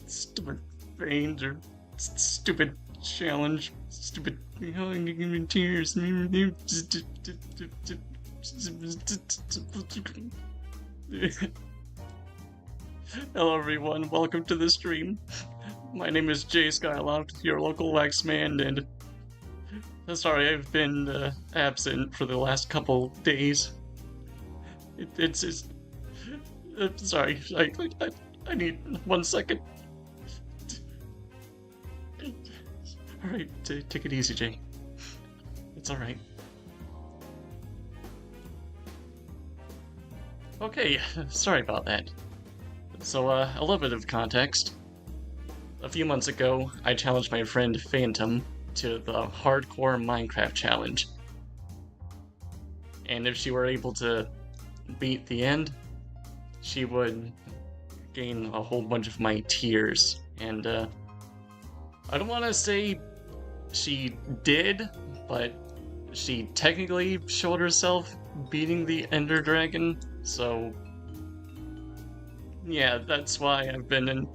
Stupid veins or stupid challenge. Stupid tears. Hello everyone, welcome to the stream. My name is Jay Skyloft, your local wax man, and sorry I've been absent for the last couple days. It's sorry, I need 1 second. Alright, take it easy, Jay. It's alright. Okay, sorry about that. So, a little bit of context. A few months ago, I challenged my friend Phantom to the Hardcore Minecraft Challenge. And if she were able to beat the end, she would gain a whole bunch of my tears. And, I don't want to say she did, but she technically showed herself beating the Ender Dragon, so yeah, that's why I've been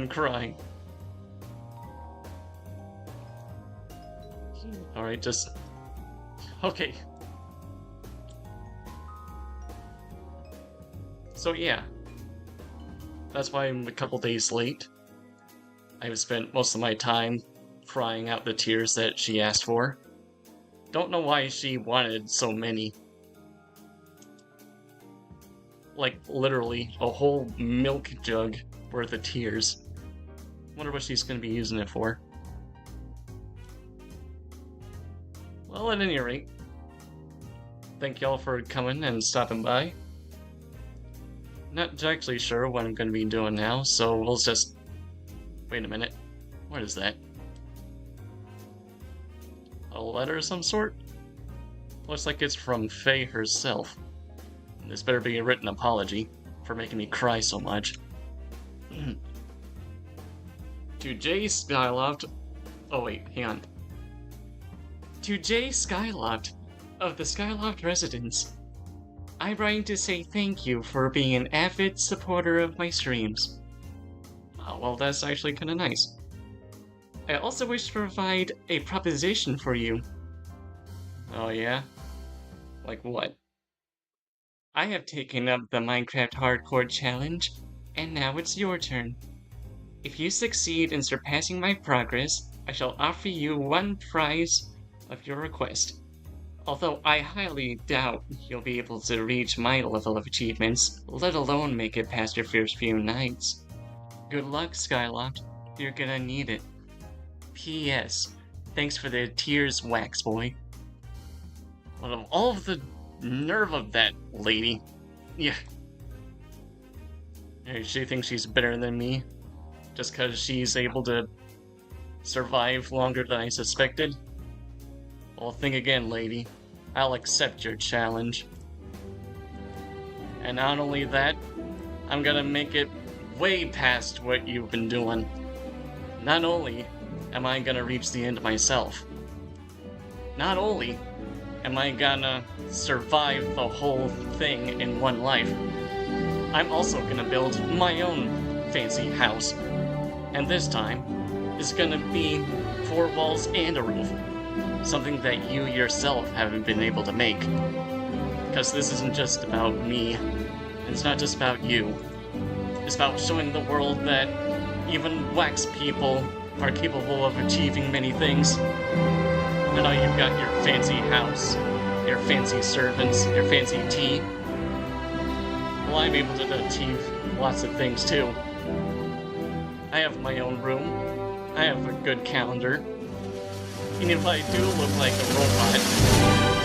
crying. Alright, just okay. So yeah, that's why I'm a couple days late. I've spent most of my time crying out the tears that she asked for. Don't know why she wanted so many. Like, literally, a whole milk jug worth of tears. Wonder what she's gonna be using it for. Well, at any rate, thank y'all for coming and stopping by. Not exactly sure what I'm gonna be doing now, so we'll just... Wait a minute. What is that? A letter of some sort? Looks like it's from Faye herself. This better be a written apology for making me cry so much. To Jay Skyloft... Oh wait, hang on. To Jay Skyloft of the Skyloft Residence, I'm writing to say thank you for being an avid supporter of my streams. Oh, well, that's actually kinda nice. I also wish to provide a proposition for you. Oh yeah? Like what? I have taken up the Minecraft Hardcore Challenge, and now it's your turn. If you succeed in surpassing my progress, I shall offer you one prize of your request. Although I highly doubt you'll be able to reach my level of achievements, let alone make it past your first few nights. Good luck, Skyloft. You're gonna need it. P.S. Thanks for the tears, Wax Boy. Out of all of the nerve of that lady. Yeah. She thinks she's better than me. Just because she's able to survive longer than I suspected. Well, think again, lady. I'll accept your challenge. And not only that, I'm gonna make it way past what you've been doing. Not only am I gonna reach the end myself, not only am I gonna survive the whole thing in one life, I'm also gonna build my own fancy house. And this time, it's gonna be 4 walls and a roof. Something that you yourself haven't been able to make. Because this isn't just about me, and it's not just about you. It's about showing the world that even wax people are capable of achieving many things. I know you've got your fancy house, your fancy servants, your fancy tea. Well, I'm able to achieve lots of things too. I have my own room. I have a good calendar. And if I do look like a robot,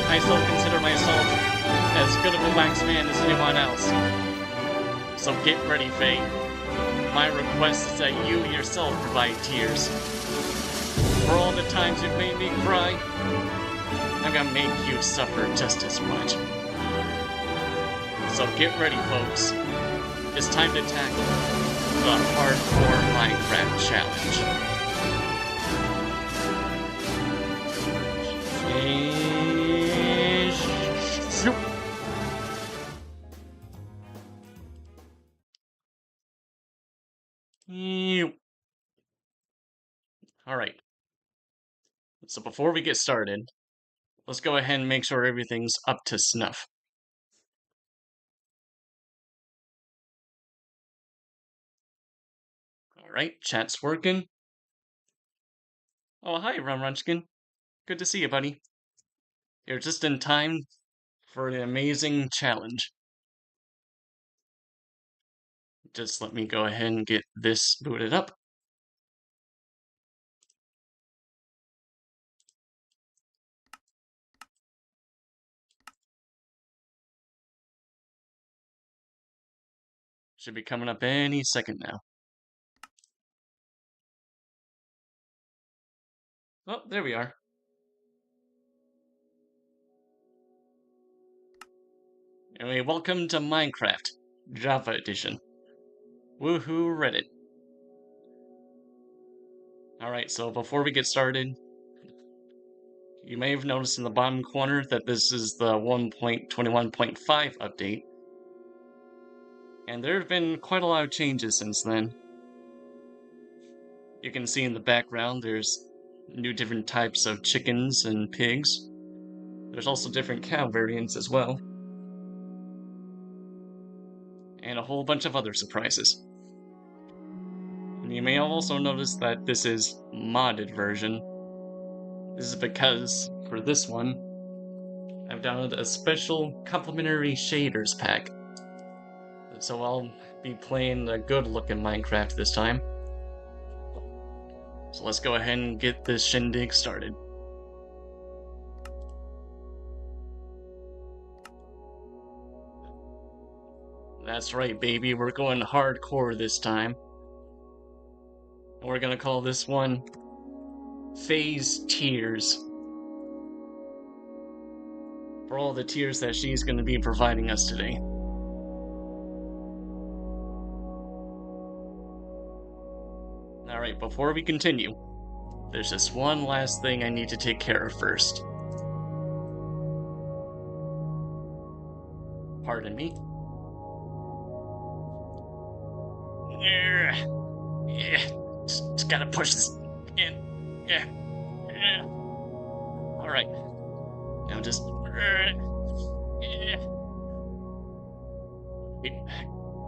I still consider myself as good of a wax man as anyone else. So get ready, Faye. My request is that you yourself provide tears. For all the times you've made me cry, I'm gonna make you suffer just as much. So get ready, folks. It's time to tackle the Hardcore Minecraft Challenge. Alright, so before we get started, let's go ahead and make sure everything's up to snuff. Alright, chat's working. Oh, hi, Rumrunchkin. Good to see you, buddy. You're just in time for an amazing challenge. Just let me go ahead and get this booted up. Should be coming up any second now. Oh, there we are. Anyway, welcome to Minecraft, Java Edition. Woohoo, Reddit. Alright, so before we get started, you may have noticed in the bottom corner that this is the 1.21.5 update. And there have been quite a lot of changes since then. You can see in the background there's new different types of chickens and pigs. There's also different cow variants as well. And a whole bunch of other surprises. And you may also notice that this is modded version. This is because, for this one, I've downloaded a special complimentary shaders pack. So I'll be playing a good-looking Minecraft this time. So let's go ahead and get this shindig started. That's right, baby, we're going hardcore this time. We're gonna call this one Phase Tears. For all the tears that she's gonna be providing us today. Alright, before we continue, there's just one last thing I need to take care of first. Pardon me. Yeah, just gotta push this in. Yeah. Alright. Now just.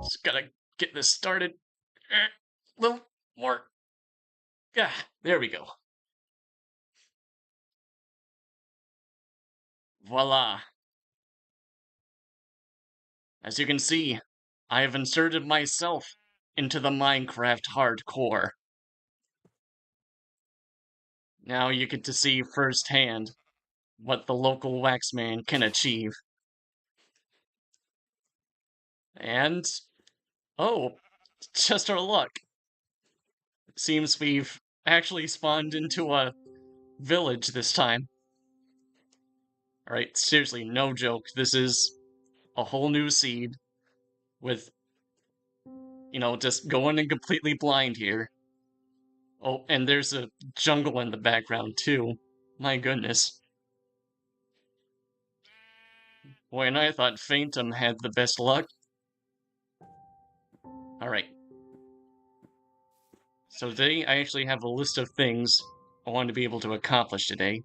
Just gotta get this started. A little more. Yeah, there we go. Voila. As you can see, I have inserted myself into the Minecraft hardcore. Now you get to see firsthand what the local waxman can achieve. And, oh, just our luck. It seems we've actually spawned into a village this time. Alright, seriously, no joke. This is a whole new seed with, just going in completely blind here. Oh, and there's a jungle in the background, too. My goodness. Boy, and I thought Phantom had the best luck. Alright. So today, I actually have a list of things I want to be able to accomplish today.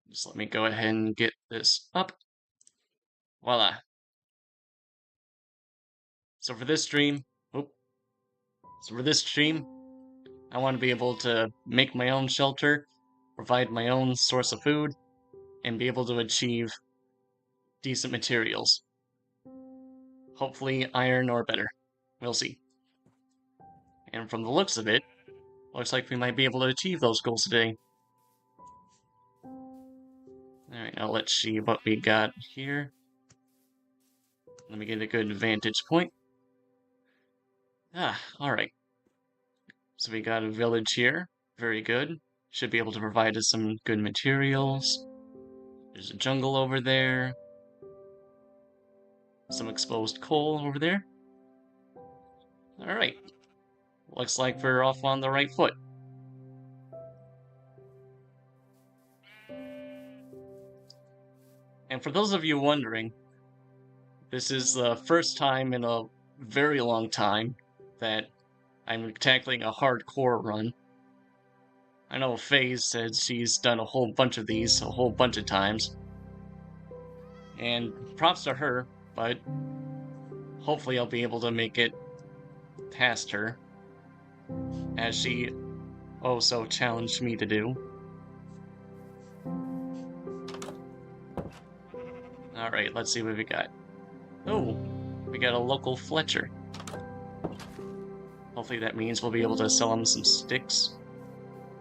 Just let me go ahead and get this up. Voila. So for this stream, I want to be able to make my own shelter, provide my own source of food, and be able to achieve decent materials. Hopefully iron or better. We'll see. And from the looks of it, looks like we might be able to achieve those goals today. Alright, now let's see what we got here. Let me get a good vantage point. Alright. So we got a village here. Very good. Should be able to provide us some good materials. There's a jungle over there. Some exposed coal over there. Alright. Looks like we're off on the right foot. And for those of you wondering, this is the first time in a very long time that I'm tackling a hardcore run. I know Faye said she's done a whole bunch of these a whole bunch of times. And props to her, but hopefully I'll be able to make it past her, as she also challenged me to do. Alright, let's see what we got. Oh, we got a local Fletcher. Hopefully that means we'll be able to sell him some sticks.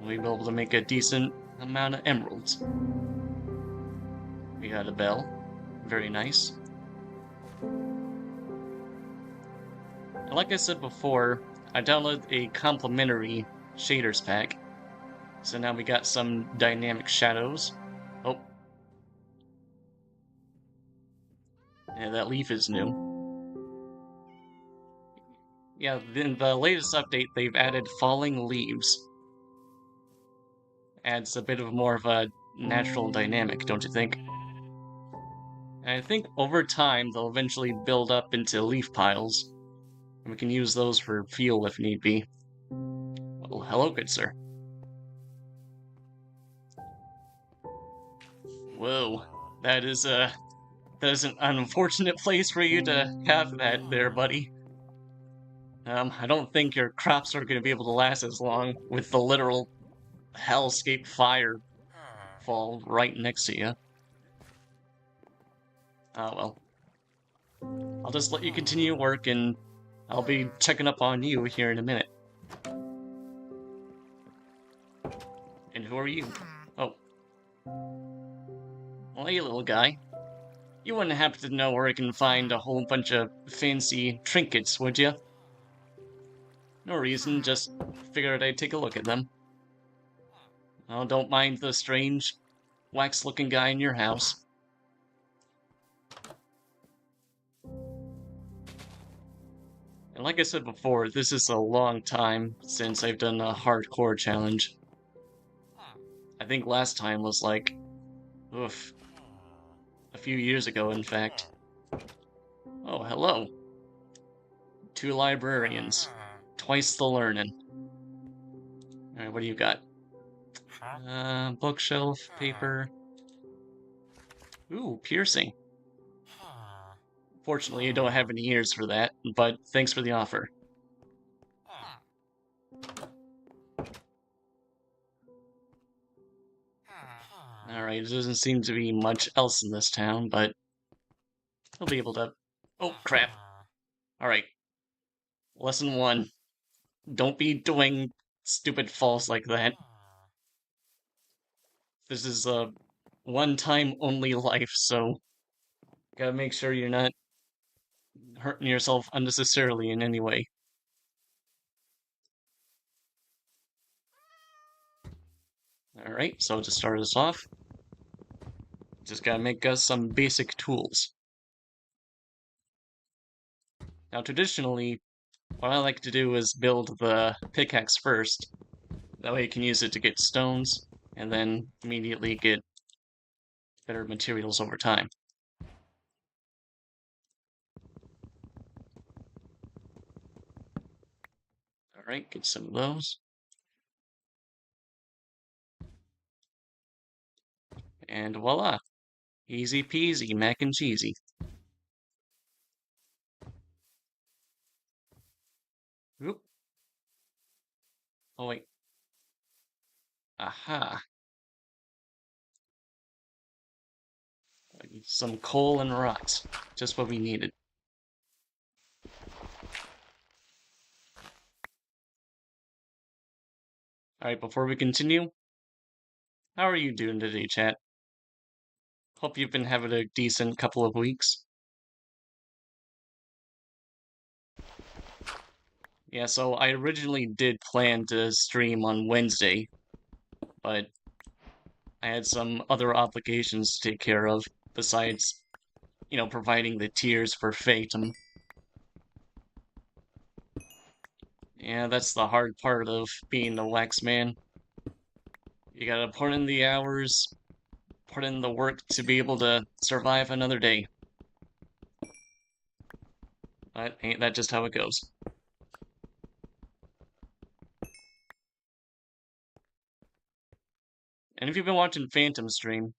We'll be able to make a decent amount of emeralds. We got a bell. Very nice. And like I said before, I downloaded a complimentary shaders pack. So now we got some dynamic shadows. Oh. Yeah, that leaf is new. Yeah, in the latest update, they've added falling leaves. Adds a bit of more of a natural dynamic, don't you think? And I think over time, they'll eventually build up into leaf piles. And we can use those for fuel if need be. Well, hello, good sir. Whoa, that is an unfortunate place for you to have that there, buddy. I don't think your crops are going to be able to last as long with the literal hellscape fire fall right next to you. Ah, well. I'll just let you continue your work, and I'll be checking up on you here in a minute. And who are you? Oh. Well, hey, little guy. You wouldn't happen to know where I can find a whole bunch of fancy trinkets, would you? No reason, just figured I'd take a look at them. Oh, don't mind the strange, wax-looking guy in your house. And like I said before, this is a long time since I've done a hardcore challenge. I think last time was like, oof, a few years ago, in fact. Oh, hello. 2 librarians. Twice the learning. Alright, what do you got? Bookshelf, paper. Ooh, piercing. Fortunately, I don't have any ears for that, but thanks for the offer. Alright, there doesn't seem to be much else in this town, but I'll be able to... Oh, crap. Alright. Lesson 1. Don't be doing stupid falls like that. This is a one-time only life, so gotta make sure you're not hurting yourself unnecessarily in any way. Alright, so to start us off, just gotta make us some basic tools. Now, traditionally, what I like to do is build the pickaxe first. That way you can use it to get stones, and then immediately get better materials over time. Alright, get some of those. And voila! Easy peasy, mac and cheesy. Oop. Oh wait. Aha. Some coal and rocks. Just what we needed. Alright, before we continue, how are you doing today, chat? Hope you've been having a decent couple of weeks. Yeah, so I originally did plan to stream on Wednesday, but I had some other obligations to take care of, besides, providing the tiers for Phaeton. Yeah, that's the hard part of being a wax man. You gotta put in the hours, put in the work to be able to survive another day. But ain't that just how it goes? And if you've been watching Phantom stream,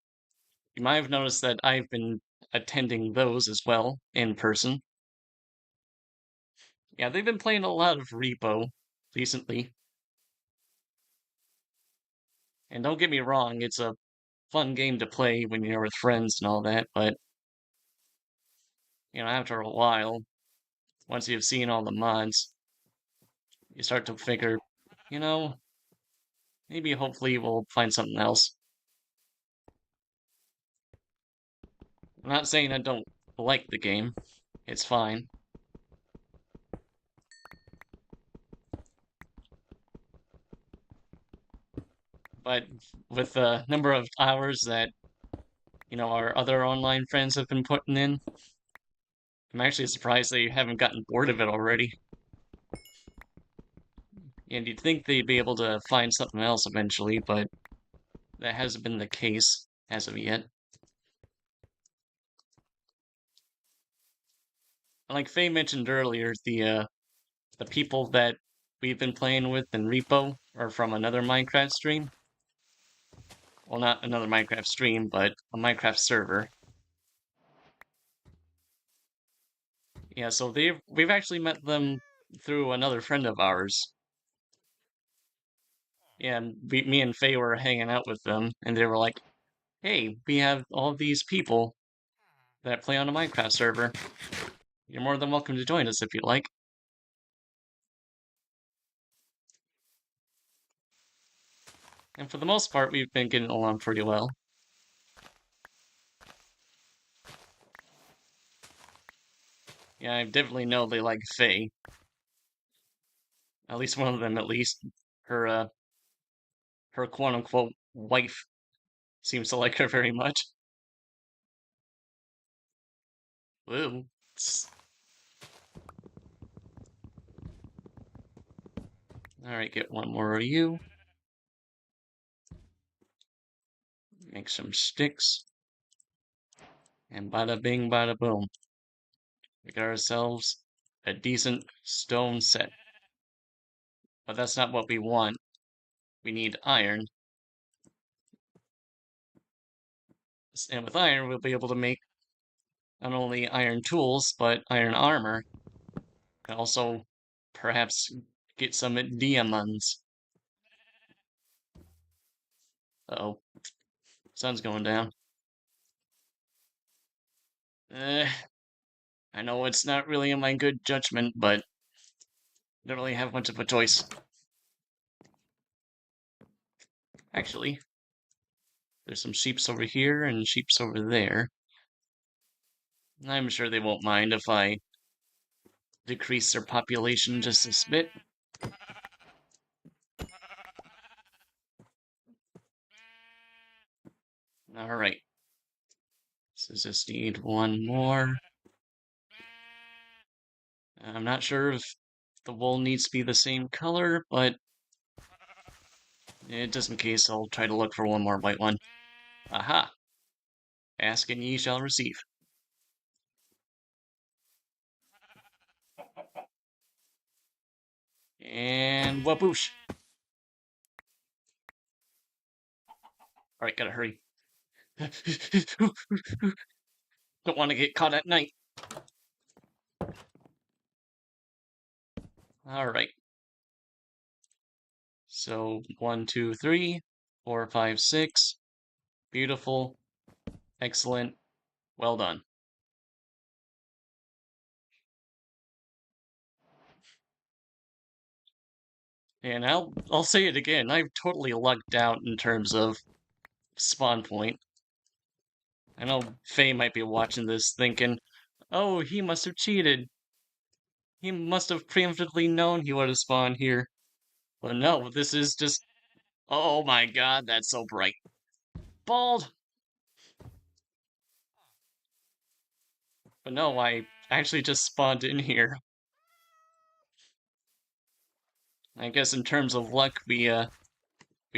you might have noticed that I've been attending those as well, in person. Yeah, they've been playing a lot of Repo recently. And don't get me wrong, it's a fun game to play when you're with friends and all that, but, after a while, once you've seen all the mods, you start to figure, you know, maybe hopefully we'll find something else. I'm not saying I don't like the game, it's fine. But with the number of hours that, our other online friends have been putting in, I'm actually surprised they haven't gotten bored of it already. And you'd think they'd be able to find something else eventually, but that hasn't been the case as of yet. Like Faye mentioned earlier, the people that we've been playing with in Repo are from another Minecraft stream. Well, not another Minecraft stream, but a Minecraft server. Yeah, so we've actually met them through another friend of ours. Yeah, and me and Faye were hanging out with them, and they were like, "Hey, we have all these people that play on a Minecraft server. You're more than welcome to join us if you'd like." And for the most part, we've been getting along pretty well. Yeah, I definitely know they like Faye. At least one of them, at least. Her quote-unquote wife seems to like her very much. Ooh. Alright, get one more of you. Make some sticks. And bada bing, bada boom. We got ourselves a decent stone set. But that's not what we want. We need iron. And with iron, we'll be able to make not only iron tools, but iron armor. And also, perhaps, get some diamonds. Uh-oh. Sun's going down. Eh, I know it's not really in my good judgment, but I don't really have much of a choice. Actually, there's some sheeps over here and sheeps over there. I'm sure they won't mind if I decrease their population just a bit. Alright. So just need one more. I'm not sure if the wool needs to be the same color, but just in case, I'll try to look for one more white one. Aha! Ask and ye shall receive. And waboosh! Alright, gotta hurry. Don't want to get caught at night. Alright. So, 1, 2, 3, 4, 5, 6. Beautiful. Excellent. Well done. And I'll say it again, I've totally lucked out in terms of spawn point. I know Faye might be watching this thinking, oh, he must have cheated. He must have preemptively known he would have spawned here. But no, this is just... Oh my god, that's so bright. Bald! But no, I actually just spawned in here. I guess in terms of luck, we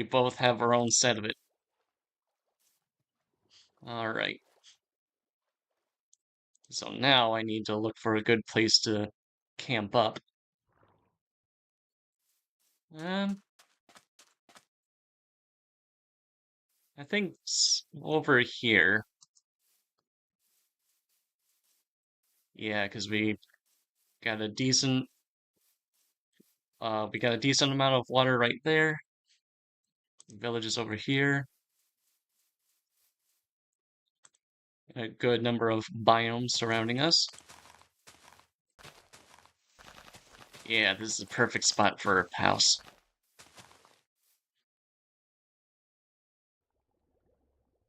both have our own set of it. Alright. So now I need to look for a good place to camp up. Um, I think over here. Yeah, because got a decent we got a decent amount of water right there. Village is over here. A good number of biomes surrounding us. Yeah, this is a perfect spot for a house.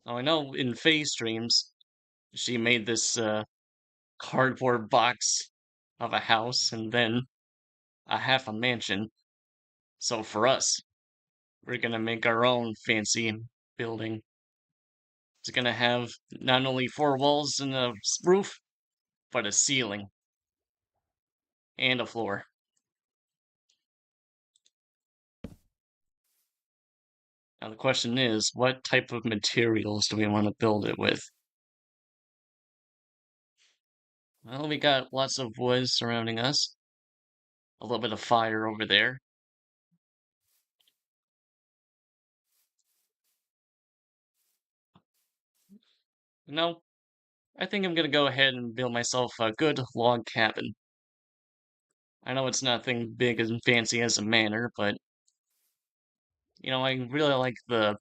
Oh, I know in Faye's streams, she made this cardboard box of a house and then a half a mansion. So for us, we're gonna make our own fancy building. It's gonna have not only four walls and a roof, but a ceiling and a floor. Now the question is, what type of materials do we want to build it with? Well, we got lots of wood surrounding us, a little bit of fire over there. No, I think I'm gonna go ahead and build myself a good log cabin. I know it's nothing big and fancy as a manor, but I really like the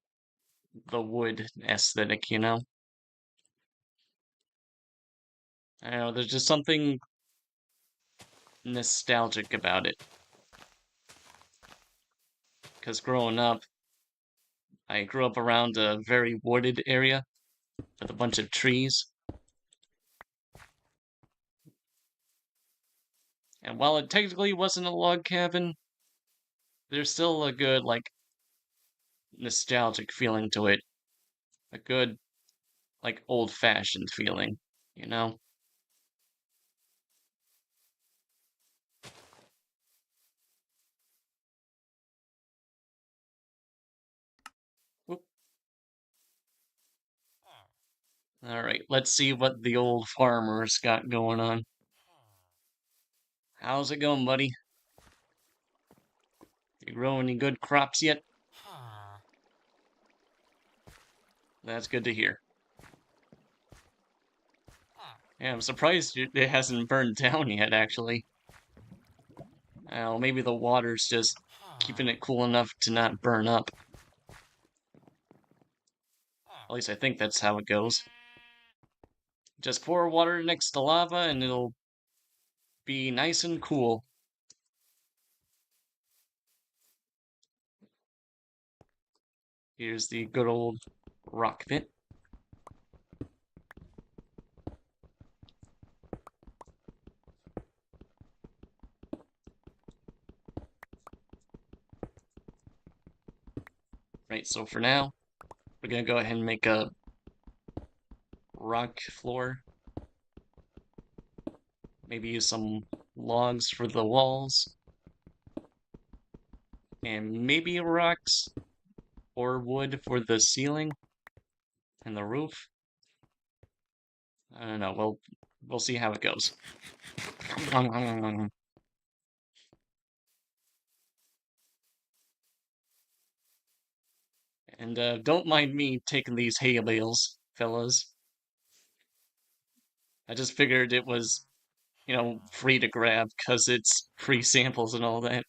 wood aesthetic, I don't know, there's just something nostalgic about it. Because growing up, I grew up around a very wooded area with a bunch of trees. And while it technically wasn't a log cabin, there's still a good, like, nostalgic feeling to it. A good, like, old-fashioned feeling, you know? Whoop. Alright, let's see what the old farmer's got going on. How's it going, buddy? You grow any good crops yet? That's good to hear. Yeah, I'm surprised it hasn't burned down yet, actually. Maybe the water's just keeping it cool enough to not burn up. At least I think that's how it goes. Just pour water next to lava and it'll be nice and cool. Here's the good old rock pit. Right, so for now, we're gonna go ahead and make a rock floor. Maybe use some logs for the walls. And maybe rocks or wood for the ceiling and the roof. I don't know, we'll see how it goes. And don't mind me taking these hay bales, fellas. I just figured it was, free to grab because it's free samples and all that.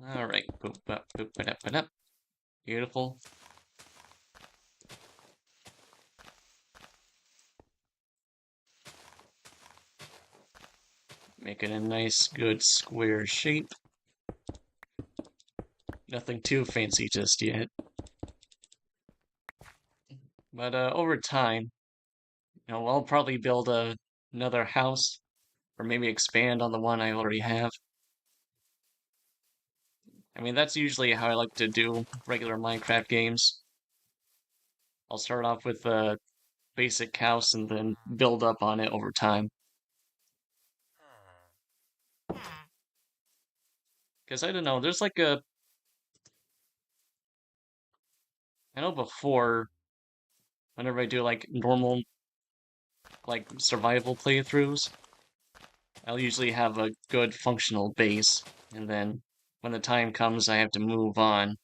All right, boop, boop, boop, boop, boop, boop. Beautiful. Make it a nice, good square shape. Nothing too fancy just yet. But over time, I'll probably build another house, or maybe expand on the one I already have. I mean, that's usually how I like to do regular Minecraft games. I'll start off with a basic house and then build up on it over time. Because I don't know, there's like I know before, whenever I do like normal, like survival playthroughs, I'll usually have a good functional base, and then when the time comes I have to move on,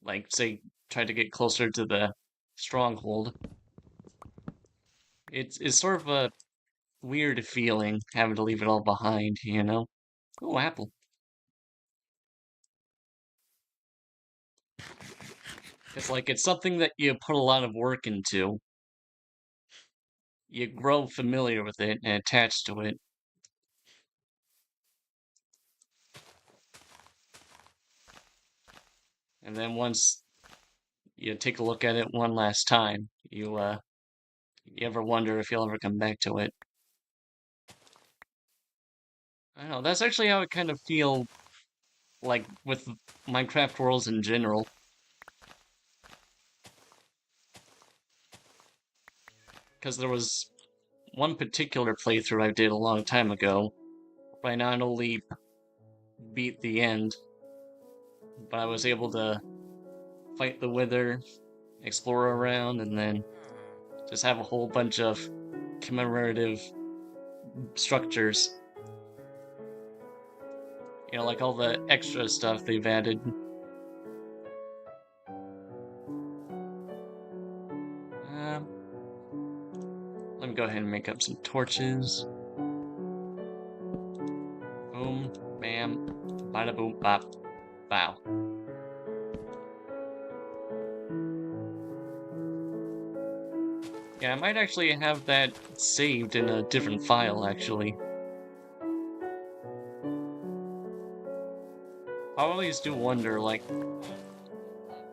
like say try to get closer to the stronghold. It's sort of a weird feeling having to leave it all behind, you know? Oh, apple. It's like it's something that you put a lot of work into. You grow familiar with it and attached to it. And then once you take a look at it one last time, you ever wonder if you'll ever come back to it. I don't know, that's actually how I kind of feel like with Minecraft worlds in general. Because there was one particular playthrough I did a long time ago where I not only beat the end, but I was able to fight the Wither, explore around, and then just have a whole bunch of commemorative structures. You know, like all the extra stuff they've added. Um, Let me go ahead and make up some torches. Boom, bam, bada boom, bop, bow. Yeah, I might actually have that saved in a different file, actually. I always do wonder, like,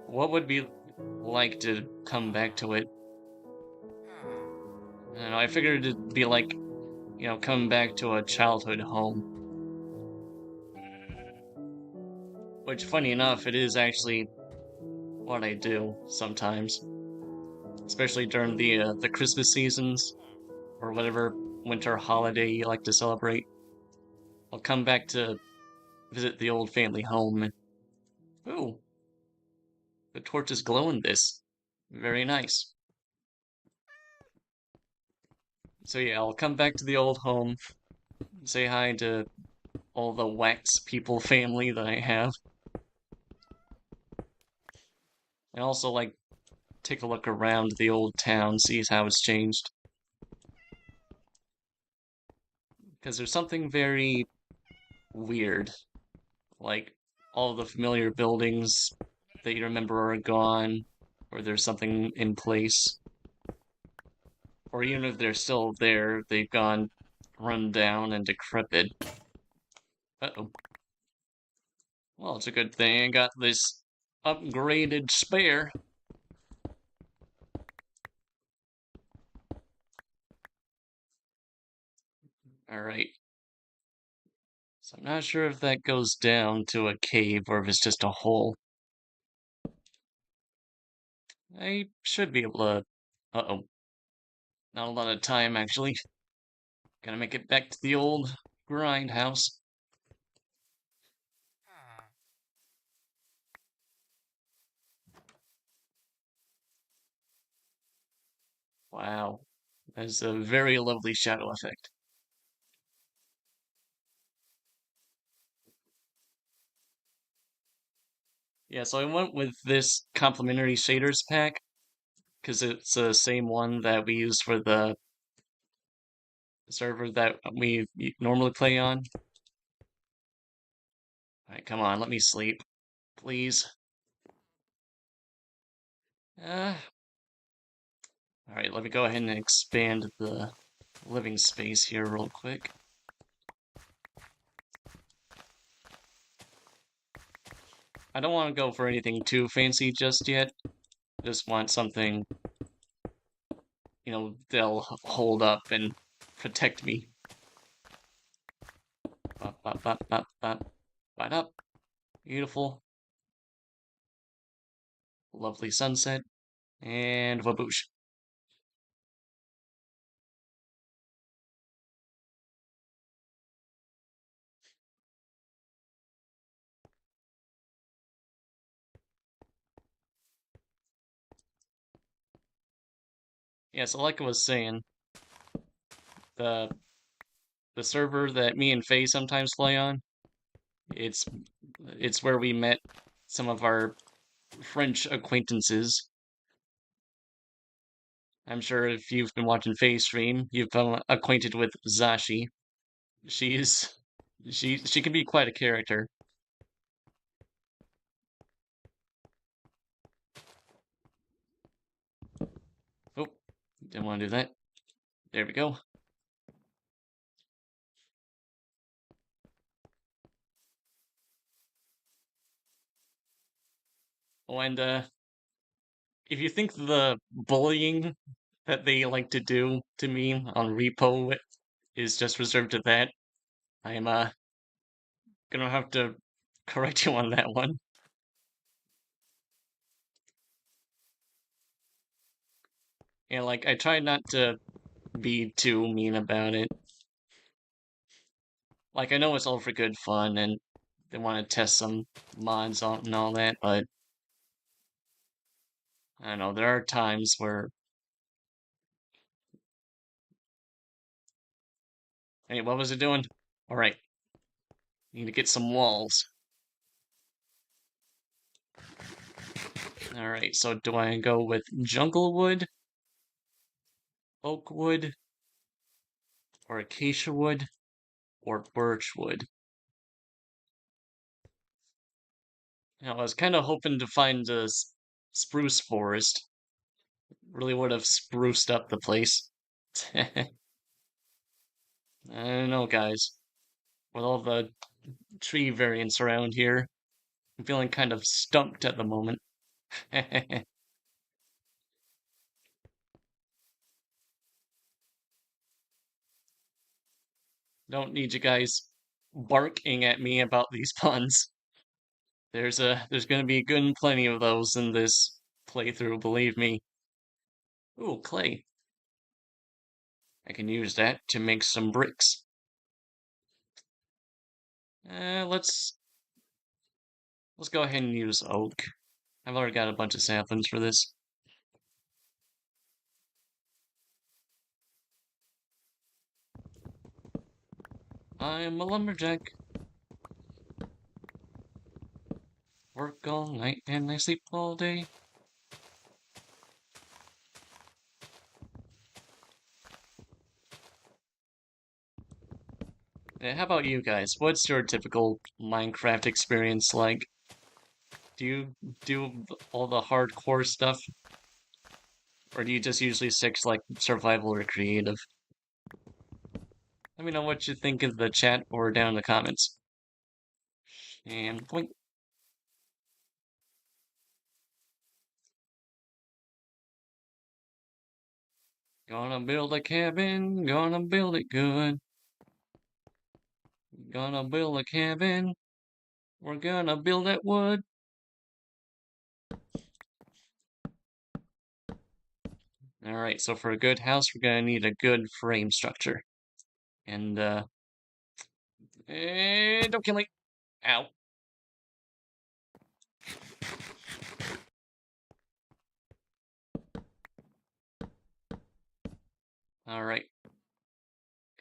what would be like to come back to it? I don't know, I figured it'd be like, you know, coming back to a childhood home. Which, funny enough, it is actually what I do sometimes. Especially during the Christmas seasons, or whatever winter holiday you like to celebrate. I'll come back to visit the old family home and... Ooh, the torches glow in this. Very nice. So yeah, I'll come back to the old home, say hi to all the wax people family that I have, and also like take a look around the old town, see how it's changed. Because there's something very weird, like all the familiar buildings that you remember are gone, or there's something in place. Or even if they're still there, they've gone run down and decrepit. Uh-oh. Well, it's a good thing I got this upgraded spare. Alright. So I'm not sure if that goes down to a cave or if it's just a hole. I should be able to... Uh-oh. Not a lot of time, actually. Gotta make it back to the old grindhouse. Wow. That's a very lovely shadow effect. Yeah, so I went with this complimentary shaders pack because it's the same one that we use for the server that we normally play on. Alright, come on, let me sleep, please. Uh, Alright, let me go ahead and expand the living space here real quick. I don't want to go for anything too fancy just yet. Just want something, you know, they'll hold up and protect me. Bop, bop, bop, bop, bop. Right up. Beautiful. Lovely sunset. And waboosh. Yeah, so like I was saying, the the server that me and Faye sometimes play on. It's it's where we met some of our French acquaintances. I'm sure if you've been watching Faye stream, you've been acquainted with Zashi. She's she can be quite a character. Oh, didn't want to do that. There we go. Oh, and if you think the bullying that they like to do to me on repo is just reserved to that, I'm gonna have to correct you on that one. And like I try not to be too mean about it. Like I know it's all for good fun and they want to test some mods on and all that, but I don't know, there are times where hey, what was it doing? Alright, need to get some walls. Alright, so do I go with jungle wood, oak wood, or acacia wood, or birch wood? I was kind of hoping to find a spruce forest. Really would have spruced up the place. I don't know, guys. With all the tree variants around here, I'm feeling kind of stumped at the moment. Don't need you guys barking at me about these puns. There's gonna be a good and plenty of those in this playthrough, believe me. Ooh, clay. I can use that to make some bricks. Let's go ahead and use oak. I've already got a bunch of saplings for this. I'm a lumberjack. Work all night and I sleep all day. How about you guys? What's your typical Minecraft experience like? Do you do all the hardcore stuff? Or do you just usually stick to like survival or creative? Let me know what you think in the chat or down in the comments. And point. Gonna build a cabin, gonna build it good. Gonna build a cabin, we're gonna build it wood. Alright, so for a good house, we're gonna need a good frame structure. And, don't kill me. Ow. Alright.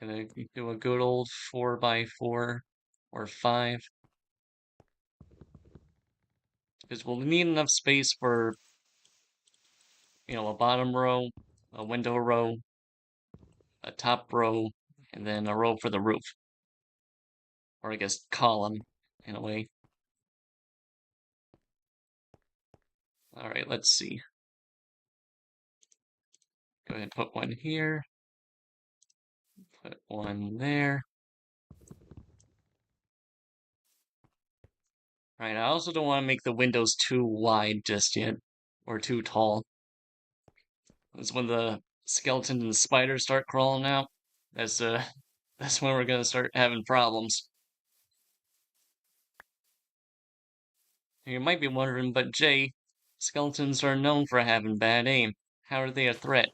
Gonna do a good old 4x4 or 5. Because we'll need enough space for, a bottom row, a window row, a top row, and then a row for the roof. Or I guess column, in a way. Alright, let's see. Go ahead and put one here. Put one there. Alright, I also don't want to make the windows too wide just yet. Or too tall. That's when the skeletons and the spiders start crawling out. That's that's when we're gonna start having problems. You might be wondering, but Jay, skeletons are known for having bad aim. How are they a threat?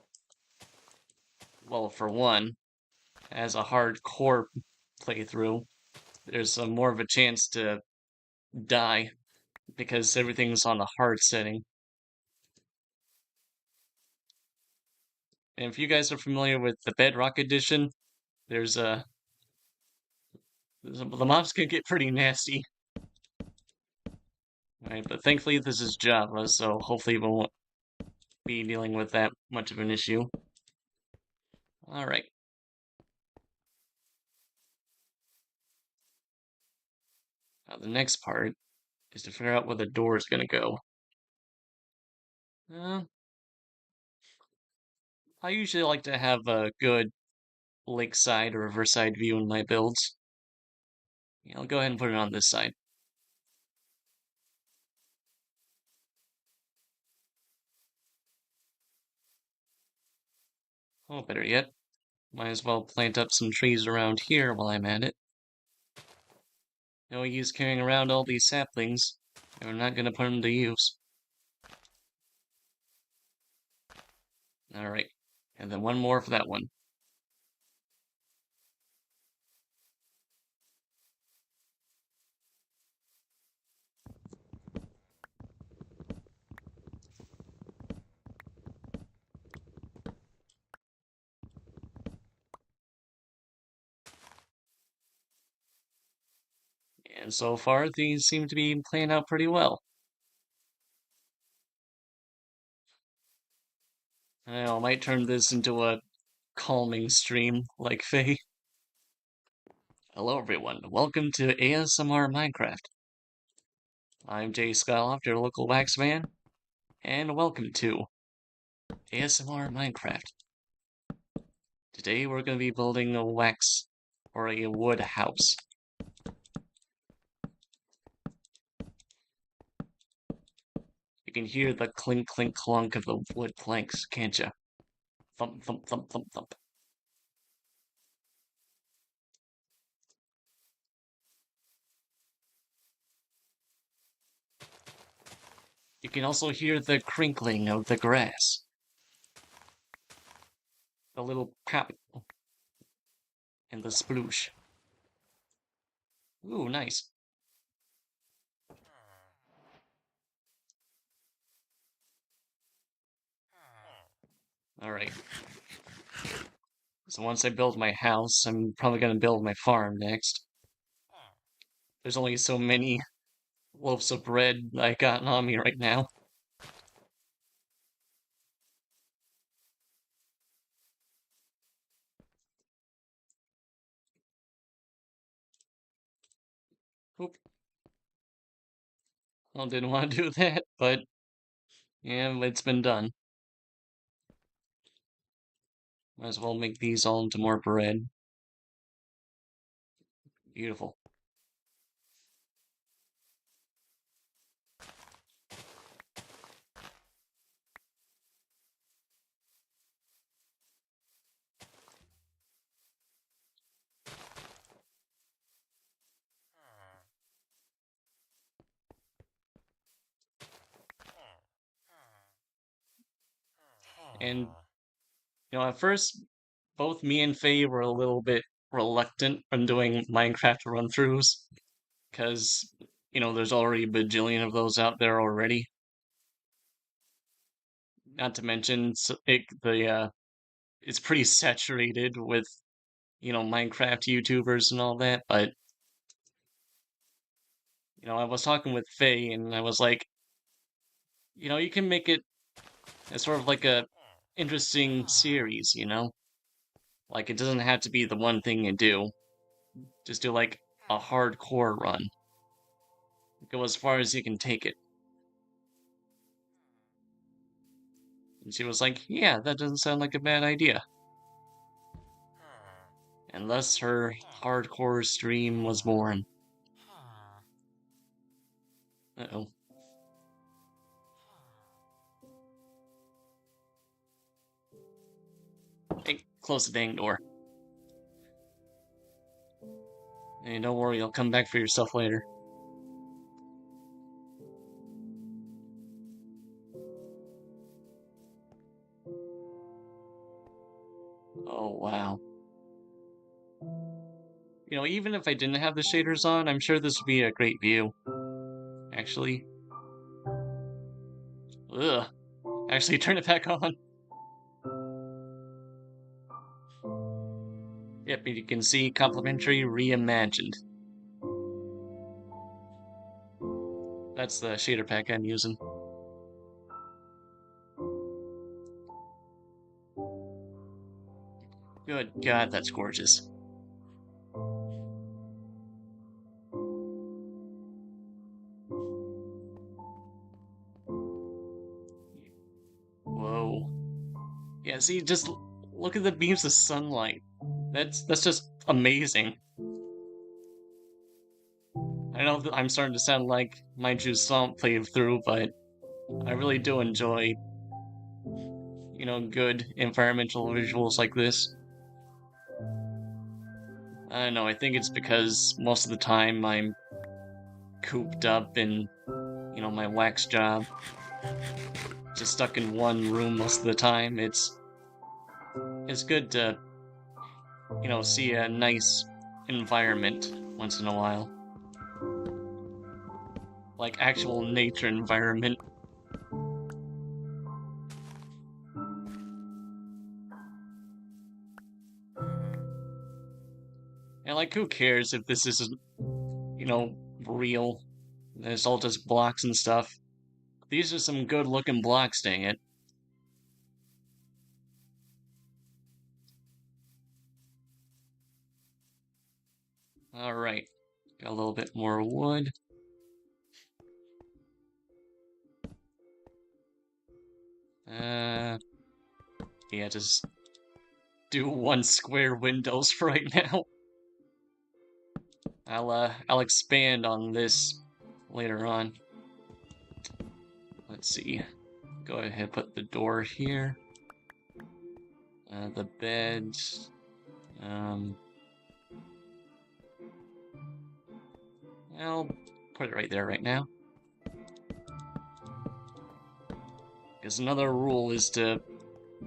Well, for one, as a hardcore playthrough, there's more of a chance to die because everything's on the hard setting. And if you guys are familiar with the Bedrock edition, there's The mobs can get pretty nasty. Alright, but thankfully this is Java, so hopefully we won't be dealing with that much of an issue. Alright. Now the next part is to figure out where the door is gonna go. Uh, I usually like to have a good lakeside or riverside view in my builds. Yeah, I'll go ahead and put it on this side. Oh, better yet, might as well plant up some trees around here while I'm at it. No use carrying around all these saplings. We're not gonna put them to use. Alright, and then one more for that one. And so far, these seem to be playing out pretty well. I might turn this into a calming stream, like Faye. Hello everyone, welcome to ASMR Minecraft. I'm Jay Skyloft, your local wax man, and welcome to ASMR Minecraft. Today we're going to be building a wax, or a wood house. You can hear the clink clink clunk of the wood planks, can't you? Thump thump thump thump thump. You can also hear the crinkling of the grass. The little pop and the sploosh. Ooh, nice. Alright. So once I build my house, I'm probably gonna build my farm next. There's only so many loaves of bread I got on me right now. Oop. Well, didn't want to do that, but yeah, it's been done. Might as well make these all into more bread. Beautiful. And, at first, both me and Faye were a little bit reluctant from doing Minecraft run-throughs, because, there's already a bajillion of those out there already. Not to mention, it's pretty saturated with, Minecraft YouTubers and all that, but, I was talking with Faye, and I was like, you can make it as sort of like a interesting series, Like, it doesn't have to be the one thing you do. Just do, like, a hardcore run. Go as far as you can take it. And she was like, yeah, that doesn't sound like a bad idea. And thus her hardcore stream was born. Uh-oh. Hey, close the dang door. Hey, don't worry, I'll come back for your stuff later. Oh, wow. Even if I didn't have the shaders on, I'm sure this would be a great view. Actually. Ugh. Actually, turn it back on. Yep, you can see complimentary reimagined. That's the shader pack I'm using. Good God, that's gorgeous. Whoa. Yeah, see, just look at the beams of sunlight. That's just amazing. I know that I'm starting to sound like my Juice Stomp playthrough, but I really do enjoy, good environmental visuals like this. I don't know, I think it's because most of the time I'm cooped up in, my wax job, just stuck in one room most of the time. It's good to, see a nice environment once in a while. Like actual nature environment. And like, who cares if this isn't, real? It's all just blocks and stuff. These are some good looking blocks, dang it. Alright. Got a little bit more wood. Yeah, just do one square windows for right now. I'll expand on this later on. Let's see. Go ahead, put the door here. The bed. Um, I'll put it right there right now. Because another rule is to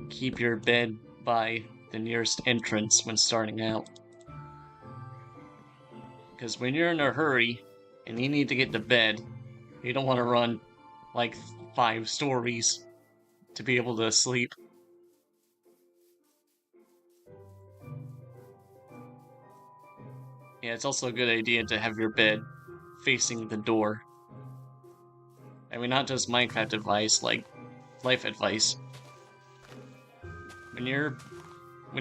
keep your bed by the nearest entrance when starting out. Because when you're in a hurry and you need to get to bed, you don't want to run like 5 stories to be able to sleep. Yeah, it's also a good idea to have your bed facing the door. I mean, not just Minecraft advice, like life advice. When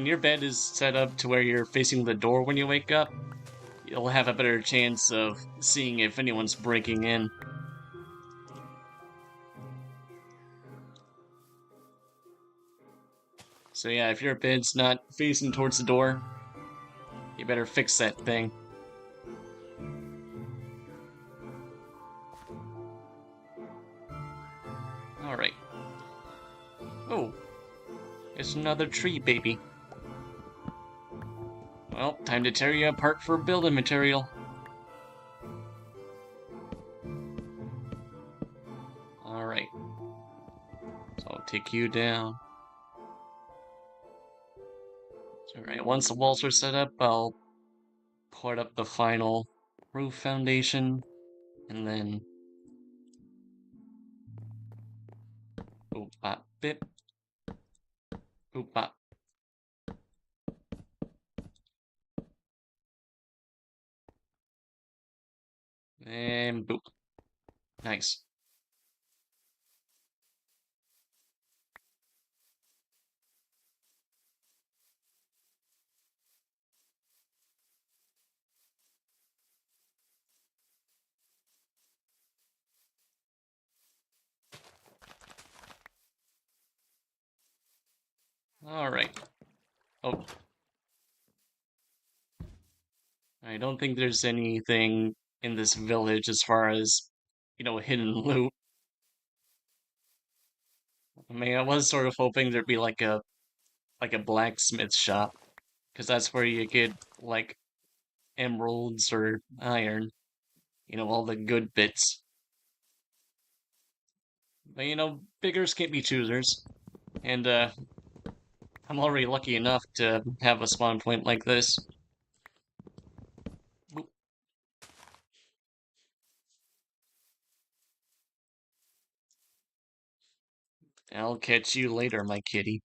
your bed is set up to where you're facing the door when you wake up, you'll have a better chance of seeing if anyone's breaking in. So yeah, if your bed's not facing towards the door, you better fix that thing. Alright. Oh, it's another tree, baby. Well, time to tear you apart for building material. Alright. So I'll take you down. Alright, once the walls are set up, I'll put up the final roof foundation, and then boop bop bip, boop bop. And boop. Nice. Alright. Oh. I don't think there's anything in this village as far as, hidden loot. I mean, I was sort of hoping there'd be like a blacksmith shop, because that's where you get like emeralds or iron, all the good bits. But beggars can't be choosers, and I'm already lucky enough to have a spawn point like this. Boop. I'll catch you later, my kitty.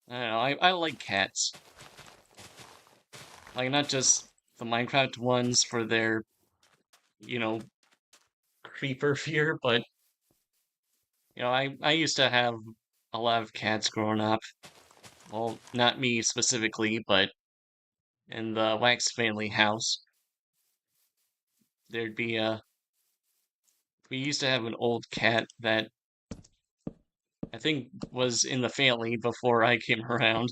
I don't know, I like cats. Like, not just the Minecraft ones for their, you know, creeper fear, but, I used to have a lot of cats growing up. Well, not me specifically, but in the Wax family house, there'd be we used to have an old cat that I think was in the family before I came around.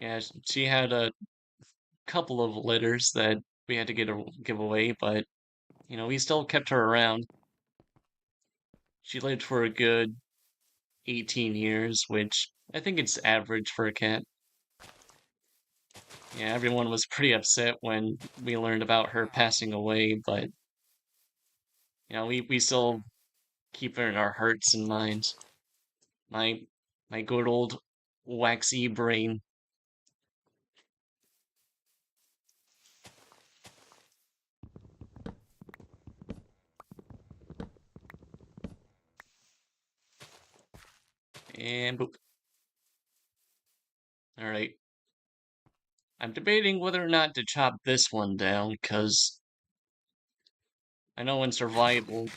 Yeah, she had a couple of litters that we had to give away, but we still kept her around. She lived for a good 18 years, which I think it's average for a cat. Yeah, everyone was pretty upset when we learned about her passing away, but we still keep her in our hearts and minds. My my good old waxy brain. And boop. All right. I'm debating whether or not to chop this one down, because I know in survival,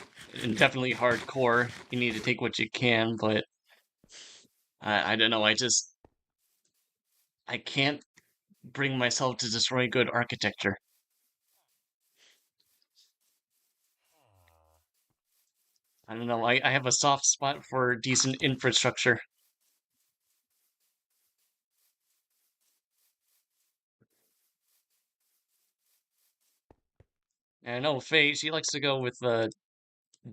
and definitely hardcore, you need to take what you can, but I don't know, I can't bring myself to destroy good architecture. I don't know, I have a soft spot for decent infrastructure. And I know Faye, she likes to go with the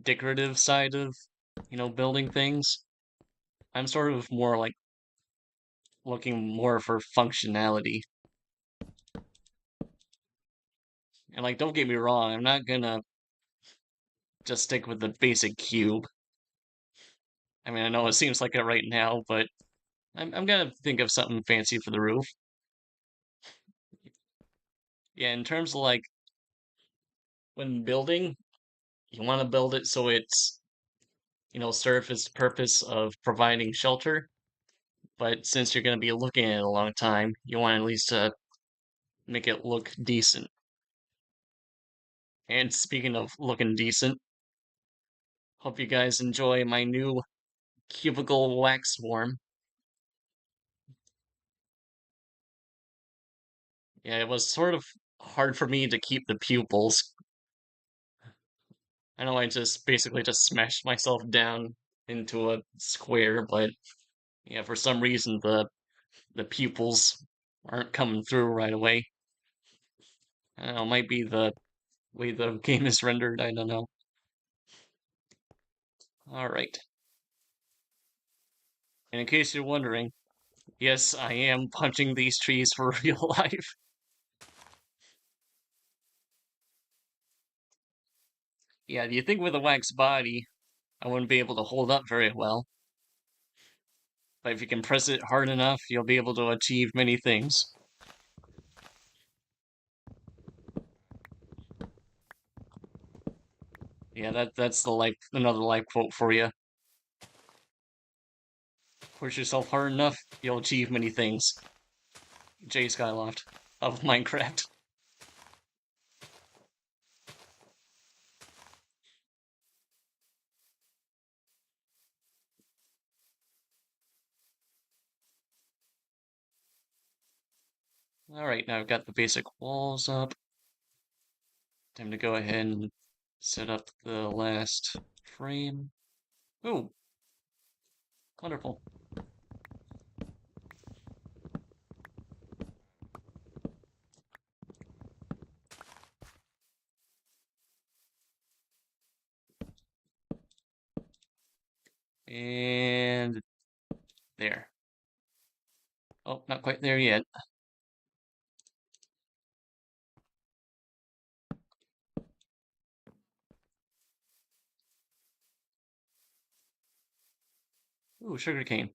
decorative side of, building things. I'm sort of more like looking more for functionality. And like, don't get me wrong, I'm not gonna just stick with the basic cube. I mean, I know it seems like it right now, but I'm gonna think of something fancy for the roof. Yeah, in terms of like when building, you want to build it so it's, serve its purpose of providing shelter. But since you're gonna be looking at it a long time, you want at least to make it look decent. And speaking of looking decent, hope you guys enjoy my new cubicle wax swarm. Yeah, it was sort of hard for me to keep the pupils. I know I just basically just smashed myself down into a square, but yeah, for some reason the pupils aren't coming through right away. I don't know, it might be the way the game is rendered, I don't know. Alright. And in case you're wondering, yes, I am punching these trees for real life. Yeah, do you think with a wax body, I wouldn't be able to hold up very well? But if you can press it hard enough, you'll be able to achieve many things. Yeah, that's the life another life quote for you. Push yourself hard enough, you'll achieve many things. Jay Skyloft of Minecraft. Alright, now I've got the basic walls up. Time to go ahead and set up the last frame. Ooh, wonderful. And there. Oh, not quite there yet. Ooh, sugarcane.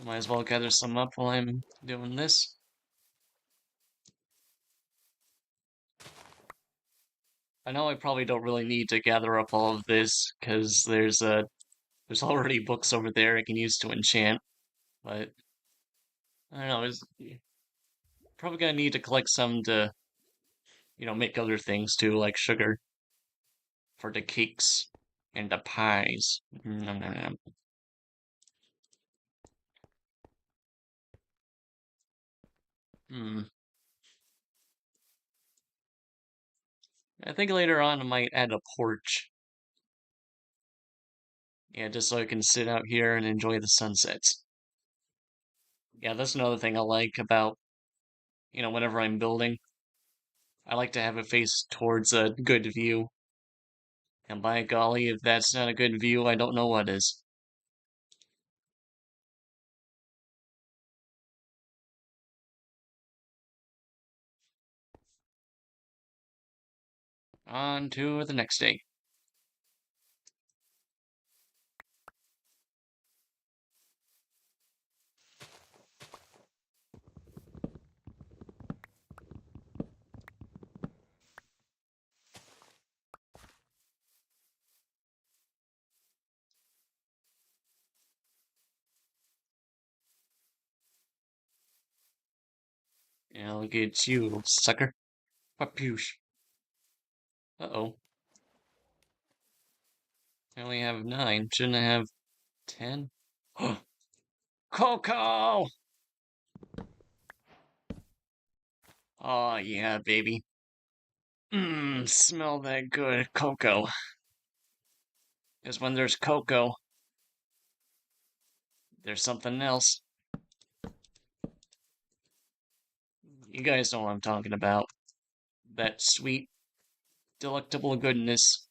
Might as well gather some up while I'm doing this. I know I probably don't really need to gather up all of this, because there's There's already books over there I can use to enchant, but I don't know. It's probably gonna need to collect some to, make other things too, like sugar for the cakes and the pies. Nom, nom, nom. Hmm. I think later on I might add a porch. Yeah, just so I can sit out here and enjoy the sunsets. Yeah, that's another thing I like about, whenever I'm building. I like to have it face towards a good view. And by golly, if that's not a good view, I don't know what is. On to the next day. I'll get you, little sucker. Papoosh. Uh-oh. I only have 9. Shouldn't I have 10? Coco! Oh, yeah, baby. Mmm, smell that good cocoa. Because when there's cocoa, there's something else. You guys know what I'm talking about. That sweet, delectable goodness.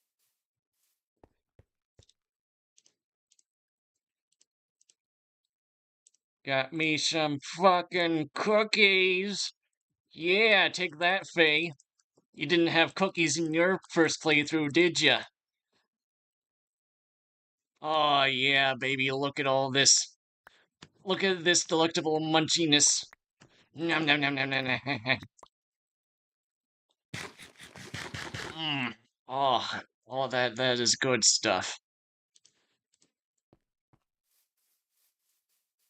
Got me some fucking cookies. Yeah, take that, Faye. You didn't have cookies in your first playthrough, did ya? Oh, yeah, baby, look at all this. Look at this delectable munchiness. Nom nom nom nom nom nom. mm. Oh, that is good stuff.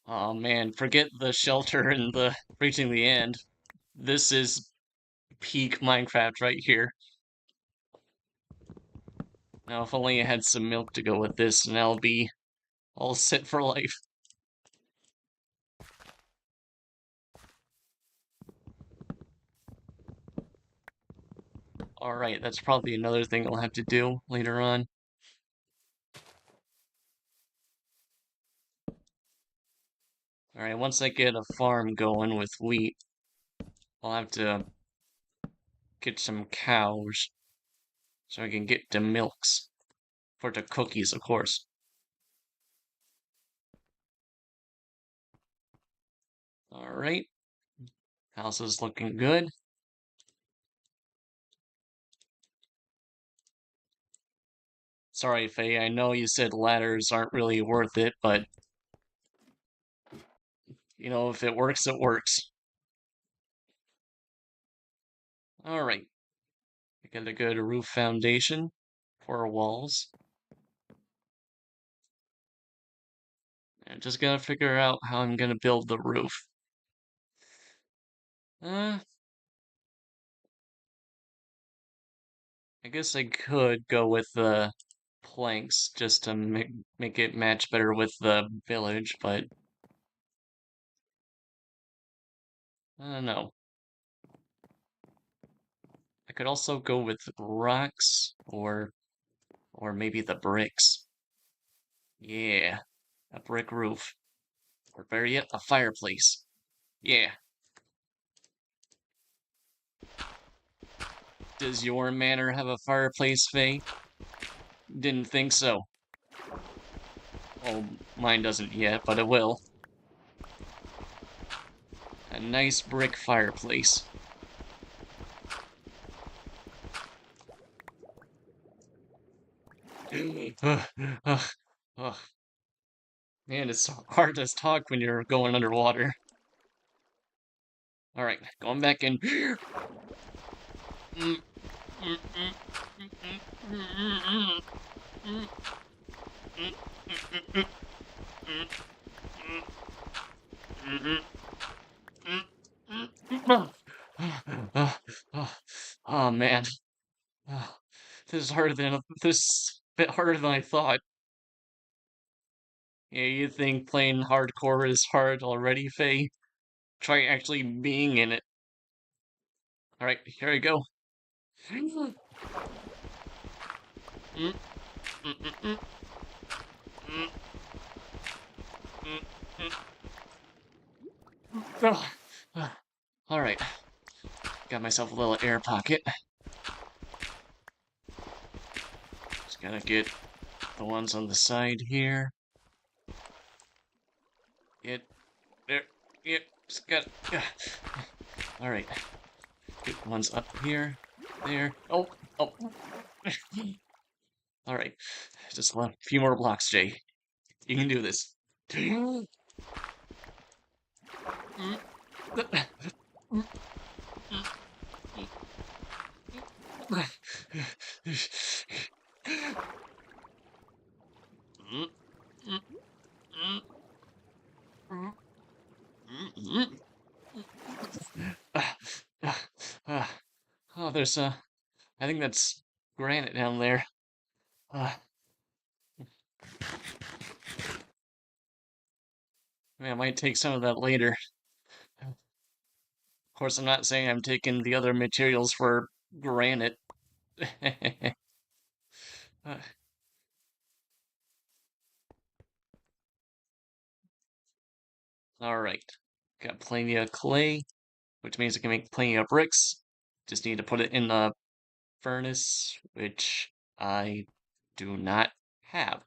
Oh man, forget the shelter and the reaching the end. This is peak Minecraft right here. Now, if only I had some milk to go with this, and I'll be all set for life. Alright, that's probably another thing I'll have to do later on. Alright, once I get a farm going with wheat, I'll have to get some cows so I can get the milks for the cookies, of course. Alright, house is looking good. Sorry, Faye, I know you said ladders aren't really worth it, but if it works, it works. Alright, I got a good roof foundation for our walls. I just gotta figure out how I'm gonna build the roof. I guess I could go with the planks just to make it match better with the village, but I don't know. I could also go with rocks or maybe the bricks. Yeah, a brick roof. Or better yet, a fireplace. Yeah. Does your manor have a fireplace, Faye? Didn't think so. Well, mine doesn't yet, but it will. A nice brick fireplace. Ugh, ugh, ugh. Man, it's so hard to talk when you're going underwater. Alright, going back in. Oh man. This is harder than this is a bit harder than I thought. Yeah, you think playing hardcore is hard already, Faye? Try actually being in it. Alright, here we go. Alright, got myself a little air pocket. Just gotta get the ones on the side here. Get there. Yep, just got. Alright, get the ones up here. There. Oh, oh. Alright, just a few more blocks, Jay. You can do this. Oh, there's I think that's granite down there. I might take some of that later. Of course, I'm not saying I'm taking the other materials for granite. Alright. Got plenty of clay, which means I can make plenty of bricks. Just need to put it in the furnace, which I do not have.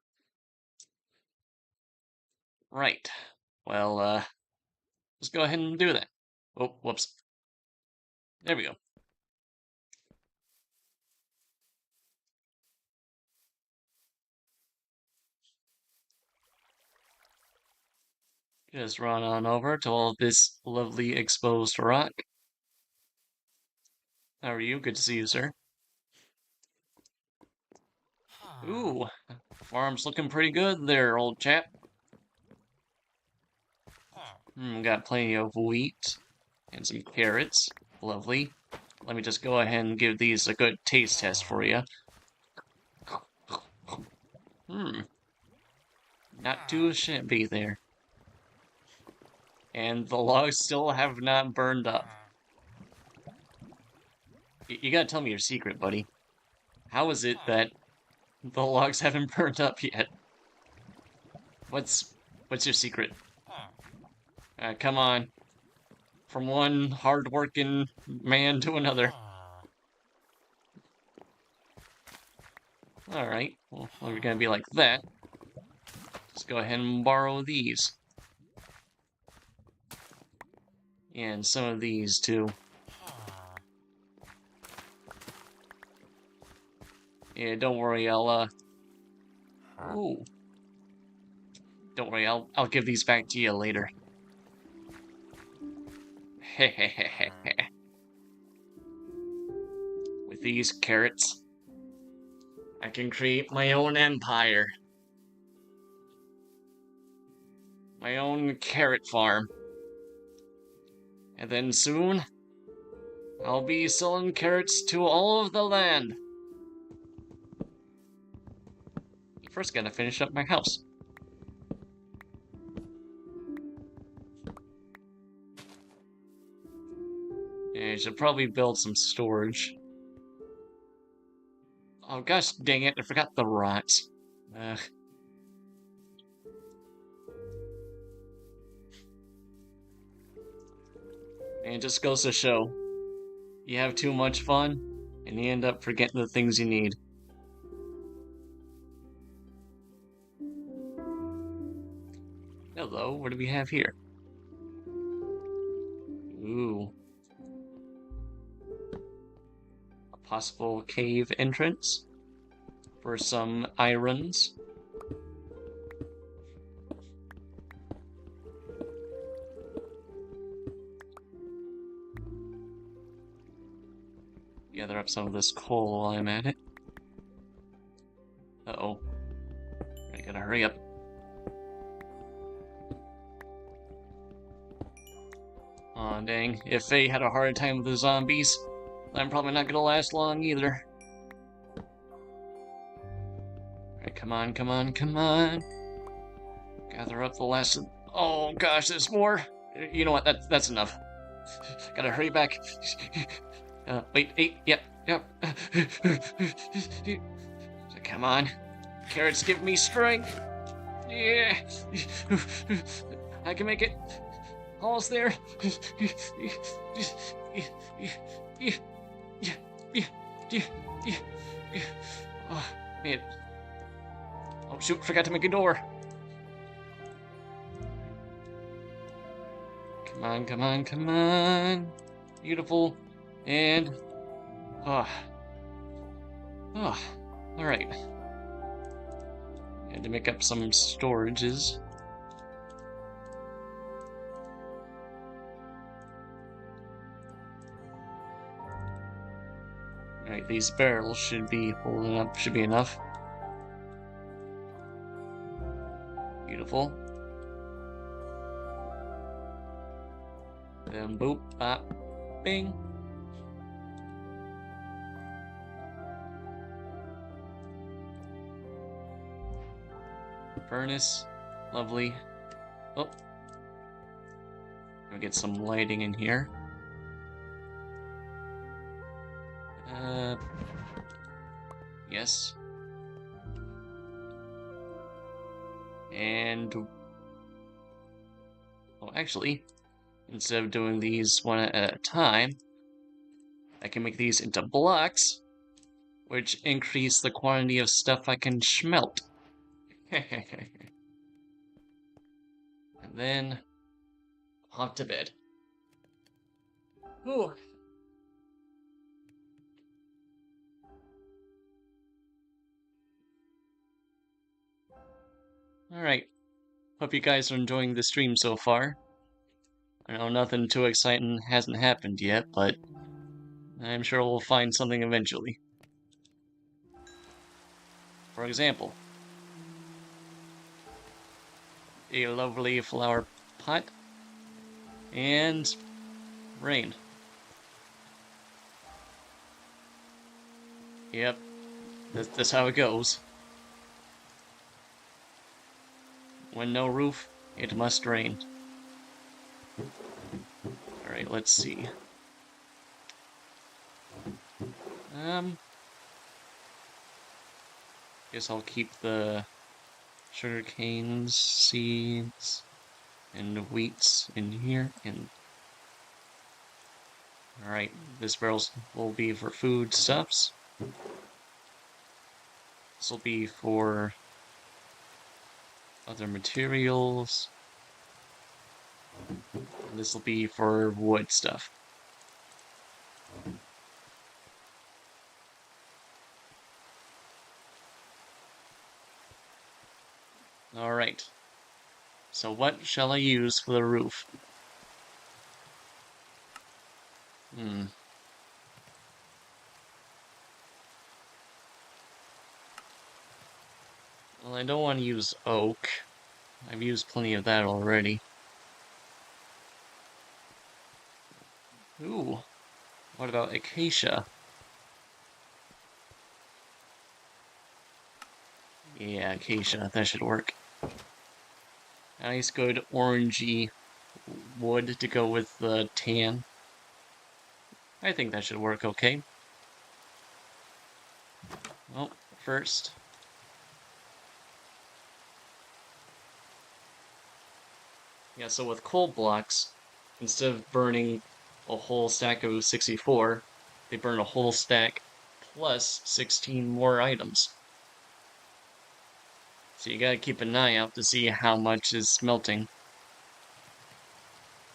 Right. Well, let's go ahead and do that. Oh, whoops. There we go. Just run on over to all this lovely exposed rock. How are you? Good to see you, sir. Ooh, farm's looking pretty good there, old chap. Got plenty of wheat and some carrots. Lovely. Let me just go ahead and give these a good taste test for you. Not too shabby there. And the logs still have not burned up. You gotta tell me your secret, buddy. How is it that the logs haven't burned up yet? What's your secret? Come on. From one hard-working man to another. Alright, well, we're gonna be like that. Let's go ahead and borrow these. And some of these, too. Yeah, don't worry, I'll, Ooh. Don't worry, I'll give these back to you later. With these carrots, I can create my own empire. My own carrot farm. And then soon, I'll be selling carrots to all of the land. First, gotta finish up my house. Yeah, I should probably build some storage. Oh gosh dang it, I forgot the rots. Ugh. And it just goes to show, you have too much fun, and you end up forgetting the things you need. Hello, what do we have here? Ooh. A possible cave entrance for some irons. Gather up some of this coal while I'm at it. Uh-oh. I gotta hurry up. dang. If Faye had a hard time with the zombies, I'm probably not gonna last long either. Alright, come on, come on, come on. Gather up the last of... Oh gosh, there's more! You know what, that's enough. Gotta hurry back. Wait, yep. Come on. Carrots give me strength. Yeah. I can make it. Almost there. Oh, man. Oh, shoot, forgot to make a door. Come on, come on, come on. Beautiful. And... alright. Had to make up some storages. Alright, these barrels should be holding up, should be enough. Beautiful. Then boop, bop, bing. Furnace, lovely. Oh, gonna get some lighting in here. Yes. And... well, actually, instead of doing these one at a time, I can make these into blocks, which increase the quantity of stuff I can smelt. And then, off to bed. Ooh. Alright. Hope you guys are enjoying the stream so far. I know nothing too exciting hasn't happened yet, but I'm sure we'll find something eventually. For example, a lovely flower pot and rain. Yep, that's how it goes. When no roof, it must rain. Alright, let's see. Guess I'll keep the sugar canes, seeds, and wheats in here. And alright, this barrel will be for food stuffs. This will be for other materials. And this will be for wood stuff. Alright. So what shall I use for the roof? Well, I don't want to use oak. I've used plenty of that already. Ooh. What about acacia? Yeah, acacia. That should work. Nice, good orangey wood to go with the tan. I think that should work okay. Well, first... yeah, so with coal blocks, instead of burning a whole stack of 64, they burn a whole stack plus 16 more items. So you gotta keep an eye out to see how much is smelting.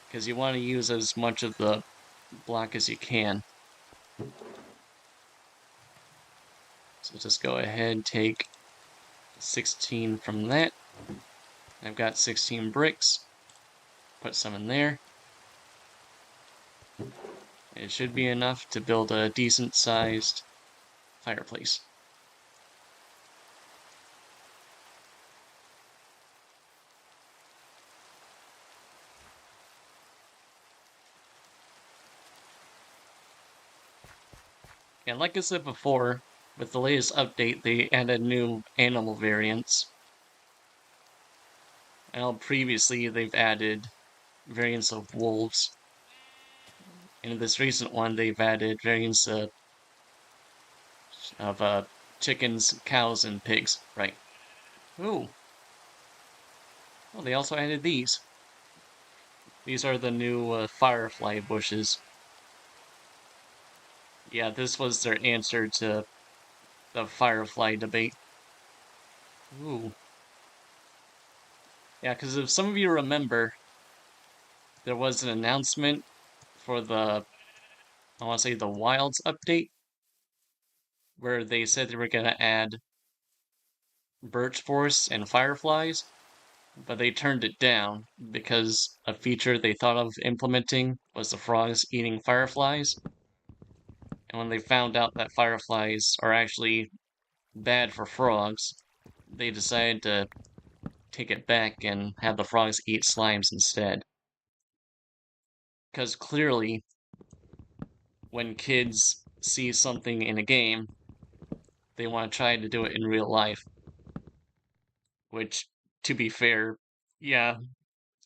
Because you want to use as much of the block as you can. So just go ahead and take 16 from that. I've got 16 bricks. Put some in there. It should be enough to build a decent sized fireplace. And like I said before, with the latest update, they added new animal variants. I know previously they've added variants of wolves. And in this recent one, they've added variants of chickens, cows, and pigs. Right. Ooh. Well, they also added these. These are the new firefly bushes. Yeah, this was their answer to the firefly debate. Ooh. Yeah, because if some of you remember, there was an announcement for I want to say the Wilds update, where they said they were going to add birch forests and fireflies, but they turned it down because a feature they thought of implementing was the frogs eating fireflies. And when they found out that fireflies are actually bad for frogs, they decided to take it back and have the frogs eat slimes instead. Because clearly, when kids see something in a game, they want to try to do it in real life. Which, to be fair, yeah,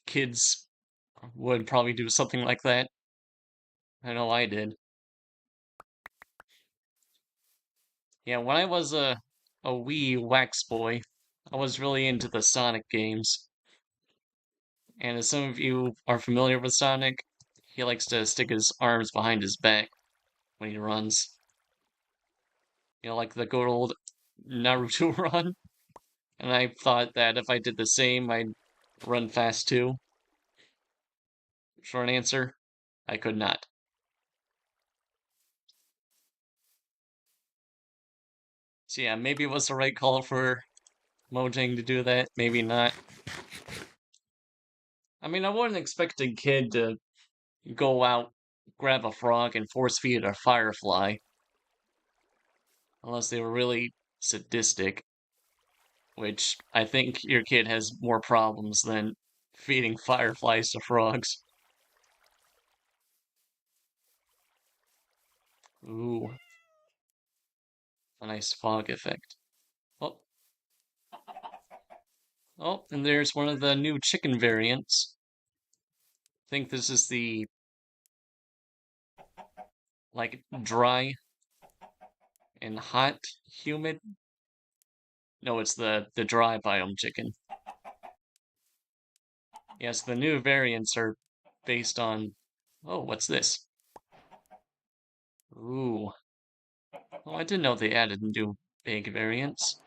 kids would probably do something like that. I know I did. Yeah, when I was a wee wax boy, I was really into the Sonic games. And as some of you are familiar with Sonic, he likes to stick his arms behind his back when he runs. You know, like the good old Naruto run. And I thought that if I did the same, I'd run fast too. Short answer, I could not. So yeah, maybe it was the right call for Mojang to do that, maybe not. I mean, I wouldn't expect a kid to go out, grab a frog, and force feed a firefly, unless they were really sadistic, which I think your kid has more problems than feeding fireflies to frogs. Ooh, a nice fog effect. Oh, oh, and there's one of the new chicken variants. I think this is the, like, dry and hot humid. No, it's the dry biome chicken. Yes, the new variants are based on. Oh, what's this? Ooh. Oh, I didn't know they added new big variants.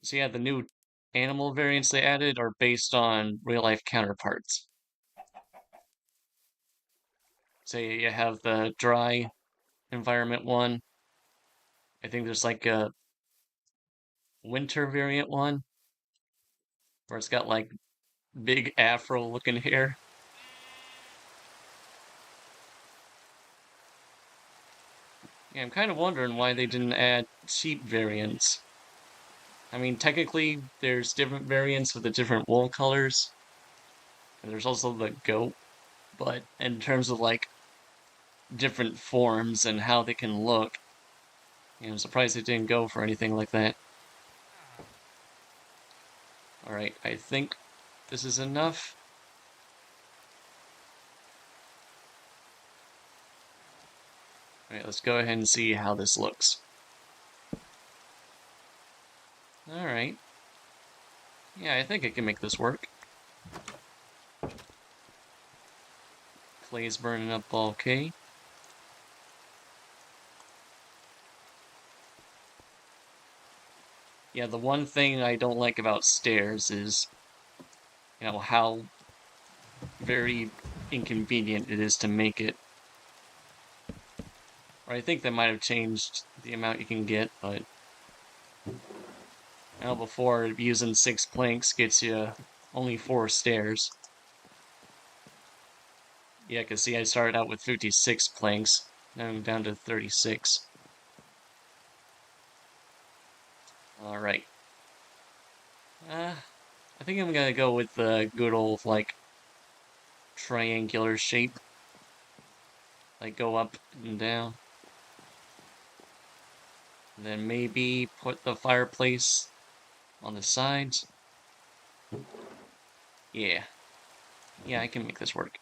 So yeah, the new animal variants they added are based on real-life counterparts. So you have the dry environment one. I think there's like a winter variant one where it's got like big afro looking hair. Yeah, I'm kind of wondering why they didn't add sheep variants. I mean, technically, there's different variants with the different wool colors, and there's also the goat, but in terms of like different forms and how they can look, I'm surprised they didn't go for anything like that. Alright, I think this is enough. Alright, let's go ahead and see how this looks. Alright. Yeah, I think I can make this work. Clay's burning up okay. Yeah, the one thing I don't like about stairs is, how very inconvenient it is to make it. Or I think they might have changed the amount you can get, but before using 6 planks gets you only 4 stairs. Yeah, because see, I started out with 56 planks, now I'm down to 36. Alright. I think I'm gonna go with the good old, like, triangular shape. Like go up and down. And then maybe put the fireplace on the sides. Yeah. Yeah, I can make this work.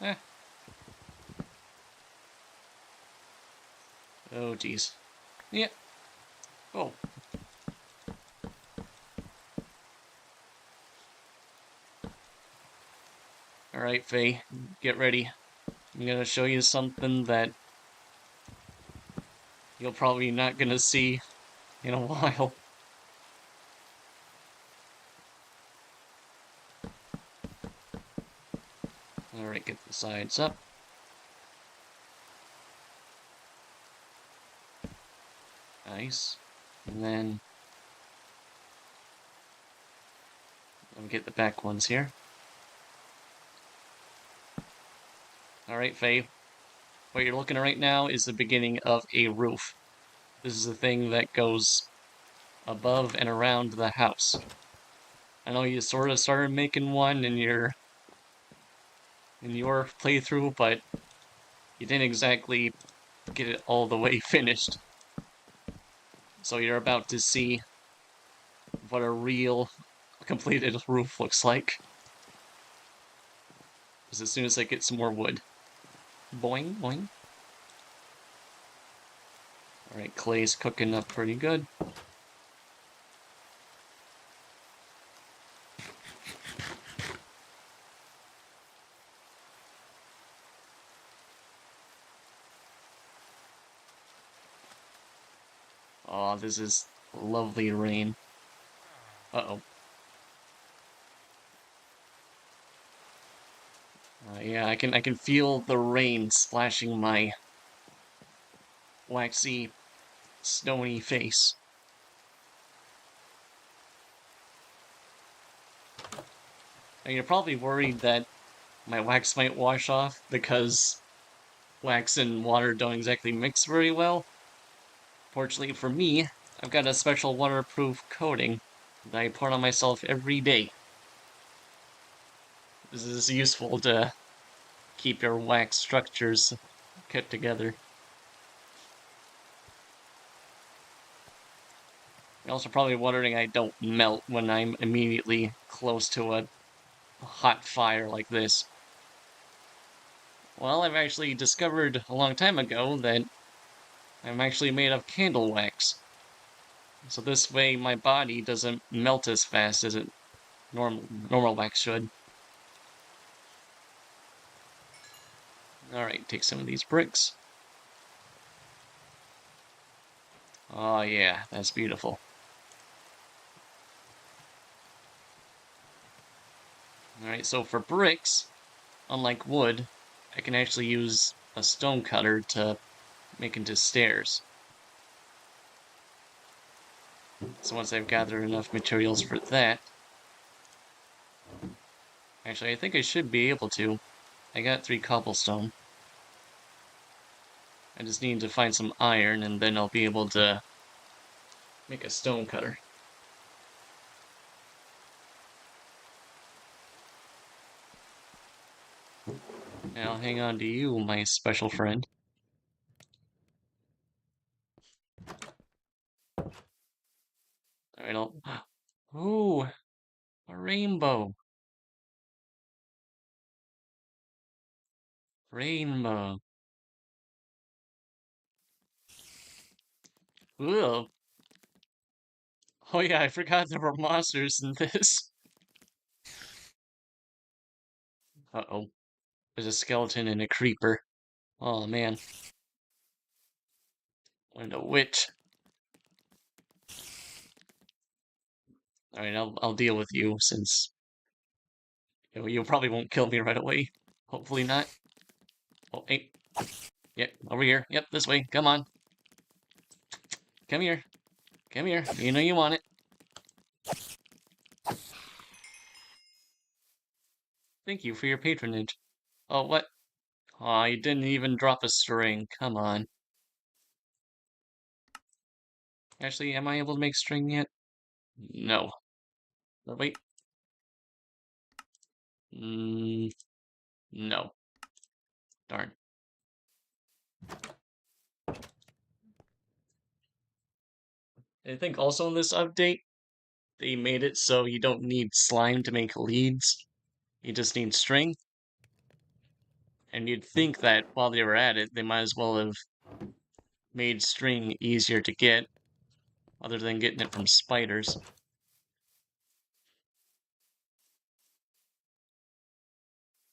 Eh. Oh, geez. Yeah. Oh. Alright, Faye. Get ready. I'm gonna show you something that you're probably not gonna see in a while. Alright, get the sides up. Nice. And then let me get the back ones here. Alright, Faye. What you're looking at right now is the beginning of a roof. This is the thing that goes above and around the house. I know you sort of started making one in your playthrough, but you didn't exactly get it all the way finished. So you're about to see what a real completed roof looks like. Just as soon as I get some more wood. Boing, boing. Alright, clay's cooking up pretty good. Aw, this is lovely rain. Uh-oh. Yeah, I can feel the rain splashing my waxy, stony face. And you're probably worried that my wax might wash off because wax and water don't exactly mix very well. Fortunately for me, I've got a special waterproof coating that I put on myself every day. This is useful to keep your wax structures kept together. You're also probably wondering I don't melt when I'm immediately close to a hot fire like this. Well, I've actually discovered a long time ago that I'm actually made of candle wax. So this way my body doesn't melt as fast as it normal wax should. Alright, take some of these bricks. Oh yeah, that's beautiful. Alright, so for bricks, unlike wood, I can actually use a stone cutter to make into stairs. So once I've gathered enough materials for that, actually I think I should be able to. I got 3 cobblestone. I just need to find some iron and then I'll be able to make a stone cutter. Now hang on to you, my special friend. Alright, I'll... Ooh, a rainbow. Rainbow. Ooh. Oh yeah, I forgot there were monsters in this. Uh-oh. There's a skeleton and a creeper. Oh man. And a witch. Alright, I'll deal with you since you probably won't kill me right away. Hopefully not. Oh, hey. Yep, over here. Yep, this way. Come on. Come here. Come here. You know you want it. Thank you for your patronage. Oh, what? Aw, you didn't even drop a string. Come on. Actually, am I able to make string yet? No. Or wait. Mm, no. Darn. I think also in this update, they made it so you don't need slime to make leads. You just need string. And you'd think that while they were at it, they might as well have made string easier to get, other than getting it from spiders.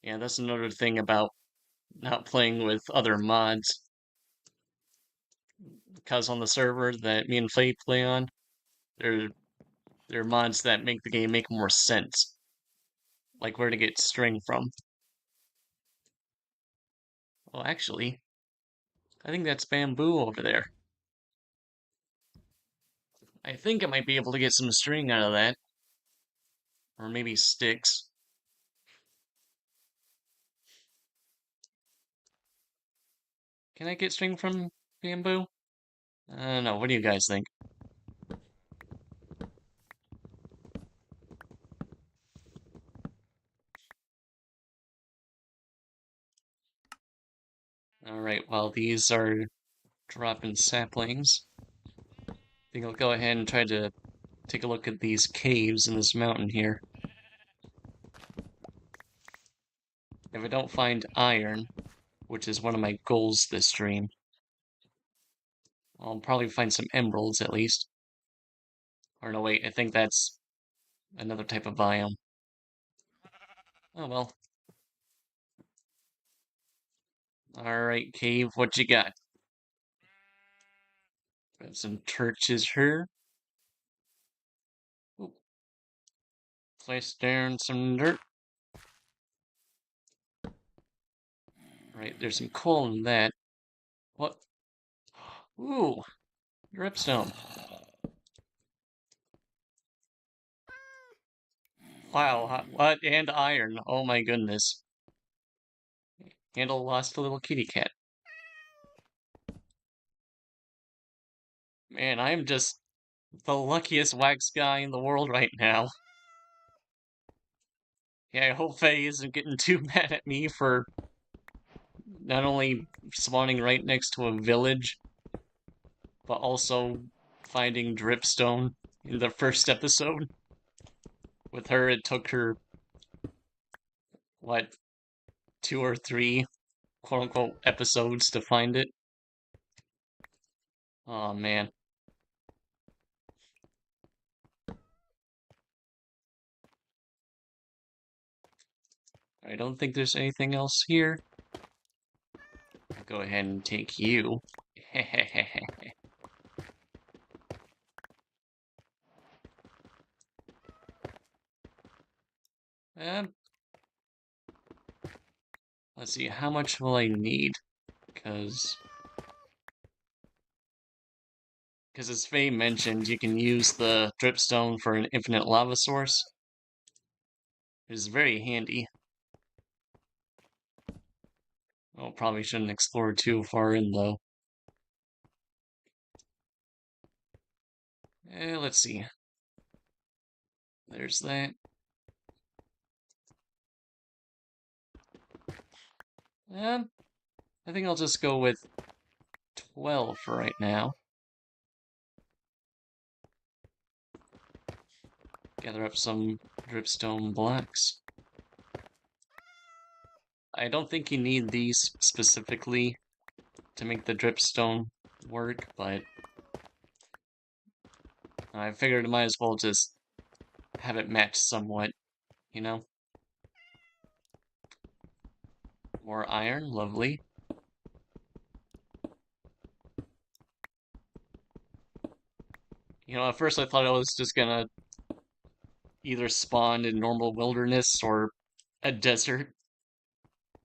Yeah, that's another thing about not playing with other mods. Because on the server that me and Faye play on, there there are mods that make the game make more sense. Like where to get string from. Well, actually, I think that's bamboo over there. I think I might be able to get some string out of that. Or maybe sticks. Can I get string from bamboo? I don't know. What do you guys think? Alright, while these are dropping saplings, I think I'll go ahead and try to take a look at these caves in this mountain here. If I don't find iron, which is one of my goals this stream, I'll probably find some emeralds at least. Or no, wait, I think that's another type of biome. Oh well. Alright, cave, what you got? Got some torches here. Ooh. Place down some dirt. Right, there's some coal in that. What? Ooh, dripstone. Wow, what? And iron. Oh my goodness. And a lost little kitty cat. Man, I am just the luckiest wax guy in the world right now. Yeah, I hope Faye isn't getting too mad at me for not only spawning right next to a village, but also finding dripstone in the first episode. With her, it took her, what, 2 or 3 quote unquote episodes to find it. Oh man. I don't think there's anything else here. I'll go ahead and take you. um, let's see, how much will I need? Because as Faye mentioned, you can use the dripstone for an infinite lava source. It is very handy. Oh, probably shouldn't explore too far in though. Let's see. There's that. Um, I think I'll just go with 12 for right now. Gather up some dripstone blocks. I don't think you need these specifically to make the dripstone work, but I figured I might as well just have it match somewhat, you know? More iron, lovely. You know, at first I thought I was just gonna either spawn in normal wilderness or a desert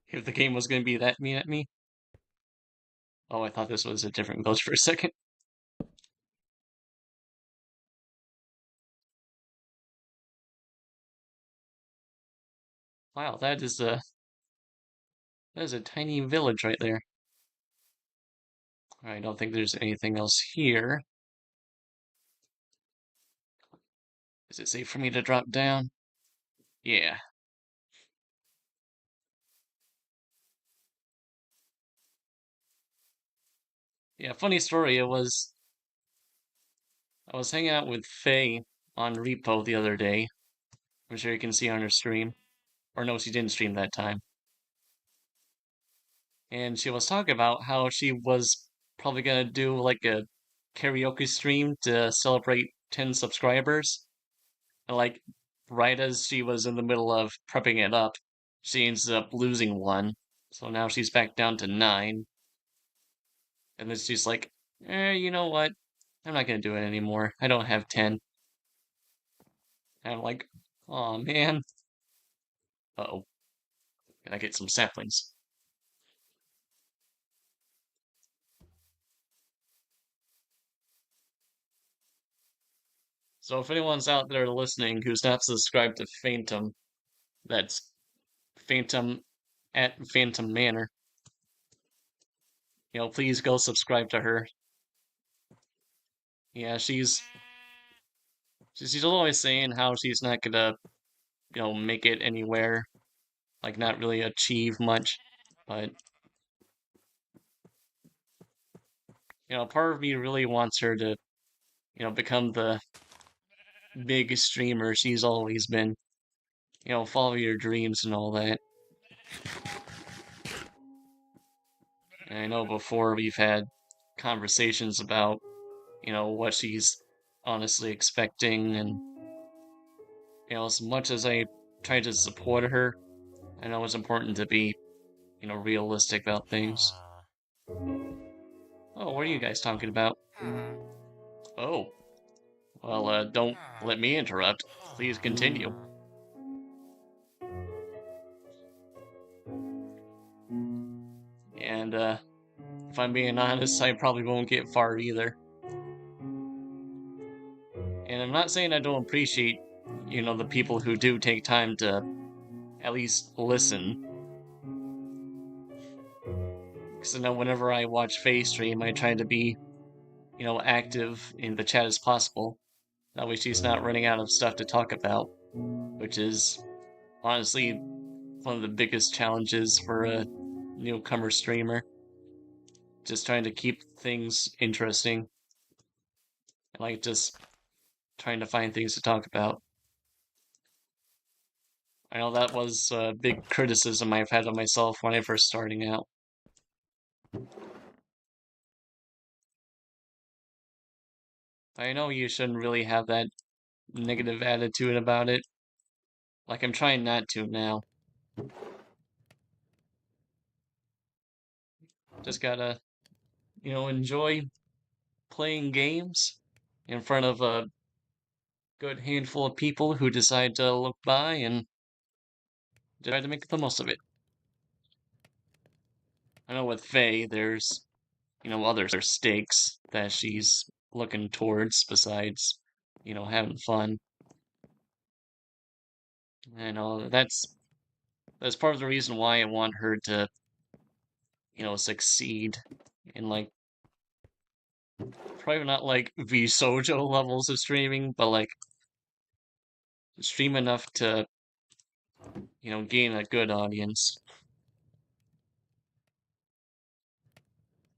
if the game was gonna be that mean at me. Oh, I thought this was a different village for a second. Wow, that is a tiny village right there. I don't think there's anything else here. Is it safe for me to drop down? Yeah. Yeah, funny story, I was hanging out with Faye on Repo the other day. I'm sure you can see on her stream. Or no, she didn't stream that time. And she was talking about how she was probably gonna do like a karaoke stream to celebrate 10 subscribers. And like right as she was in the middle of prepping it up, she ends up losing one. So now she's back down to 9. And then she's like, you know what? I'm not gonna do it anymore. I don't have 10. And I'm like, oh man. Uh-oh. Can I get some saplings? So if anyone's out there listening who's not subscribed to Phantom, that's Phantom at Phantom Manor. Please go subscribe to her. Yeah, she's always saying how she's not gonna, make it anywhere, like not really achieve much. But, part of me really wants her to, become the big streamer she's always been. Follow your dreams and all that. And I know before we've had conversations about, what she's honestly expecting, and as much as I try to support her, I know it's important to be, realistic about things. Oh, what are you guys talking about? Oh, well, don't let me interrupt. Please continue. And, if I'm being honest, I probably won't get far either. And I'm not saying I don't appreciate, the people who do take time to at least listen. Because I know whenever I watch Faye stream, I try to be, active in the chat as possible. That way she's not running out of stuff to talk about, which is honestly one of the biggest challenges for a newcomer streamer. Just trying to keep things interesting, and like just trying to find things to talk about. I know that was a big criticism I've had of myself when I first starting out. I know you shouldn't really have that negative attitude about it. Like, I'm trying not to now. Just gotta, enjoy playing games in front of a good handful of people who decide to look by and try to make the most of it. I know with Faye, there's, other stakes that she's looking towards besides, having fun. I know that's part of the reason why I want her to, succeed in like probably not like V Sojo levels of streaming, but like stream enough to, gain a good audience.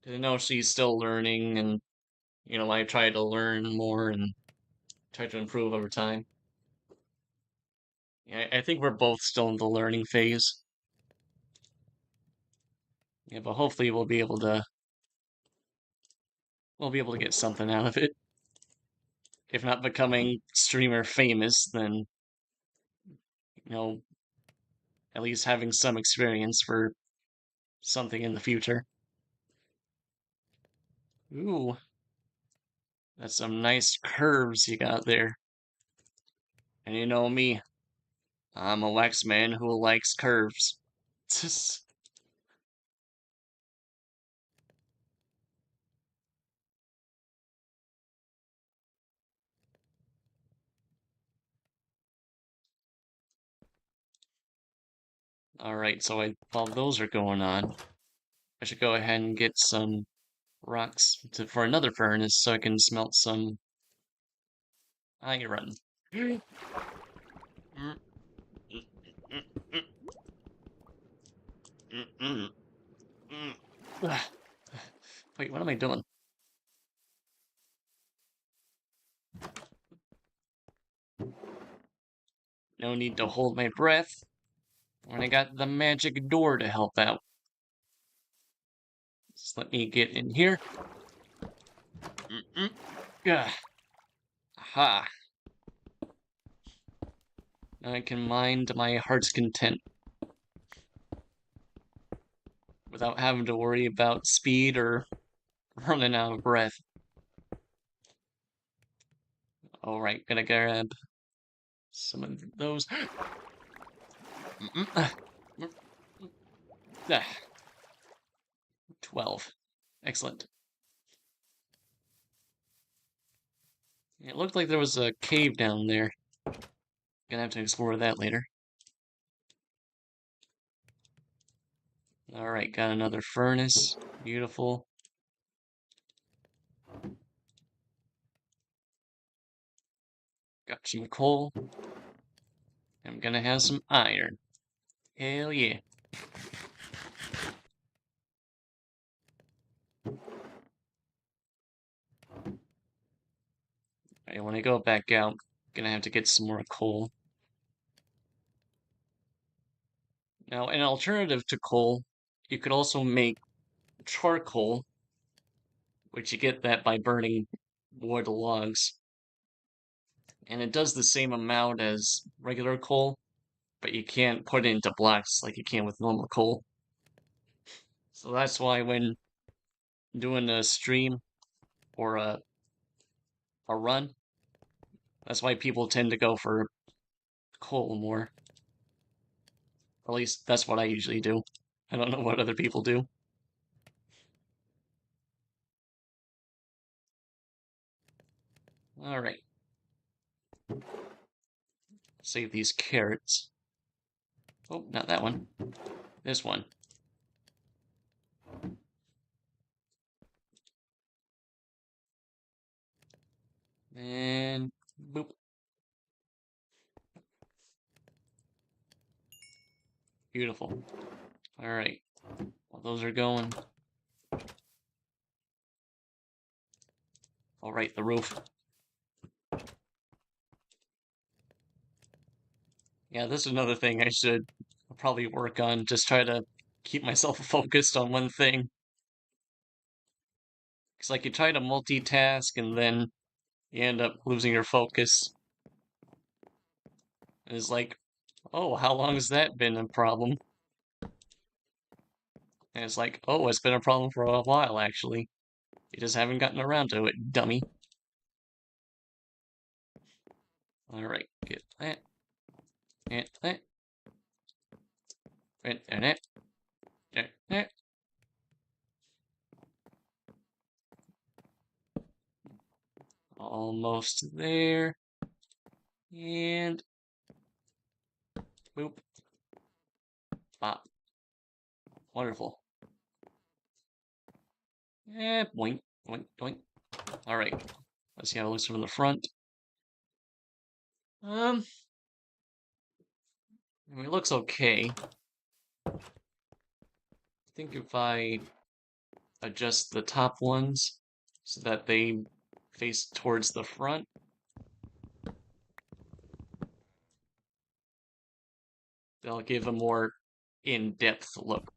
I know she's still learning, and I try to learn more and try to improve over time. Yeah, I think we're both still in the learning phase. Yeah, but hopefully we'll be able to get something out of it. If not becoming streamer famous, then you know, at least having some experience for something in the future. Ooh, that's some nice curves you got there. And you know me, I'm a wax man who likes curves. Alright, so while those are going on, I should go ahead and get some rocks for another furnace so I can smelt some iron. Wait, what am I doing? No need to hold my breath when I got the magic door to help out. Just let me get in here. Aha. Now I can mine to my heart's content without having to worry about speed or running out of breath. Alright, gonna grab some of those. 12. Excellent. It looked like there was a cave down there. Gonna have to explore that later. Alright, got another furnace. Beautiful. Got some coal. I'm gonna have some iron. Hell yeah. Alright, when I go back out, gonna have to get some more coal. Now, an alternative to coal, you could also make charcoal, which you get that by burning wood logs. And it does the same amount as regular coal, but you can't put it into blocks like you can with normal coal. So that's why when doing a stream or a run, that's why people tend to go for coal more. Or at least that's what I usually do. I don't know what other people do. Alright. Save these carrots. Oh, not that one. This one. And boop. Beautiful. Alright. While those are going, I'll write the roof. Yeah, this is another thing I should probably work on. Just try to keep myself focused on one thing. Because, like, you try to multitask and then you end up losing your focus. And it's like, oh, how long has that been a problem? And it's like, oh, it's been a problem for a while, actually. You just haven't gotten around to it, dummy. Alright, get that. And that. And that. And that. Almost there. And boop. Bop. Wonderful. Boink, boink, boink. Alright. Let's see how it looks from the front. I mean, it looks okay. I think if I adjust the top ones so that they face towards the front, they'll give a more in-depth look.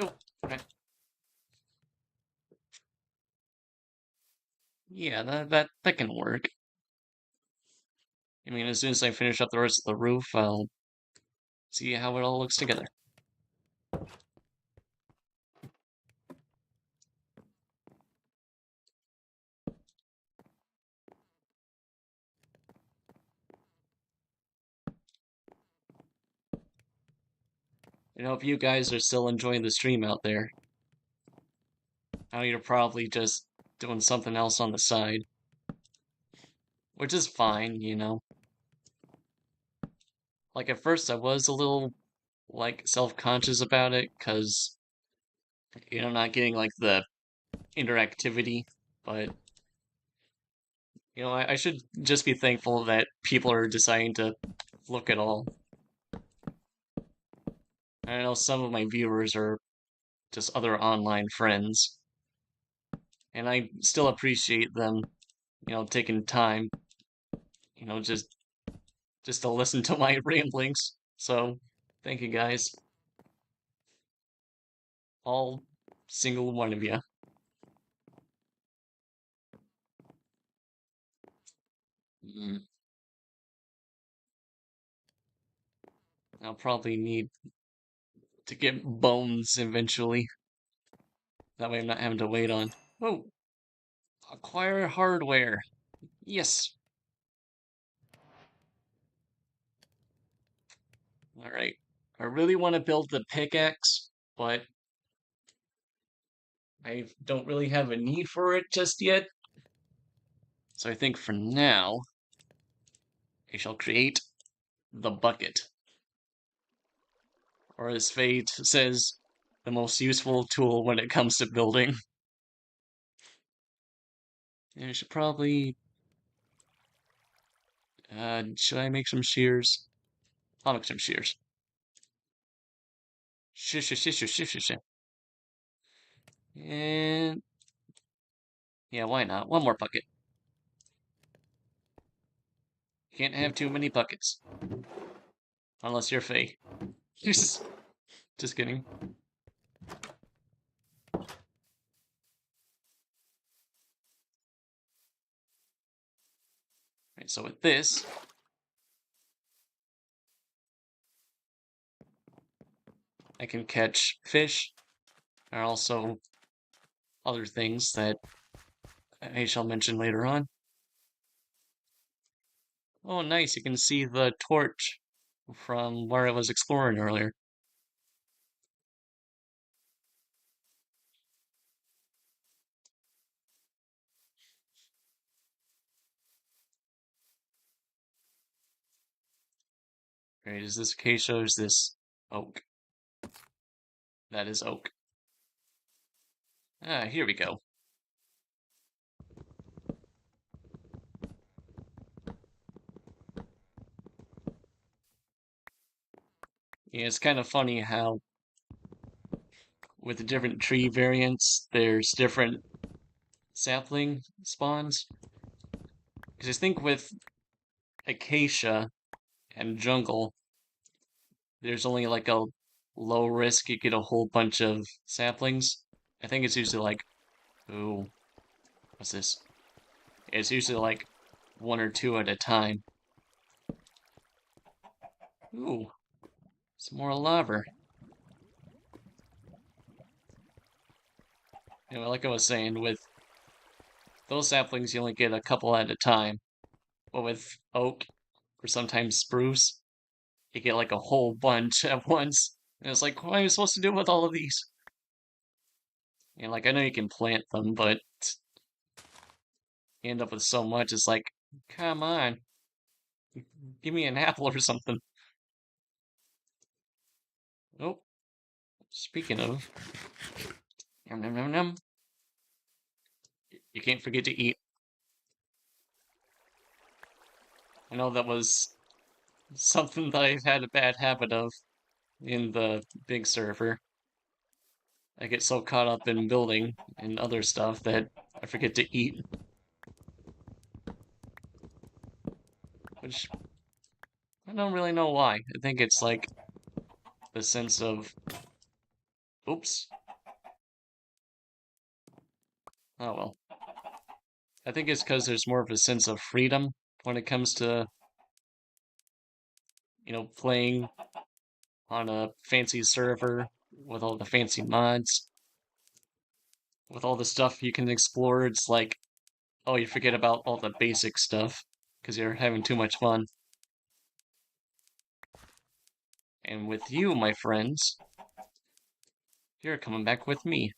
Oh, okay. Yeah, that can work. I mean, as soon as I finish up the rest of the roof, I'll see how it all looks together. I hope you guys are still enjoying the stream out there. I know you're probably just doing something else on the side, which is fine, you know. Like, at first I was a little, like, self-conscious about it, because, you know, not getting, like, the interactivity But, I should just be thankful that people are deciding to look at all. I know some of my viewers are just other online friends, and I still appreciate them, taking time, just to listen to my ramblings. So, thank you guys, all single one of you. Mm, I'll probably need to get bones eventually. That way I'm not having to wait on. Oh, acquire hardware. Yes. All right. I really want to build the pickaxe, but I don't really have a need for it just yet. So I think for now, I shall create the bucket. Or as Fate says, the most useful tool when it comes to building. And I should probably... should I make some shears? I'll make some shears. Shish, shish, shish, shish, shish. And... yeah, why not? One more bucket. Can't have too many buckets. Unless you're Faye. Just kidding. Right, so with this, I can catch fish, and also other things that I shall mention later on. Oh, nice, you can see the torch from where I was exploring earlier. Right, is this acacia or is this oak? That is oak. Ah, here we go. Yeah, it's kind of funny how with the different tree variants, there's different sapling spawns. Because I think with acacia and jungle, there's only like a low risk you get a whole bunch of saplings. I think it's usually like, ooh, what's this? It's usually like one or two at a time. Ooh, some more lava. Like I was saying, with those saplings you only get a couple at a time. But with oak, or sometimes spruce, you get like a whole bunch at once. And it's like, what am I supposed to do with all of these? And like, I know you can plant them, but you end up with so much, it's like, come on, give me an apple or something. Oh, speaking of, yum, yum, yum, yum. You can't forget to eat. I know that was something that I've had a bad habit of in the big server. I get so caught up in building and other stuff that I forget to eat. Which I don't really know why. I think it's like the sense of, oops. Oh well. I think it's because there's more of a sense of freedom when it comes to, playing on a fancy server with all the fancy mods, with all the stuff you can explore. It's like, oh, you forget about all the basic stuff because you're having too much fun. And with you, my friends, you're coming back with me.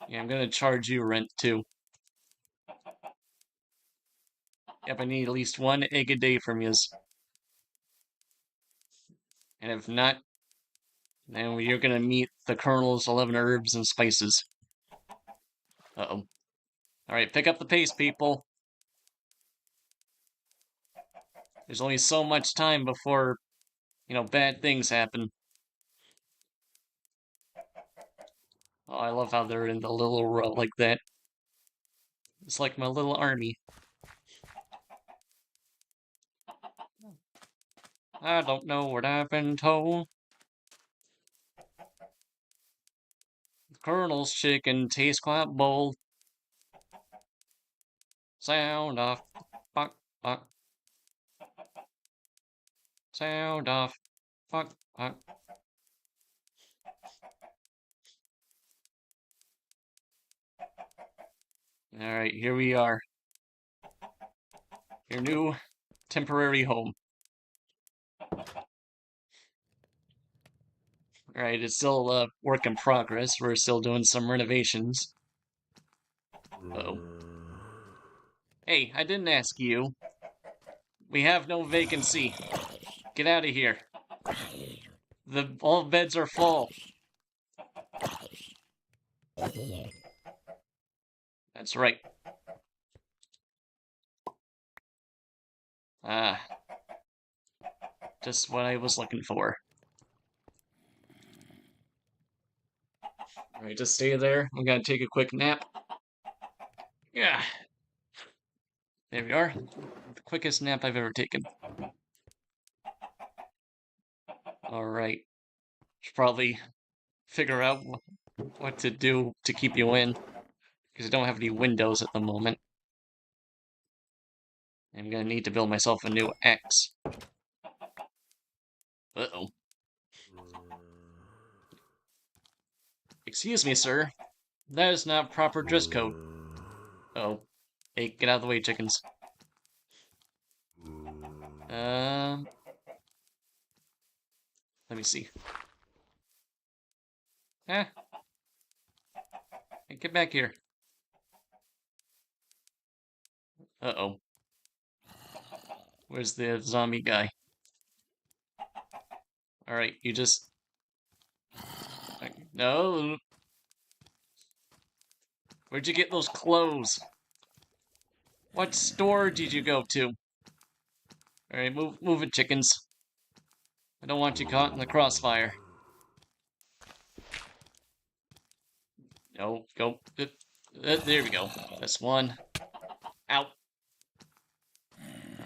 Yeah, I'm gonna charge you rent too. Yep, I need at least one egg a day from yous. And if not, then you're gonna meet the Colonel's 11 herbs and spices. Uh-oh. Alright, pick up the pace, people. There's only so much time before, bad things happen. Oh, I love how they're in the little row like that. It's like my little army. I don't know what I've been told. The Colonel's chicken tastes quite bold. Sound off. Fuck, fuck. Sound off. Fuck, fuck. Alright, here we are. Your new temporary home. Alright, it's still a work in progress. We're still doing some renovations. Uh-oh. Hey, I didn't ask you. We have no vacancy. Get out of here. All beds are full. That's right. Ah. Just what I was looking for. Alright, just stay there. I'm gonna take a quick nap. Yeah. There we are. The quickest nap I've ever taken. Alright. Should probably figure out what to do to keep you in. Because I don't have any windows at the moment. I'm gonna need to build myself a new axe. Uh-oh. Excuse me, sir. That is not proper dress code. Oh. Hey, get out of the way, chickens. Let me see. Eh. Hey, get back here. Uh-oh. Where's the zombie guy? Alright, you just... No. Where'd you get those clothes? What store did you go to? Alright, move it, chickens. I don't want you caught in the crossfire. No, go. There we go. That's one. Ow.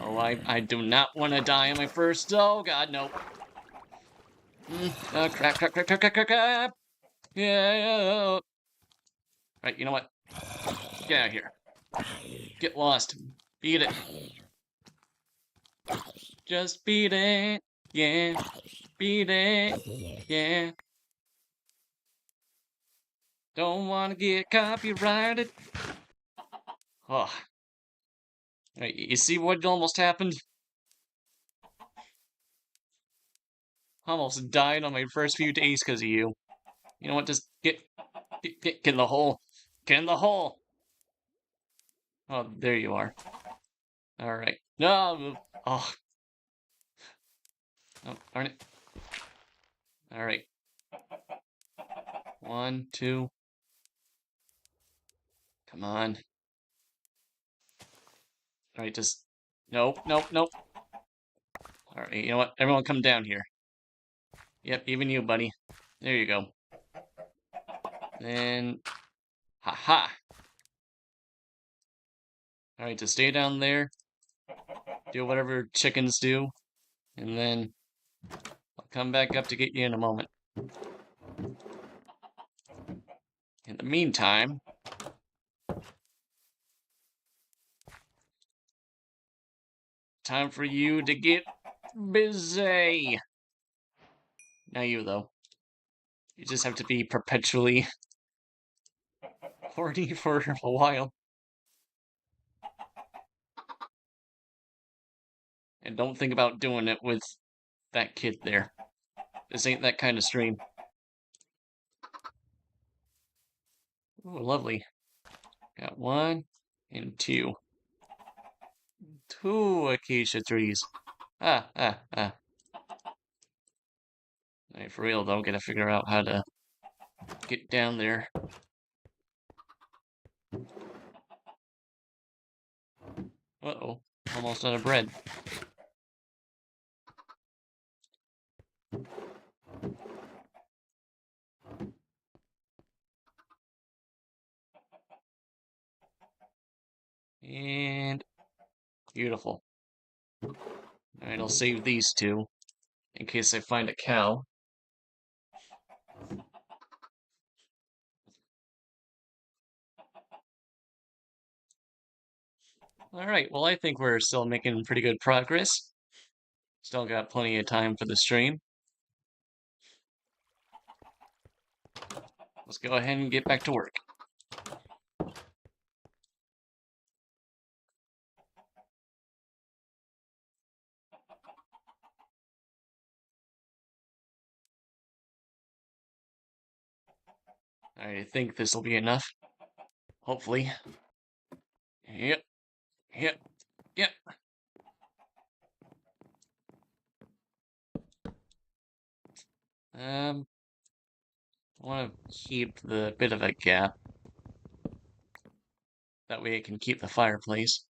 Oh, I do not want to die on my first. Oh, God, no. Crap. Yeah. Right, you know what? Get out of here. Get lost. Beat it. Just beat it. Yeah. Beat it. Yeah. Don't want to get copyrighted. Oh. Right, you see what almost happened? Almost died on my first few days because of you. You know what? Just get in the hole. Get in the hole. Oh, there you are. All right. No. Oh. Oh, darn it. All right. 1, 2. Come on. All right, just nope. All right, you know what? Everyone, come down here. Yep, even you, buddy. There you go. Then, haha. All right, just stay down there. Do whatever chickens do, and then I'll come back up to get you in a moment. In the meantime, time for you to get busy. Not you, though. You just have to be perpetually horny for a while. And don't think about doing it with that kid there. This ain't that kind of stream. Ooh, lovely. Got 1 and 2. 2 acacia trees. Ah. Alright, for real though, gotta figure out how to get down there. Uh-oh. Almost out of bread. And beautiful. Alright, I'll save these two in case I find a cow. Alright, well I think we're still making pretty good progress. Still got plenty of time for the stream. Let's go ahead and get back to work. I think this will be enough. Hopefully. Yep. Yep. Yep. I want to keep the bit of a gap. That way it can keep the fireplace.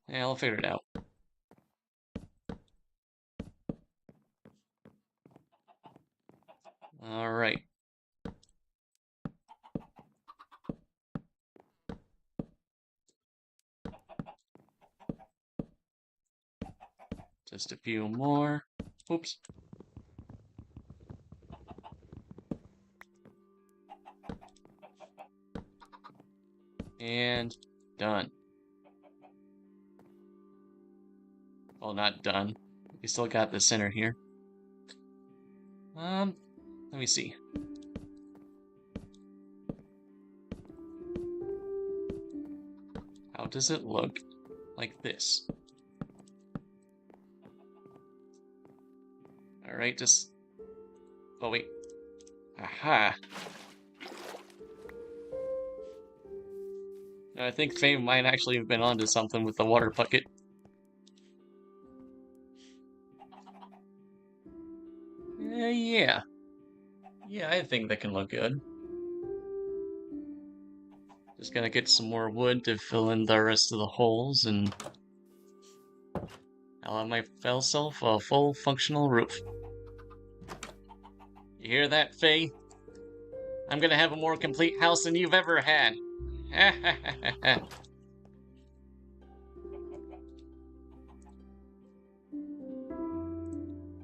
Yeah, I'll figure it out. Alright. Just a few more. Oops. And done. Well, not done. We still got the center here. Let me see. How does it look like this? Alright, just... Oh, wait. Aha! I think Faye might actually have been onto something with the water bucket. Yeah. Yeah, I think that can look good. Just gotta get some more wood to fill in the rest of the holes, and I'll have myself a full functional roof. You hear that, Faye? I'm gonna have a more complete house than you've ever had.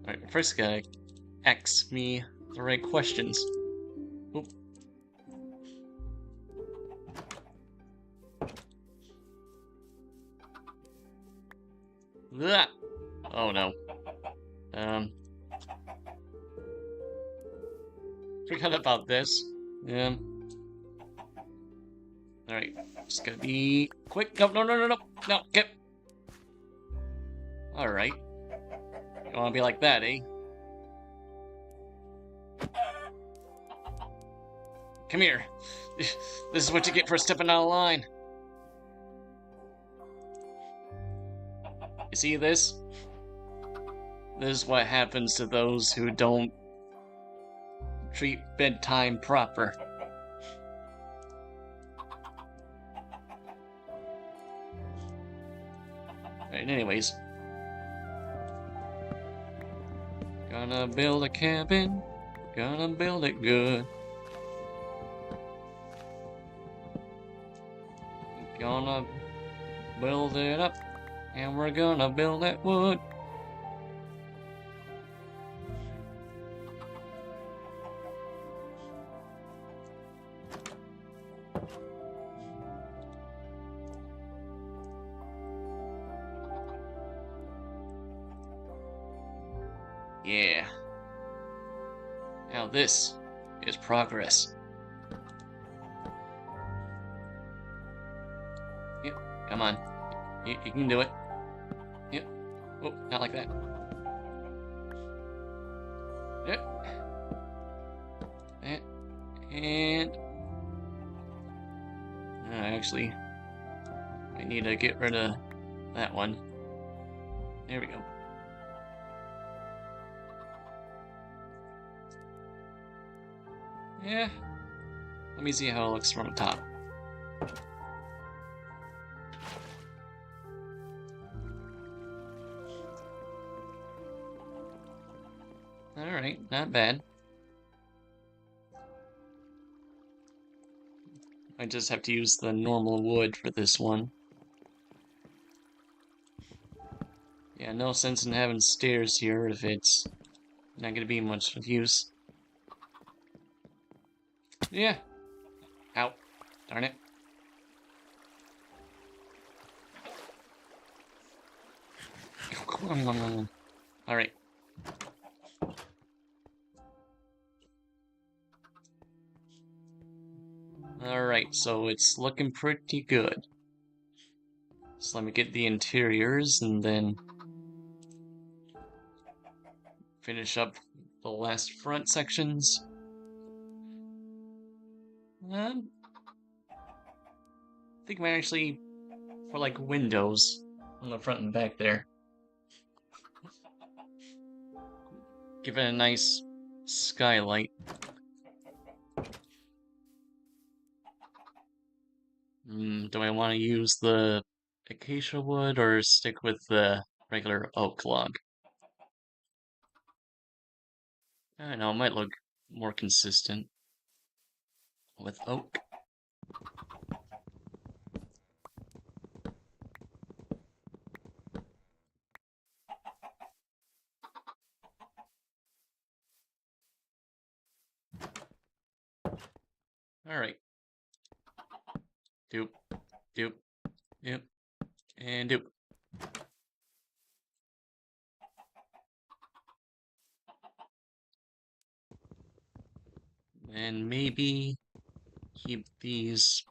Alright, first gotta ask me the right questions. Oop. Blah. Oh no. Forgot about this. Alright, just gotta be quick. No, no, no, no, no, no, get. Alright. You wanna be like that, eh? Come here. This is what you get for stepping out of line. You see this? This is what happens to those who don't treat bedtime proper. Right, anyways. Gonna build a cabin. Gonna build it good. Gonna build it up. And we're gonna build that wood. Yeah. Now this is progress. Yep, come on. You can do it. Yep. Oh, not like that. Yep. And... actually, I need to get rid of that one. There we go. Yeah. Let me see how it looks from the top. Alright, not bad. I just have to use the normal wood for this one. Yeah, no sense in having stairs here if it's not gonna be much of use. Yeah. Ow. Darn it. Alright. Alright, so it's looking pretty good. So let me get the interiors and then finish up the last front sections. I think I'm actually for like windows on the front and back there. Give it a nice skylight. Do I want to use the acacia wood or stick with the regular oak log? I don't know, it might look more consistent with oak. Alright. Doop, doop, doop, and doop. And maybe keep these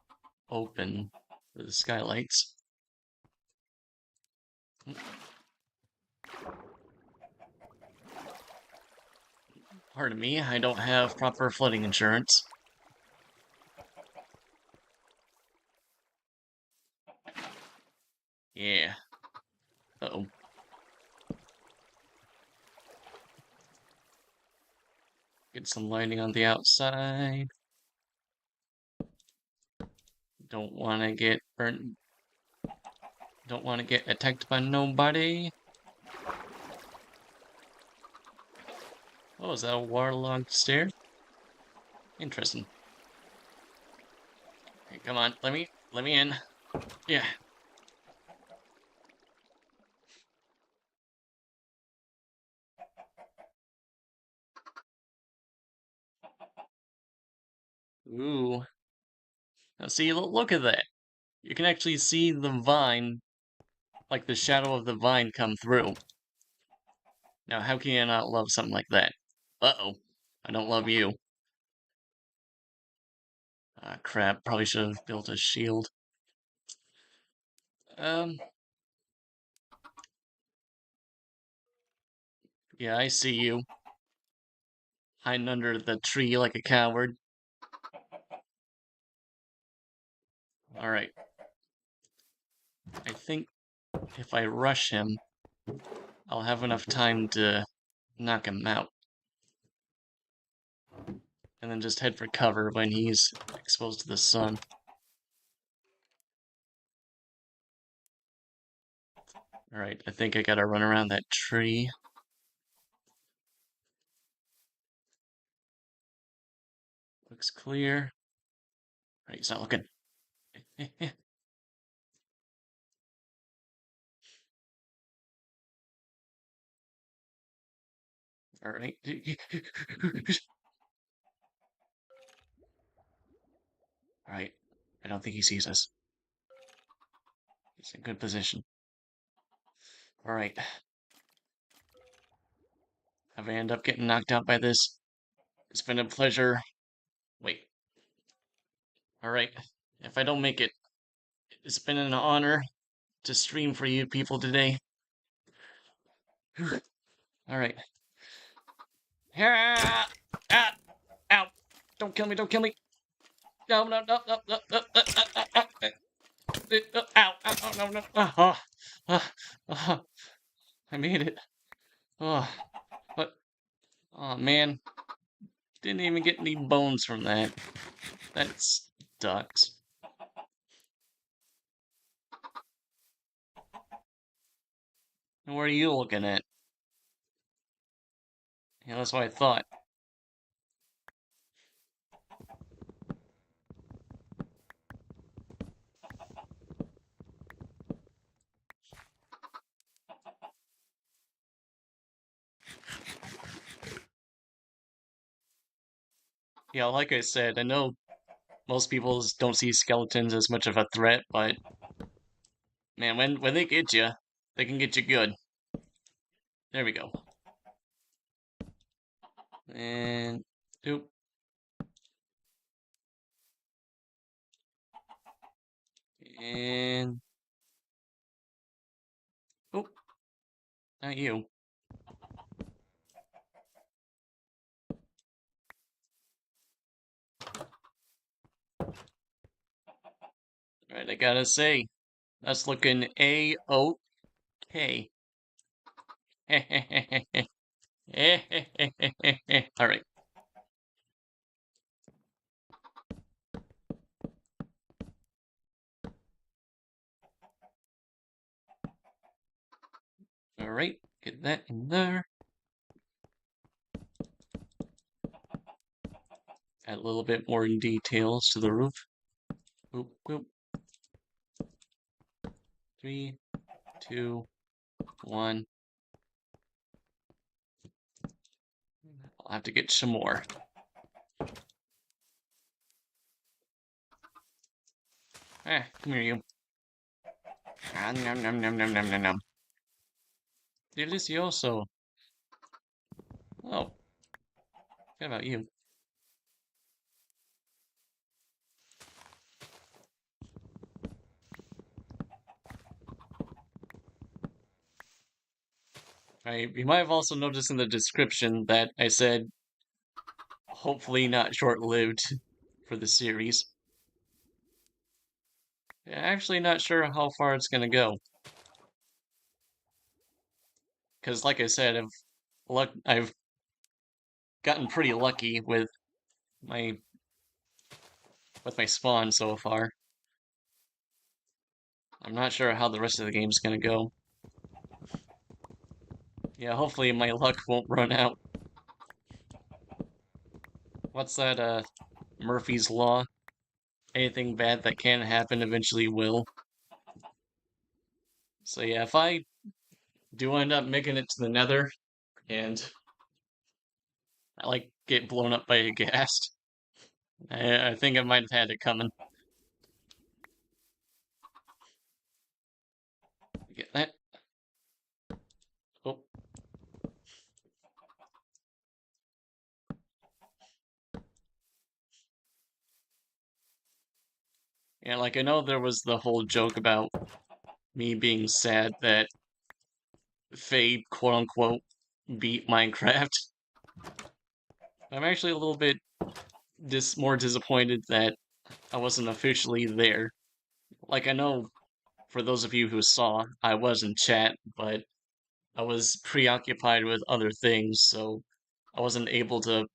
open for the skylights. Pardon me, I don't have proper flooding insurance. Yeah. Uh-oh. Get some lighting on the outside. Don't want to get burnt. Don't want to get attacked by nobody. Oh, is that a waterlogged stair? Interesting. Okay, come on, let me in. Yeah. Ooh. Now see, look at that. You can actually see the vine, like the shadow of the vine come through. Now, how can you not love something like that? Uh-oh. I don't love you. Ah, crap. Probably should have built a shield. Yeah, I see you. Hiding under the tree like a coward. Alright. I think if I rush him, I'll have enough time to knock him out. And then just head for cover when he's exposed to the sun. Alright, I think I gotta run around that tree. Looks clear. Alright, he's not looking. Alright. Alright. I don't think he sees us. He's in good position. Alright. If I end up getting knocked out by this, it's been a pleasure. Wait. Alright. If I don't make it, it's been an honor to stream for you people today. Alright. Ah! Ah! Ow! Don't kill me, don't kill me! No, no, no, no, no, no, ow, ow, no, no. I made it. Oh, but, oh man. Didn't even get any bones from that. That sucks. And what are you looking at? Hey, That's what I thought. Yeah, like I said, I know most people don't see skeletons as much of a threat, but man, when they get you, they can get you good. There we go. And oop. And oop, not you. Alright, I gotta say, that's looking A-OK. Alright. Alright, get that in there. Add a little bit more details to the roof. Boop, boop. 3, 2, 1. I'll have to get some more. Come here, you. Nom nom nom nom nom nom nom. Delicioso. Oh, what about you? You might have also noticed in the description that I said hopefully not short-lived for the series. Yeah, actually not sure how far it's gonna go. Because like I said, I've gotten pretty lucky my with my spawn so far. I'm not sure how the rest of the game's gonna go. Yeah, hopefully my luck won't run out. What's that, Murphy's Law? Anything bad that can happen eventually will. So yeah, if I do end up making it to the Nether, and I like get blown up by a ghast, I think I might have had it coming. Get that? Oh, yeah, like I know there was the whole joke about me being sad that Faye, quote unquote, beat Minecraft. I'm actually a little bit more disappointed that I wasn't officially there. Like, I know for those of you who saw, I was in chat, but I was preoccupied with other things, so I wasn't able to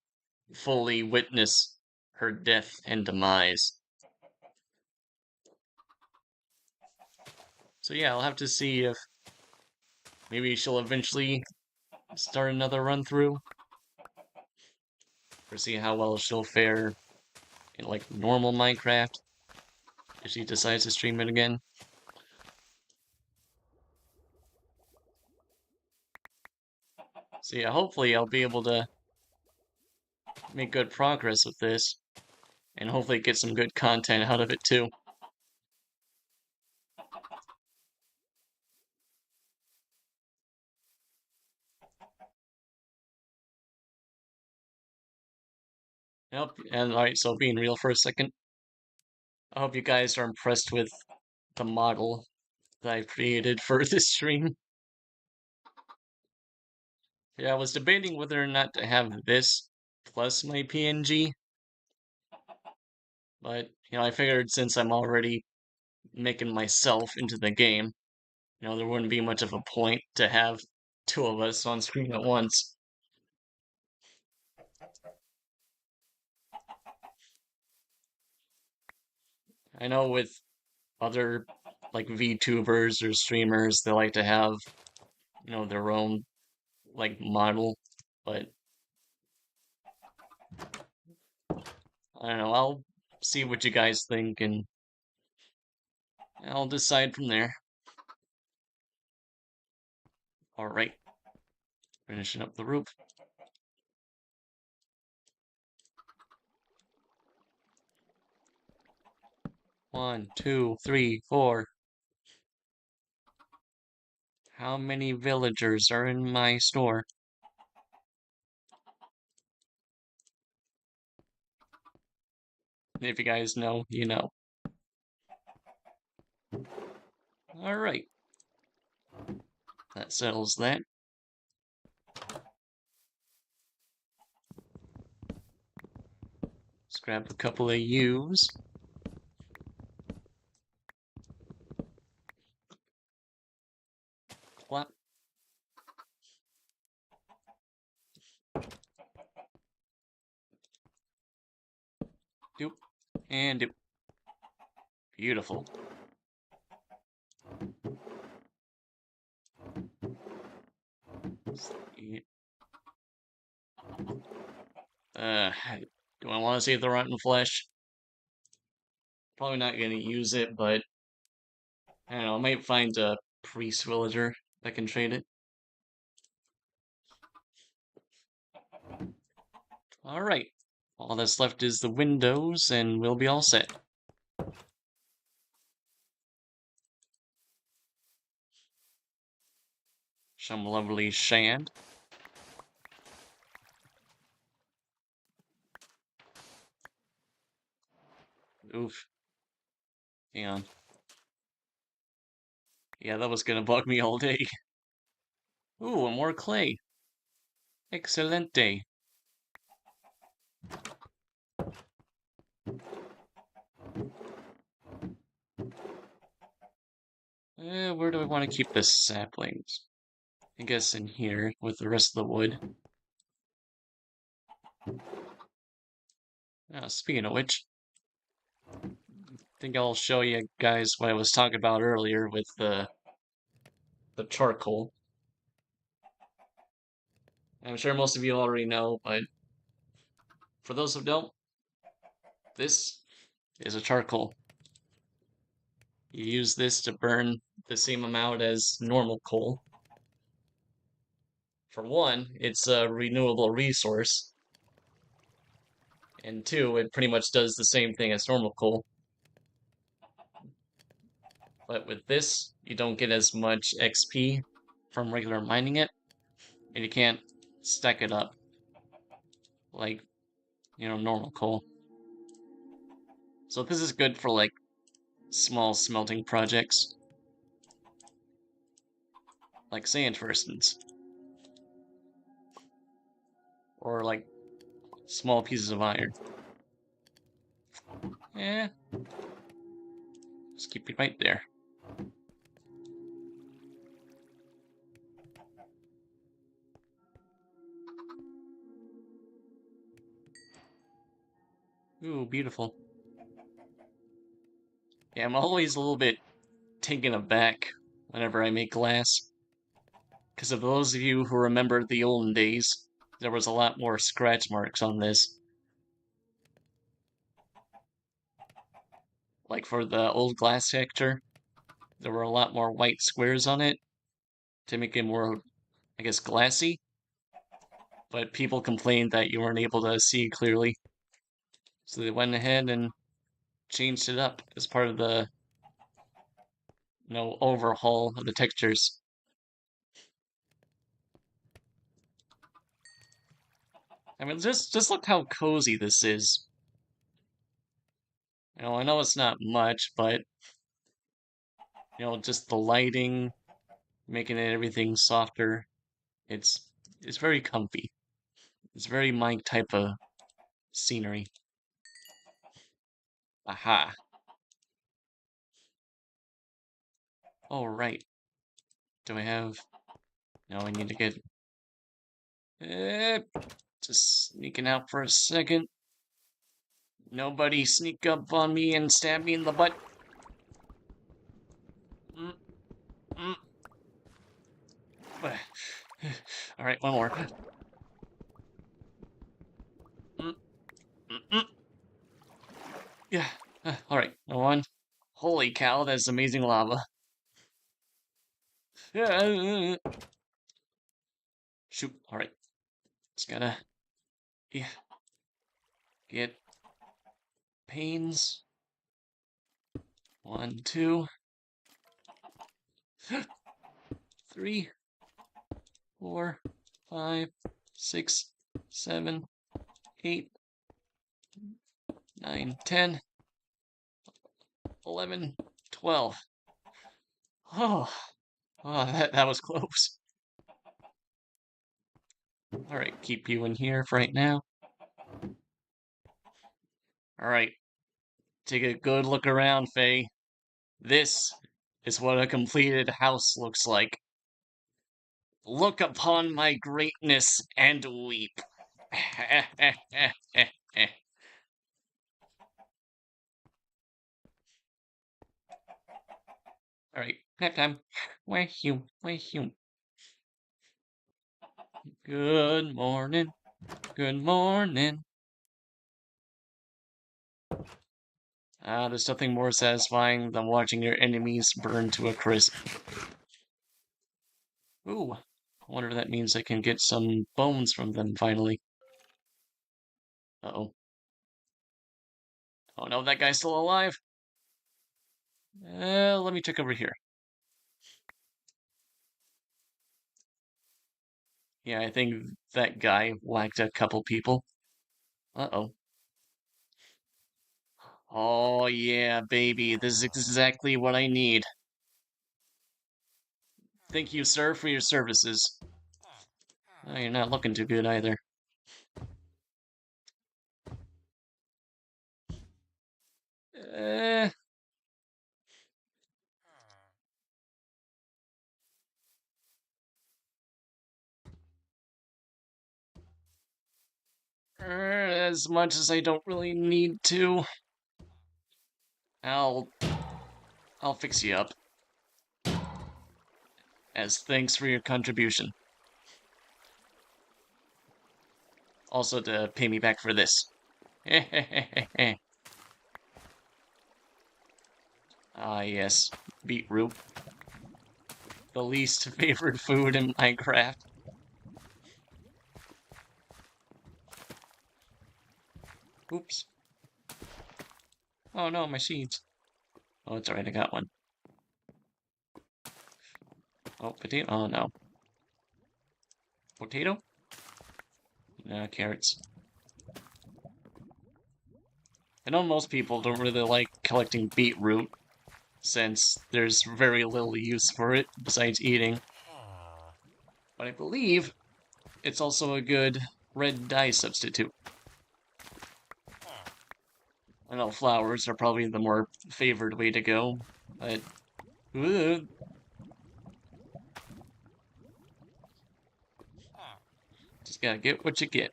fully witness her death and demise. So yeah, I'll have to see if maybe she'll eventually start another run through, or see how well she'll fare in like normal Minecraft if she decides to stream it again. So yeah, hopefully I'll be able to make good progress with this, and hopefully get some good content out of it too. Yep, and alright, so being real for a second, I hope you guys are impressed with the model that I've created for this stream. Yeah, I was debating whether or not to have this plus my PNG, but, I figured since I'm already making myself into the game, there wouldn't be much of a point to have two of us on screen at once. I know with other, like, VTubers or streamers, they like to have, their own, like, model, but I don't know, I'll see what you guys think and I'll decide from there. Alright, finishing up the roof. One, two, three, four. How many villagers are in my store? If you guys know, you know. Alright, that settles that. Let's grab a couple of U's. Plop. Doop. And doop. Beautiful. Do I want to save the rotten flesh? Probably not gonna use it, but I don't know, I might find a priest villager that can trade it. Alright. All that's left is the windows, and we'll be all set. Some lovely shand. Oof. Hang on. Yeah, that was gonna bug me all day. Ooh, and more clay. Excelente. Where do I want to keep the saplings? I guess in here with the rest of the wood. Speaking of which, I think I'll show you guys what I was talking about earlier with the charcoal. I'm sure most of you already know, but for those who don't, this is a charcoal. You use this to burn the same amount as normal coal. For one, it's a renewable resource. And two, it pretty much does the same thing as normal coal. But with this, you don't get as much XP from regular mining it, and you can't stack it up like, normal coal. So this is good for like small smelting projects. Like sand, for instance. Or like small pieces of iron. Eh. Just keep it right there. Ooh, beautiful. Yeah, I'm always a little bit taken aback whenever I make glass. Because of those of you who remember the olden days, there was a lot more scratch marks on this. Like for the old glass texture, there were a lot more white squares on it to make it more, I guess, glassy. But people complained that you weren't able to see clearly. So they went ahead and changed it up as part of the, overhaul of the textures. I mean, just look how cozy this is. I know it's not much, but just the lighting, making it everything softer. It's very comfy. It's very my type of scenery. Aha. Oh, right. Do I have... No, I need to get... Just sneaking out for a second. Nobody sneak up on me and stab me in the butt. Mm, mm. Alright, one more. Holy cow, that's amazing lava. Shoot, alright. Just gotta get panes. 1, 2, 3, 4, 5, 6, 7, 8, 9, 10, 11, 12. Oh, that was close. Alright, keep you in here for right now. Alright, take a good look around, Faye. This is what a completed house looks like. Look upon my greatness and weep. Alright, nap time. Where you? Where you? Good morning. Good morning. There's nothing more satisfying than watching your enemies burn to a crisp. Ooh, I wonder if that means I can get some bones from them finally. Uh-oh. Oh no, that guy's still alive. Let me check over here. Yeah, I think that guy whacked a couple people. Uh-oh. Oh yeah, baby, this is exactly what I need. Thank you, sir, for your services. Oh, you're not looking too good either. Eh, as much as I don't really need to. I'll fix you up. As thanks for your contribution. Also to pay me back for this. Ah yes, beetroot. The least favorite food in Minecraft. Oops. Oh no, my seeds. Oh, it's alright, I got one. Oh, potato? Oh no. Potato? Nah, carrots. I know most people don't really like collecting beetroot, since there's very little use for it besides eating. But I believe it's also a good red dye substitute. I know flowers are probably the more favored way to go, but... just gotta get what you get.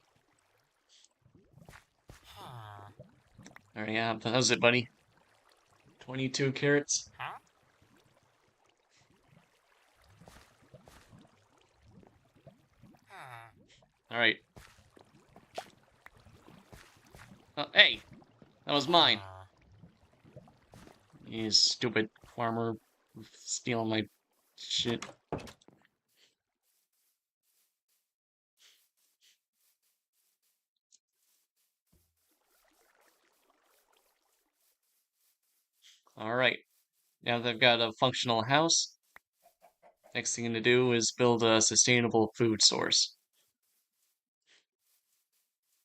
Alright, yeah, how's it, buddy? 22 carrots? Alright. Oh, hey! That was mine! You stupid farmer stealing my shit. Alright. Now that I've got a functional house, next thing to do is build a sustainable food source.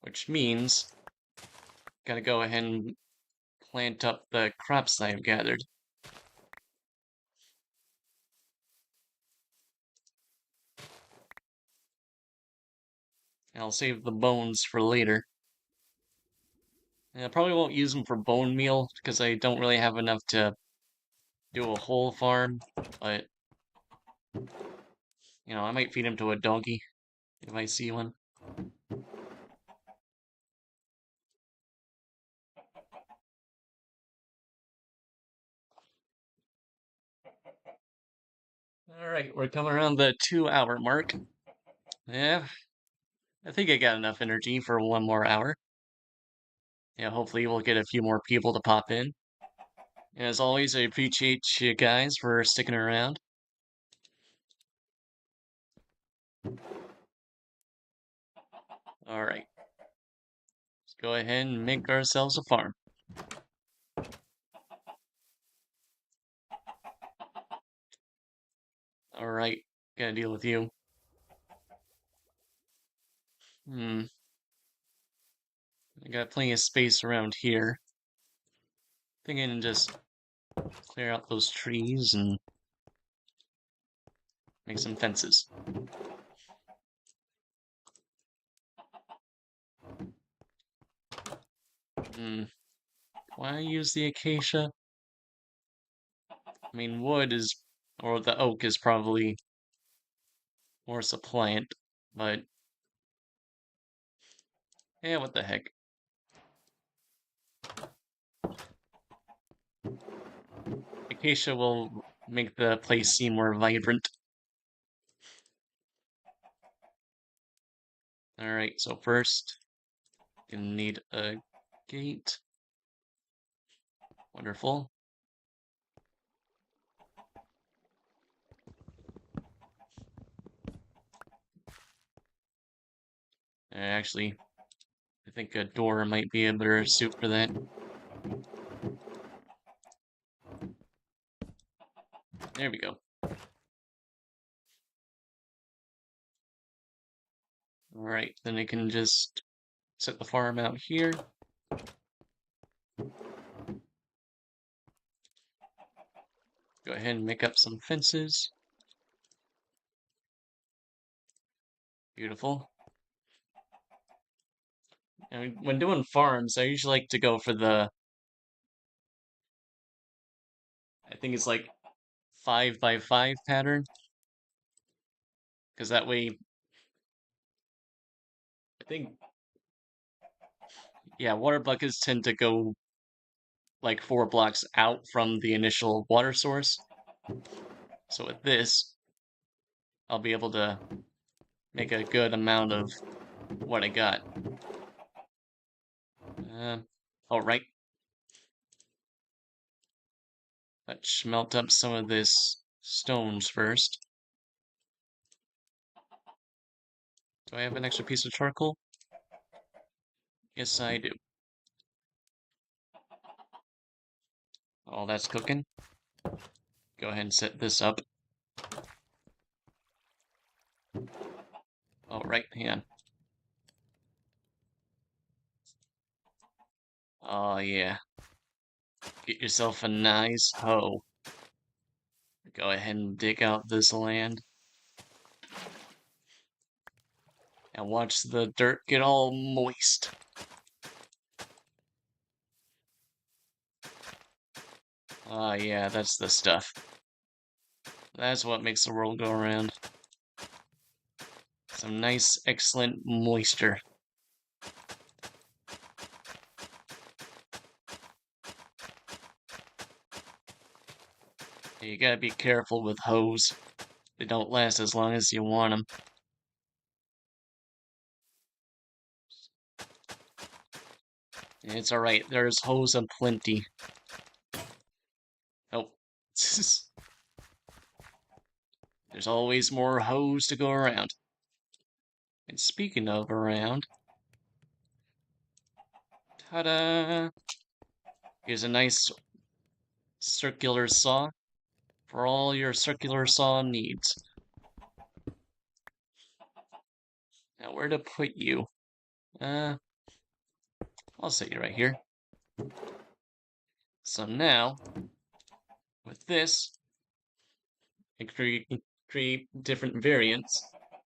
Which means, gotta go ahead and plant up the crops I've gathered. I'll save the bones for later. And I probably won't use them for bone meal, because I don't really have enough to do a whole farm, but, you know, I might feed him to a donkey, if I see one. Alright, we're coming around the 2-hour mark. Yeah, I think I got enough energy for one more hour. Yeah, hopefully we'll get a few more people to pop in. As always, I appreciate you guys for sticking around. Alright, let's go ahead and make ourselves a farm. Alright, gotta deal with you. I got plenty of space around here. Think I can just clear out those trees and make some fences. Why use the acacia? I mean, wood is, or the oak is probably more suppliant, but yeah, what the heck. Acacia will make the place seem more vibrant. Alright, so first, gonna need a gate. Wonderful. Actually, I think a door might be a better suit for that. There we go. Alright, then I can just set the farm out here. Go ahead and make up some fences. Beautiful. And when doing farms, I usually like to go for I think it's like 5x5 pattern. Because that way, I think, yeah, water buckets tend to go like 4 blocks out from the initial water source. So with this, I'll be able to make a good amount of what I got. All right. Let's smelt up some of this stones first. Do I have an extra piece of charcoal? Yes, I do. Oh, that's cooking. Go ahead and set this up. All right, hang on. Oh, yeah. Get yourself a nice hoe. Go ahead and dig out this land. And watch the dirt get all moist. Ah, yeah, that's the stuff. That's what makes the world go around. Some nice, excellent moisture. You gotta be careful with hoes. They don't last as long as you want them. It's alright, there's hoes aplenty. Oh. There's always more hoes to go around. And speaking of around, ta-da! Here's a nice circular saw for all your circular saw needs. Now, where to put you? I'll set you right here. So now, with this, I create different variants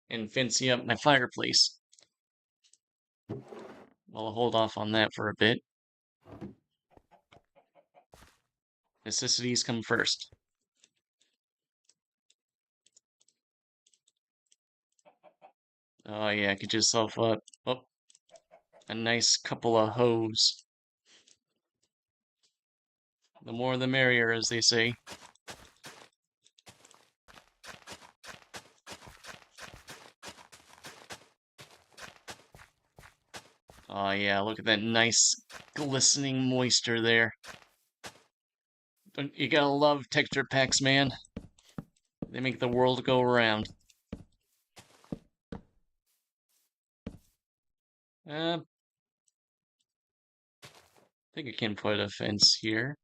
and fancy up my fireplace. I'll hold off on that for a bit. Necessities come first. Oh yeah, get yourself up. Oh, a nice couple of hoes. The more the merrier, as they say. Oh yeah, look at that nice glistening moisture there. You gotta love texture packs, man. They make the world go around. I think I can put a fence here,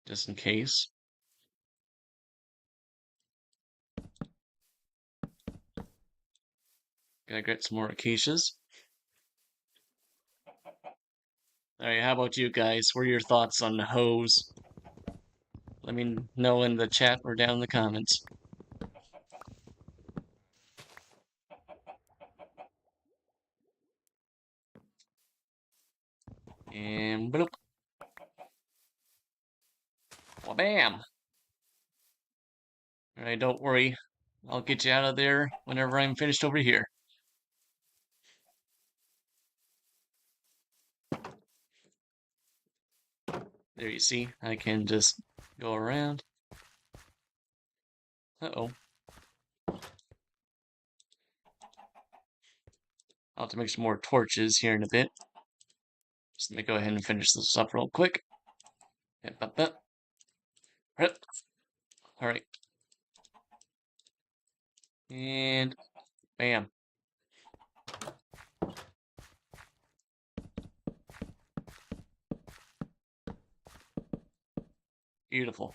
just in case. Gotta get some more acacias. Alright, how about you guys? What are your thoughts on the hose? Let me know in the chat or down in the comments. And bloop. Well, bam! Alright, don't worry. I'll get you out of there whenever I'm finished over here. There you see, I can just go around. Uh-oh. I'll have to make some more torches here in a bit. Just let me go ahead and finish this up real quick. Alright. And bam. Beautiful.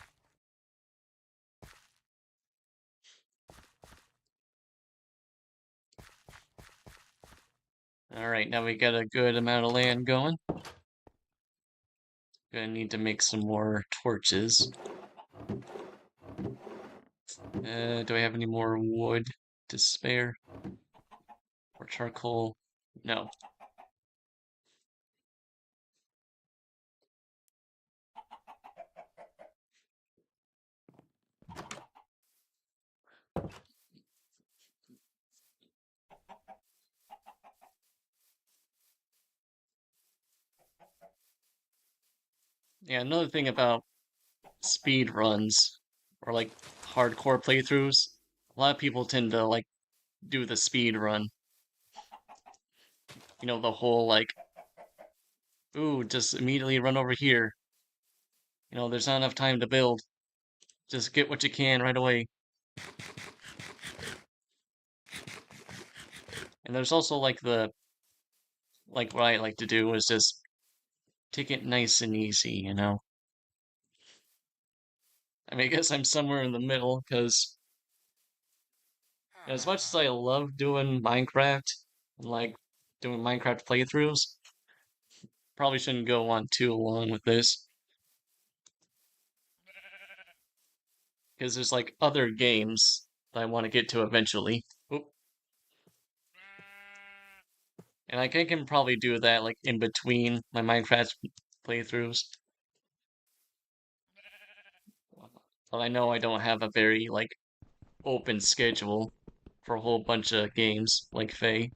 Alright, now we got a good amount of land going. Gonna need to make some more torches. Do I have any more wood to spare? Or charcoal? No. Yeah, another thing about speed runs or like hardcore playthroughs, a lot of people tend to like do the speed run. You know, the whole like, ooh, just immediately run over here. You know, there's not enough time to build. Just get what you can right away. And there's also like like what I like to do is just take it nice and easy, you know? I mean, I guess I'm somewhere in the middle because as much as I love doing Minecraft and like doing Minecraft playthroughs, probably shouldn't go on too long with this because there's like other games that I want to get to eventually. Oop. And like I can probably do that like in between my Minecraft playthroughs. But I know I don't have a very like open schedule for a whole bunch of games like Faye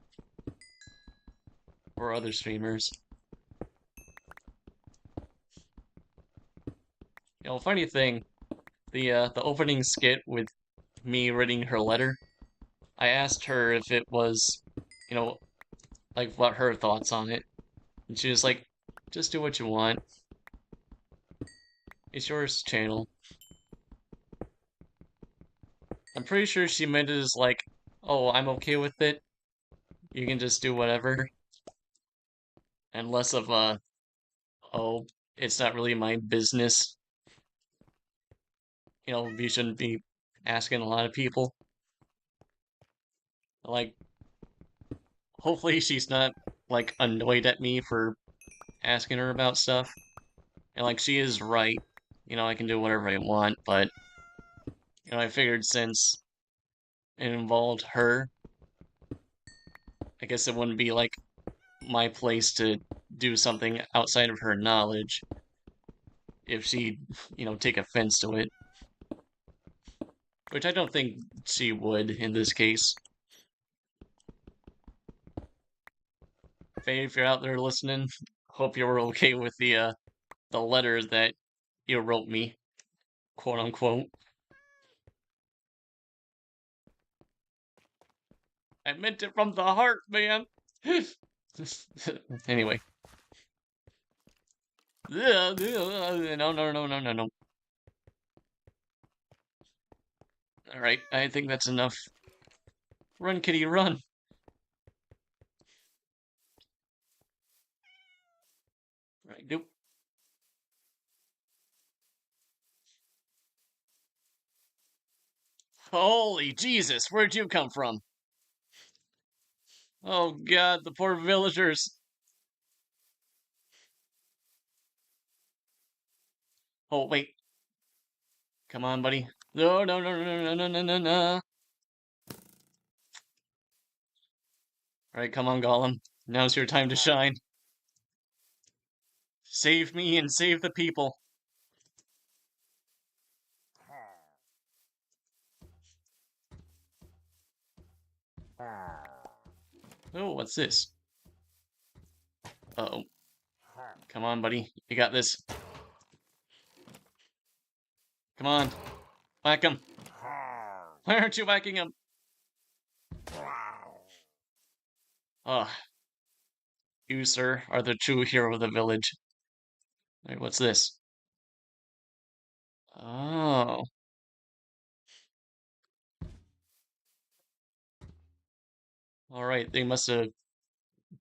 or other streamers. You know, funny thing, the opening skit with me reading her letter, I asked her if it was, you know, like what her thoughts on it, and she was like, "Just do what you want. It's yours, channel." I'm pretty sure she meant it as like, "Oh, I'm okay with it. You can just do whatever," and less of a, "Oh, it's not really my business." You know, you shouldn't be asking a lot of people. Like, hopefully she's not like annoyed at me for asking her about stuff. And like she is right. You know, I can do whatever I want, but you know, I figured since it involved her, I guess it wouldn't be like my place to do something outside of her knowledge if she, you know, take offense to it. Which I don't think she would in this case. Faye, if you're out there listening, hope you were okay with the letter that you wrote me, quote unquote. I meant it from the heart, man. Anyway. No, no, no, no, no, no. Alright, I think that's enough. Run, kitty, run! Right, nope. Holy Jesus, where'd you come from? Oh god, the poor villagers. Oh, wait. Come on, buddy. No, no, no, no, no, no, no, no, no. Alright, come on, Gollum. Now's your time to shine. Save me and save the people. Oh, what's this? Uh-oh. Come on, buddy. You got this. Come on. Whack him. Why aren't you whacking him? Ugh. You, sir, are the true hero of the village. Wait, what's this? Oh. Alright, they must have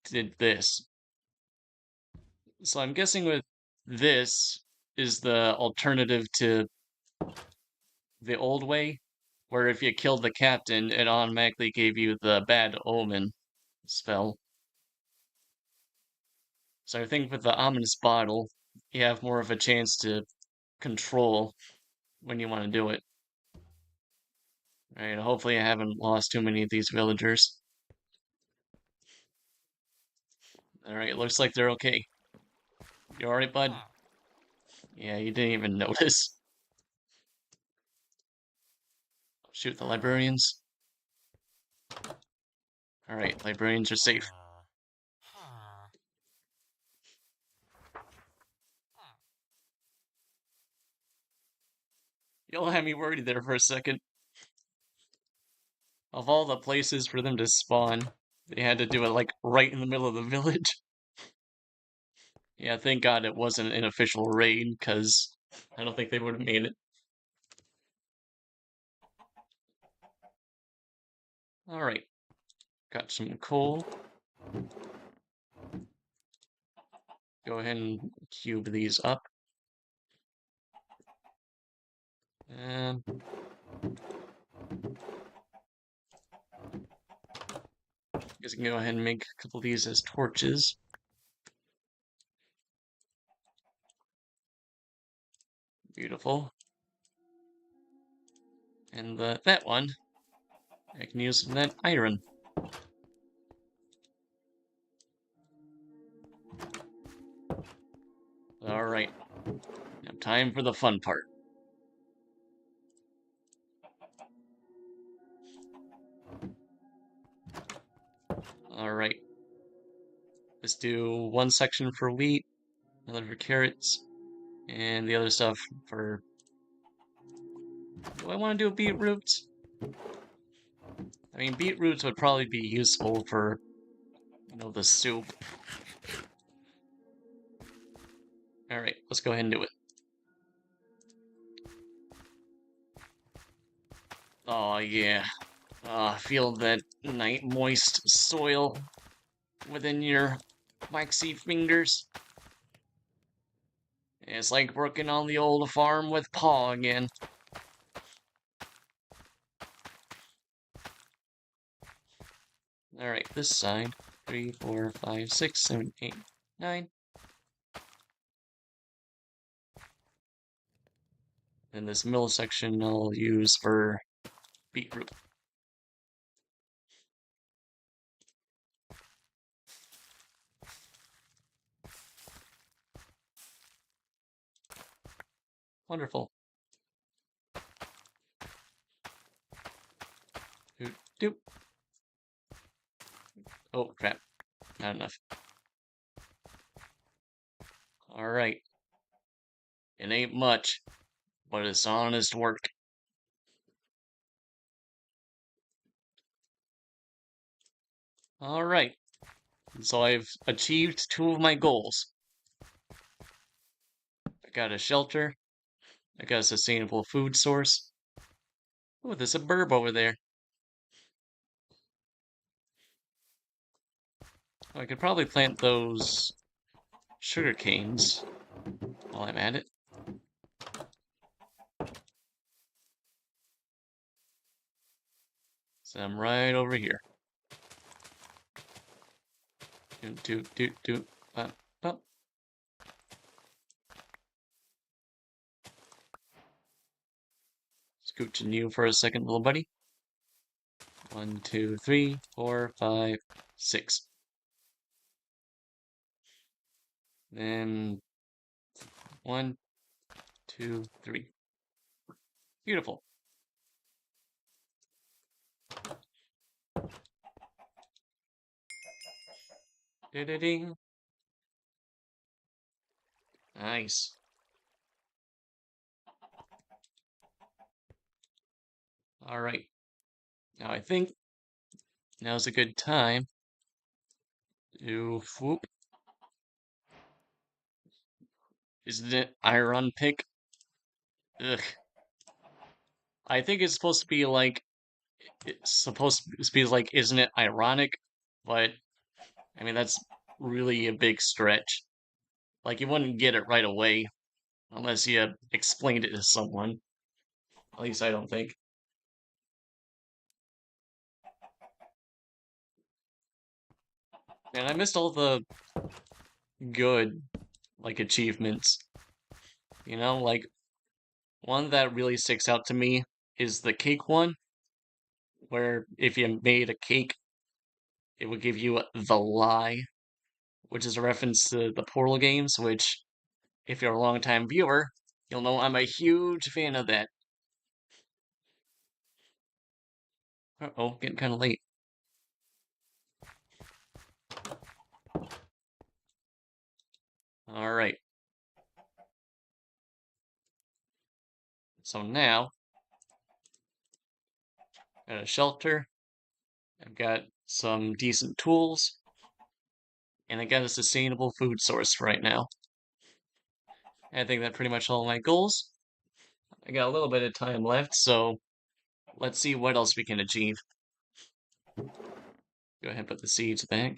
did this. So I'm guessing with this is the alternative to the old way, where if you killed the captain, it automatically gave you the bad omen spell. So I think with the ominous bottle, you have more of a chance to control when you want to do it. Alright, hopefully I haven't lost too many of these villagers. Alright, looks like they're okay. You alright, bud? Yeah, you didn't even notice. Shoot the librarians. Alright, librarians are safe. You'll have me worried there for a second. Of all the places for them to spawn, they had to do it like right in the middle of the village. Yeah, thank God it wasn't an official raid, because I don't think they would have made it. Alright, got some coal. Go ahead and cube these up. And guess I can go ahead and make a couple of these as torches. Beautiful. And that one, I can use some of that iron. Alright, now time for the fun part. Alright, let's do one section for wheat, another for carrots, and the other stuff for... Do I want to do beetroots? I mean, beetroots would probably be useful for, the soup. Alright, let's go ahead and do it. Oh, yeah. Feel that nice moist soil within your waxy fingers. It's like working on the old farm with Pa again. Alright, this side. 3, 4, 5, 6, 7, 8, 9. And this middle section I'll use for beetroot. Wonderful. Doop, doop. Oh, crap. Not enough. Alright. It ain't much, but it's honest work. Alright. So I've achieved 2 of my goals. I got a shelter. I got a sustainable food source. Oh, there's a burb over there. Oh, I could probably plant those sugar canes while I'm at it. So I'm right over here. Doot, doot, doot, doot. Bop, bop. Scooching you for a second, little buddy. 1, 2, 3, 4, 5, 6. Then 1, 2, 3. Beautiful. Da-da-ding. Nice. All right. Now I think now's a good time to whoop. Isn't it iron pick? Ugh. I think it's supposed to be like isn't it ironic? But I mean that's really a big stretch. Like you wouldn't get it right away unless you explained it to someone. At least I don't think. And I missed all the good like achievements. You know, like one that really sticks out to me is the cake one, where if you made a cake, it would give you the lie, which is a reference to the Portal games, which, if you're a longtime viewer, you'll know I'm a huge fan of that. Uh-oh, getting kind of late. All right. So now, got a shelter, I've got some decent tools, and I got a sustainable food source right now. I think that pretty much all my goals. I got a little bit of time left, so let's see what else we can achieve. Go ahead and put the seeds back.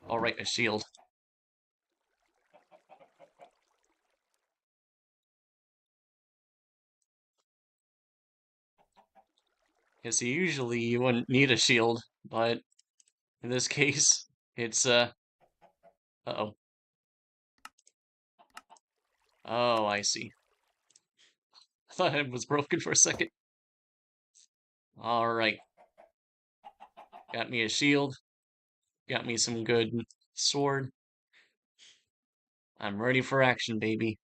All right, a shield. Because usually you wouldn't need a shield, but in this case, it's uh-oh. Oh, I see. I thought it was broken for a second. All right. Got me a shield. Got me some good sword. I'm ready for action, baby.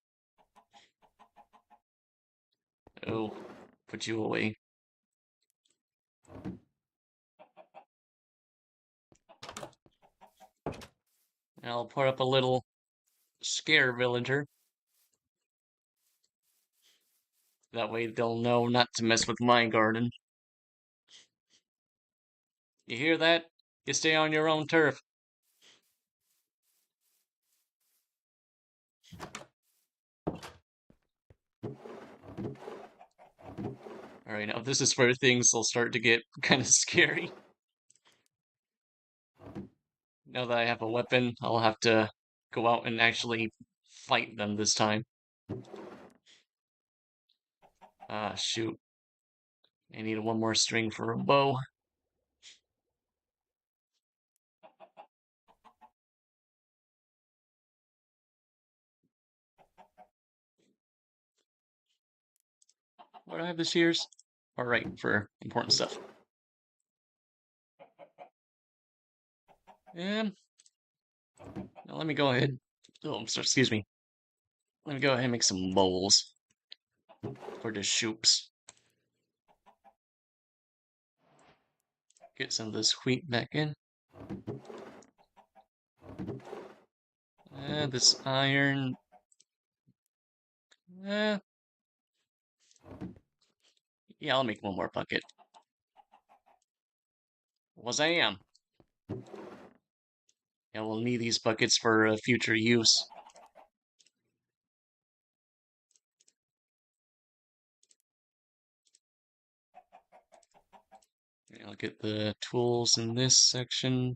Oh, put you away. I'll put up a little scare villager. That way they'll know not to mess with my garden. You hear that? You stay on your own turf. Alright, now this is where things will start to get kind of scary. Now that I have a weapon, I'll have to go out and actually fight them this time. Ah, shoot. I need one more string for a bow. Why do I have the shears? Alright, for important stuff. And now let me go ahead. Oh, excuse me. Let me go ahead and make some bowls for the shoops. Get some of this wheat back in. This iron. Eh, yeah, I'll make one more bucket. Was I am. Yeah, we'll need these buckets for future use. I'll get the tools in this section.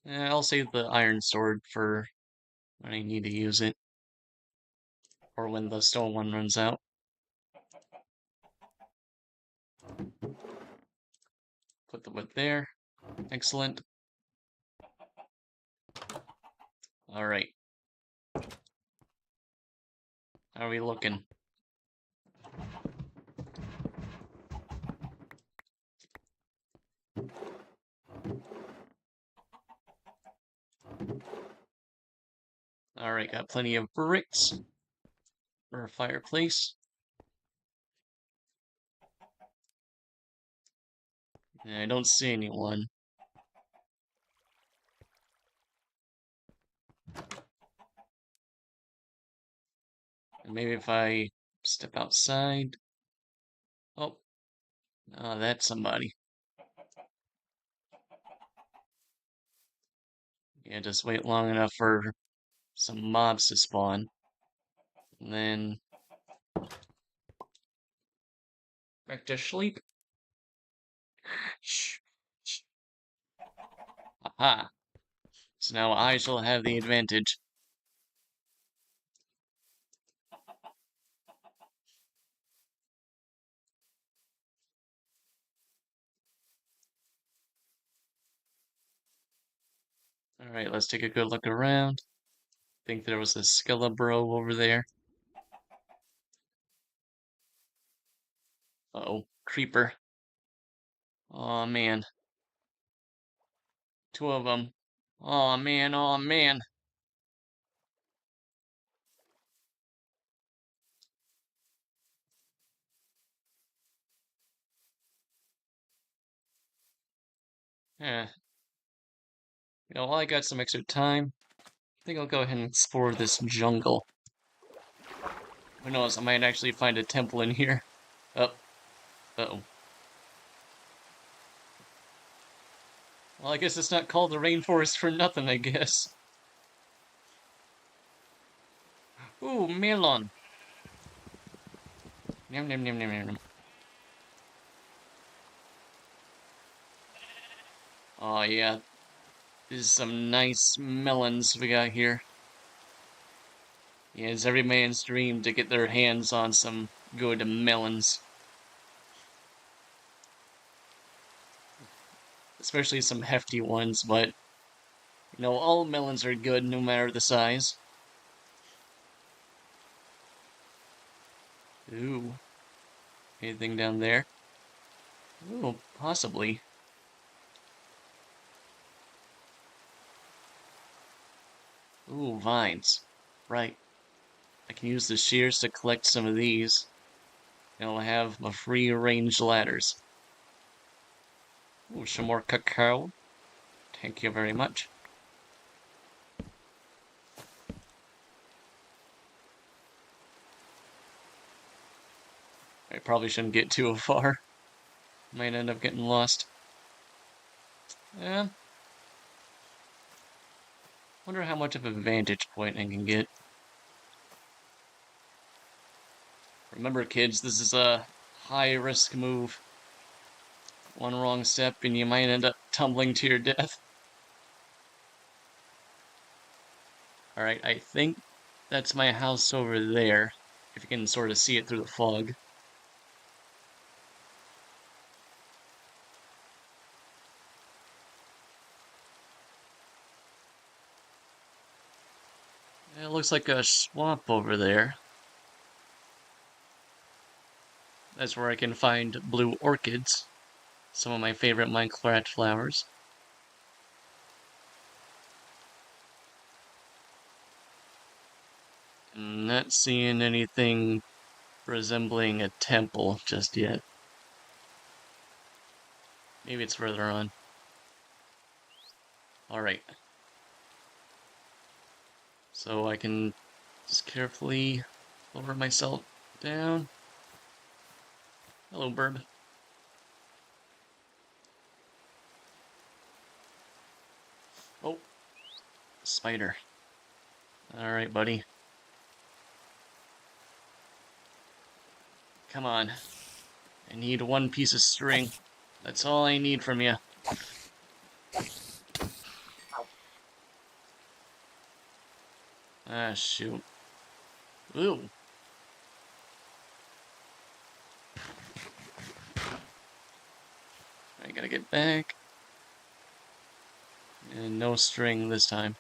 I'll save the iron sword for when I need to use it, or when the stone one runs out. Put the wood there. Excellent. Alright. How are we looking? Alright, got plenty of bricks for a fireplace. I don't see anyone. Maybe if I step outside. Oh, that's somebody. Yeah, just wait long enough for some mobs to spawn. And then back to sleep. Shh. Shh. Aha. So now I shall have the advantage. Alright, let's take a good look around. Think there was a Skelebro over there. Uh-oh, creeper. Aw, man. Two of them. Aw, man, aw, man. Eh. While I got some extra time, I think I'll go ahead and explore this jungle. Who knows, I might actually find a temple in here. Oh, uh-oh. Well, I guess it's not called the rainforest for nothing, I guess. Ooh, melon. Yum, yum, yum, yum, yum. Oh, yeah. This is some nice melons we got here. Yeah, it's every man's dream to get their hands on some good melons. Especially some hefty ones, but, all melons are good no matter the size. Ooh. Anything down there? Ooh, possibly. Ooh, vines. Right. I can use the shears to collect some of these. And I'll have my free range ladders. Ooh, some more cacao. Thank you very much. I probably shouldn't get too far. Might end up getting lost. Yeah. Wonder how much of a vantage point I can get. Remember, kids, this is a high-risk move. One wrong step and you might end up tumbling to your death. Alright, I think that's my house over there, if you can sort of see it through the fog. It looks like a swamp over there. That's where I can find blue orchids, some of my favorite Minecraft flowers. Not seeing anything resembling a temple just yet. Maybe it's further on. Alright. So I can just carefully lower myself down. Hello, bird. Oh, spider. Alright, buddy. Come on. I need one piece of string. That's all I need from you. Ah, shoot. Ooh. I gotta get back. And no string this time.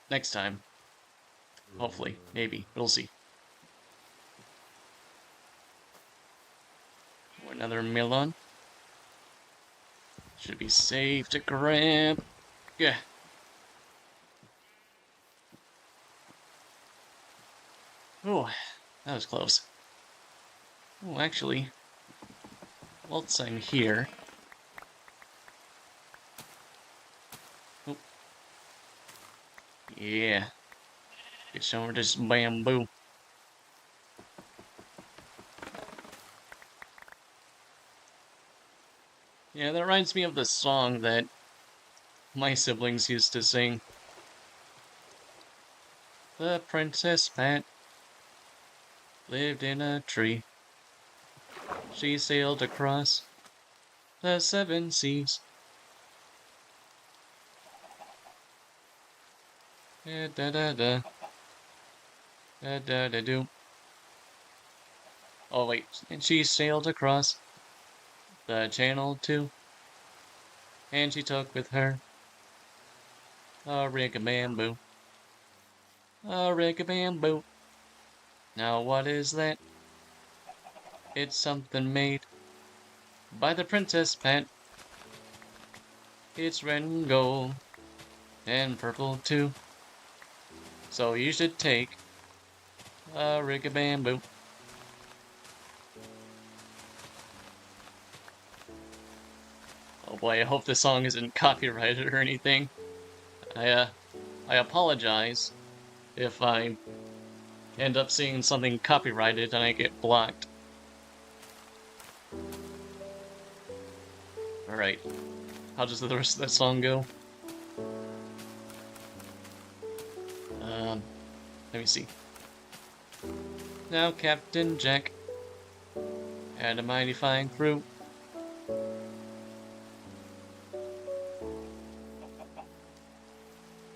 Next time. Hopefully. Maybe. We'll see. Another melon. Should be safe to grab. Yeah. Oh, that was close. Oh, actually, whilst I'm here... Oh. Yeah. Get some of this bamboo. Yeah, that reminds me of the song that my siblings used to sing. The Princess Pat lived in a tree. She sailed across the 7 seas. Da da da da. Da da da do. Oh wait, and she sailed across the channel too. And she took with her a rig of bamboo. A rig of bamboo. Now what is that? It's something made by the Princess Pat. It's red and gold and purple too. So you should take a rig of bamboo. Oh boy, I hope this song isn't copyrighted or anything. I apologize if I end up seeing something copyrighted and I get blocked. Alright. How does the rest of that song go? Let me see. Now Captain Jack had a mighty fine crew.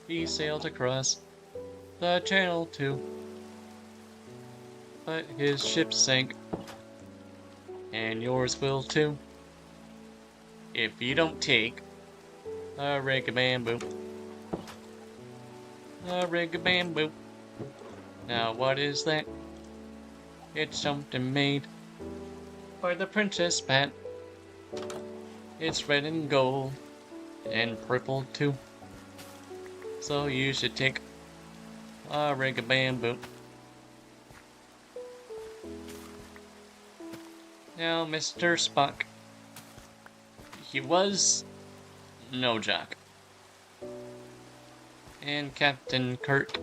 He sailed across the channel too, but his ship sank, and yours will too, if you don't take a rig of bamboo. A rig of bamboo. Now what is that? It's something made by the Princess Pat. It's red and gold and purple too. So you should take a rig of bamboo. Now Mr. Spock, he was no jock. And Captain Kirk,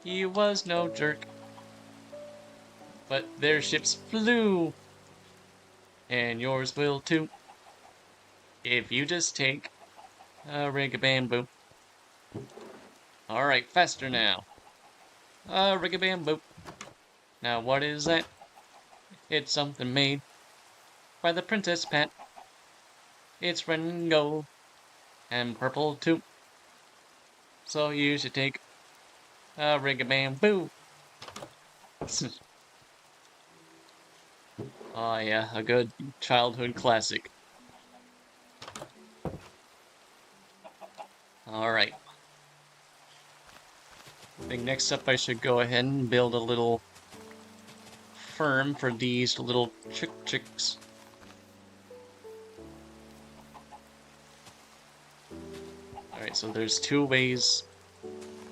he was no jerk. But their ships flew, and yours will too, if you just take a rig of bamboo. Alright, faster now. A rig of bamboo. Now what is that? It's something made by the Princess Pat. It's red and gold and purple too. So you should take a rig of bamboo. Oh yeah, a good childhood classic. Alright. I think next up I should go ahead and build a little farm for these little chicks. Alright, so there's 2 ways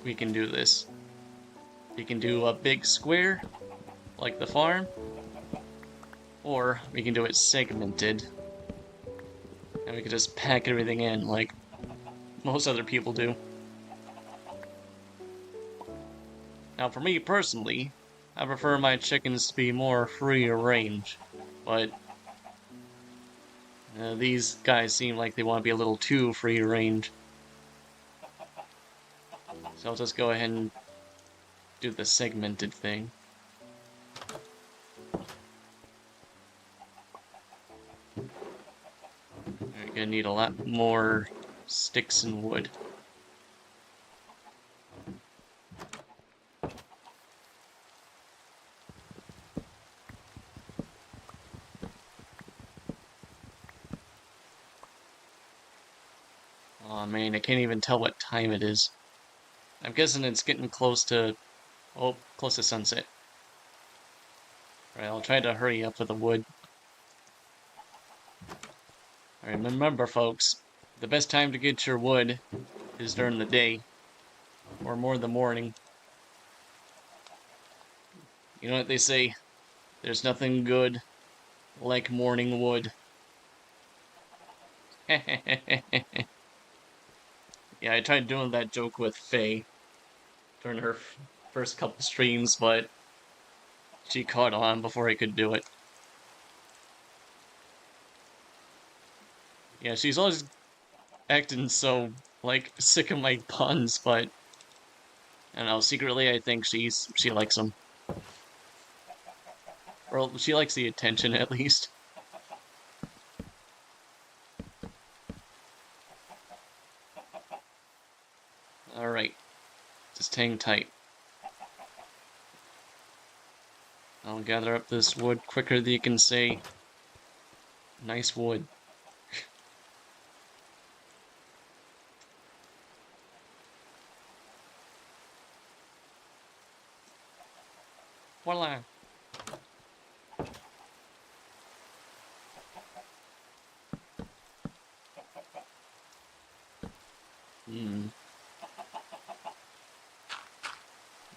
we can do this. We can do a big square, like the farm, or we can do it segmented, and we can just pack everything in like most other people do. Now for me personally, I prefer my chickens to be more free range, but these guys seem like they want to be a little too free range. So I'll just go ahead and do the segmented thing. Gonna need a lot more sticks and wood. Oh man, I can't even tell what time it is. I'm guessing it's getting close to, oh, close to sunset. Alright, I'll try to hurry up with the wood. Alright, remember folks, the best time to get your wood is during the day, or more in the morning. You know what they say, there's nothing good like morning wood. Yeah, I tried doing that joke with Faye during her first couple streams, but she caught on before I could do it. Yeah, she's always acting so, like, sick of my puns, but I don't know, secretly I think she likes them. Or she likes the attention, at least. Alright, just hang tight. I'll gather up this wood quicker than you can say, nice wood. Voila! Hmm.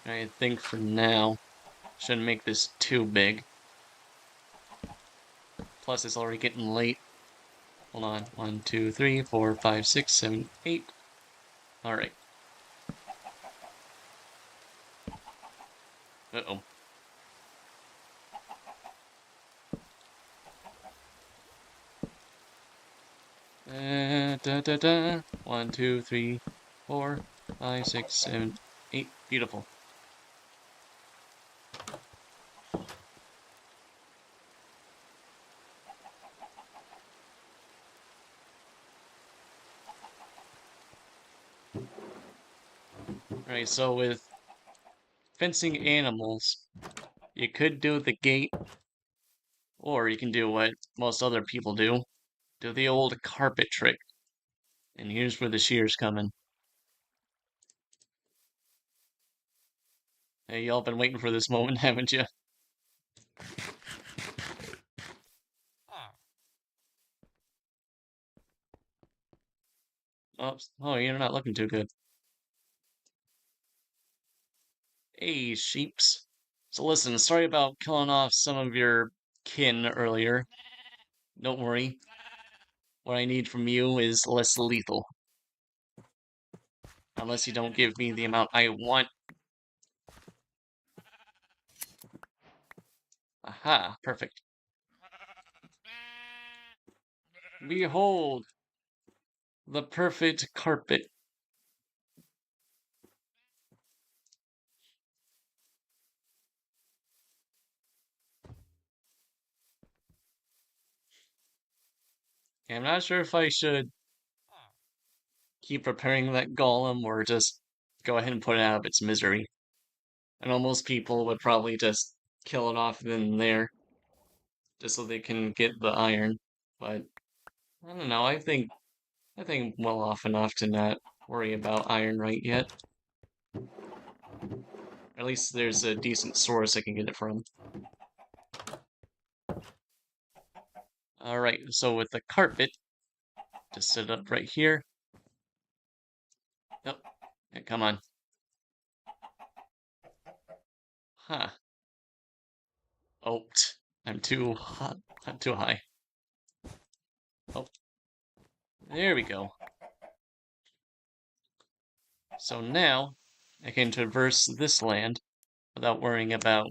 I think for now, shouldn't make this too big. Plus, it's already getting late. Hold on. 1, 2, 3, 4, 5, 6, 7, 8. Alright. Uh-oh. Da da da. 1, 2, 3, 4, 5, 6, 7, 8. Beautiful. Alright, so with fencing animals, you could do the gate, or you can do what most other people do. Do the old carpet trick. And here's where the shear's coming. Hey, y'all been waiting for this moment, haven't you? Oh, you're not looking too good. Hey, sheeps. So listen, sorry about killing off some of your kin earlier. Don't worry. What I need from you is less lethal. Unless you don't give me the amount I want. Aha, perfect. Behold, the perfect carpet. I'm not sure if I should keep preparing that golem or just go ahead and put it out of its misery. I know most people would probably just kill it off then and there, just so they can get the iron. But I don't know. I think I'm well off enough to not worry about iron right yet. At least there's a decent source I can get it from. Alright, so with the carpet, just set it up right here. Yep. Yeah, come on. Huh. Oh, I'm too hot. I'm too high. Oh, there we go. So now, I can traverse this land without worrying about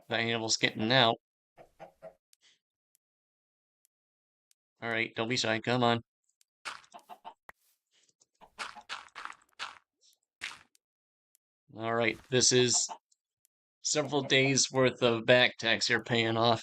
the animals getting out. Alright, don't be shy, come on. Alright, this is several days worth of back tax you're paying off.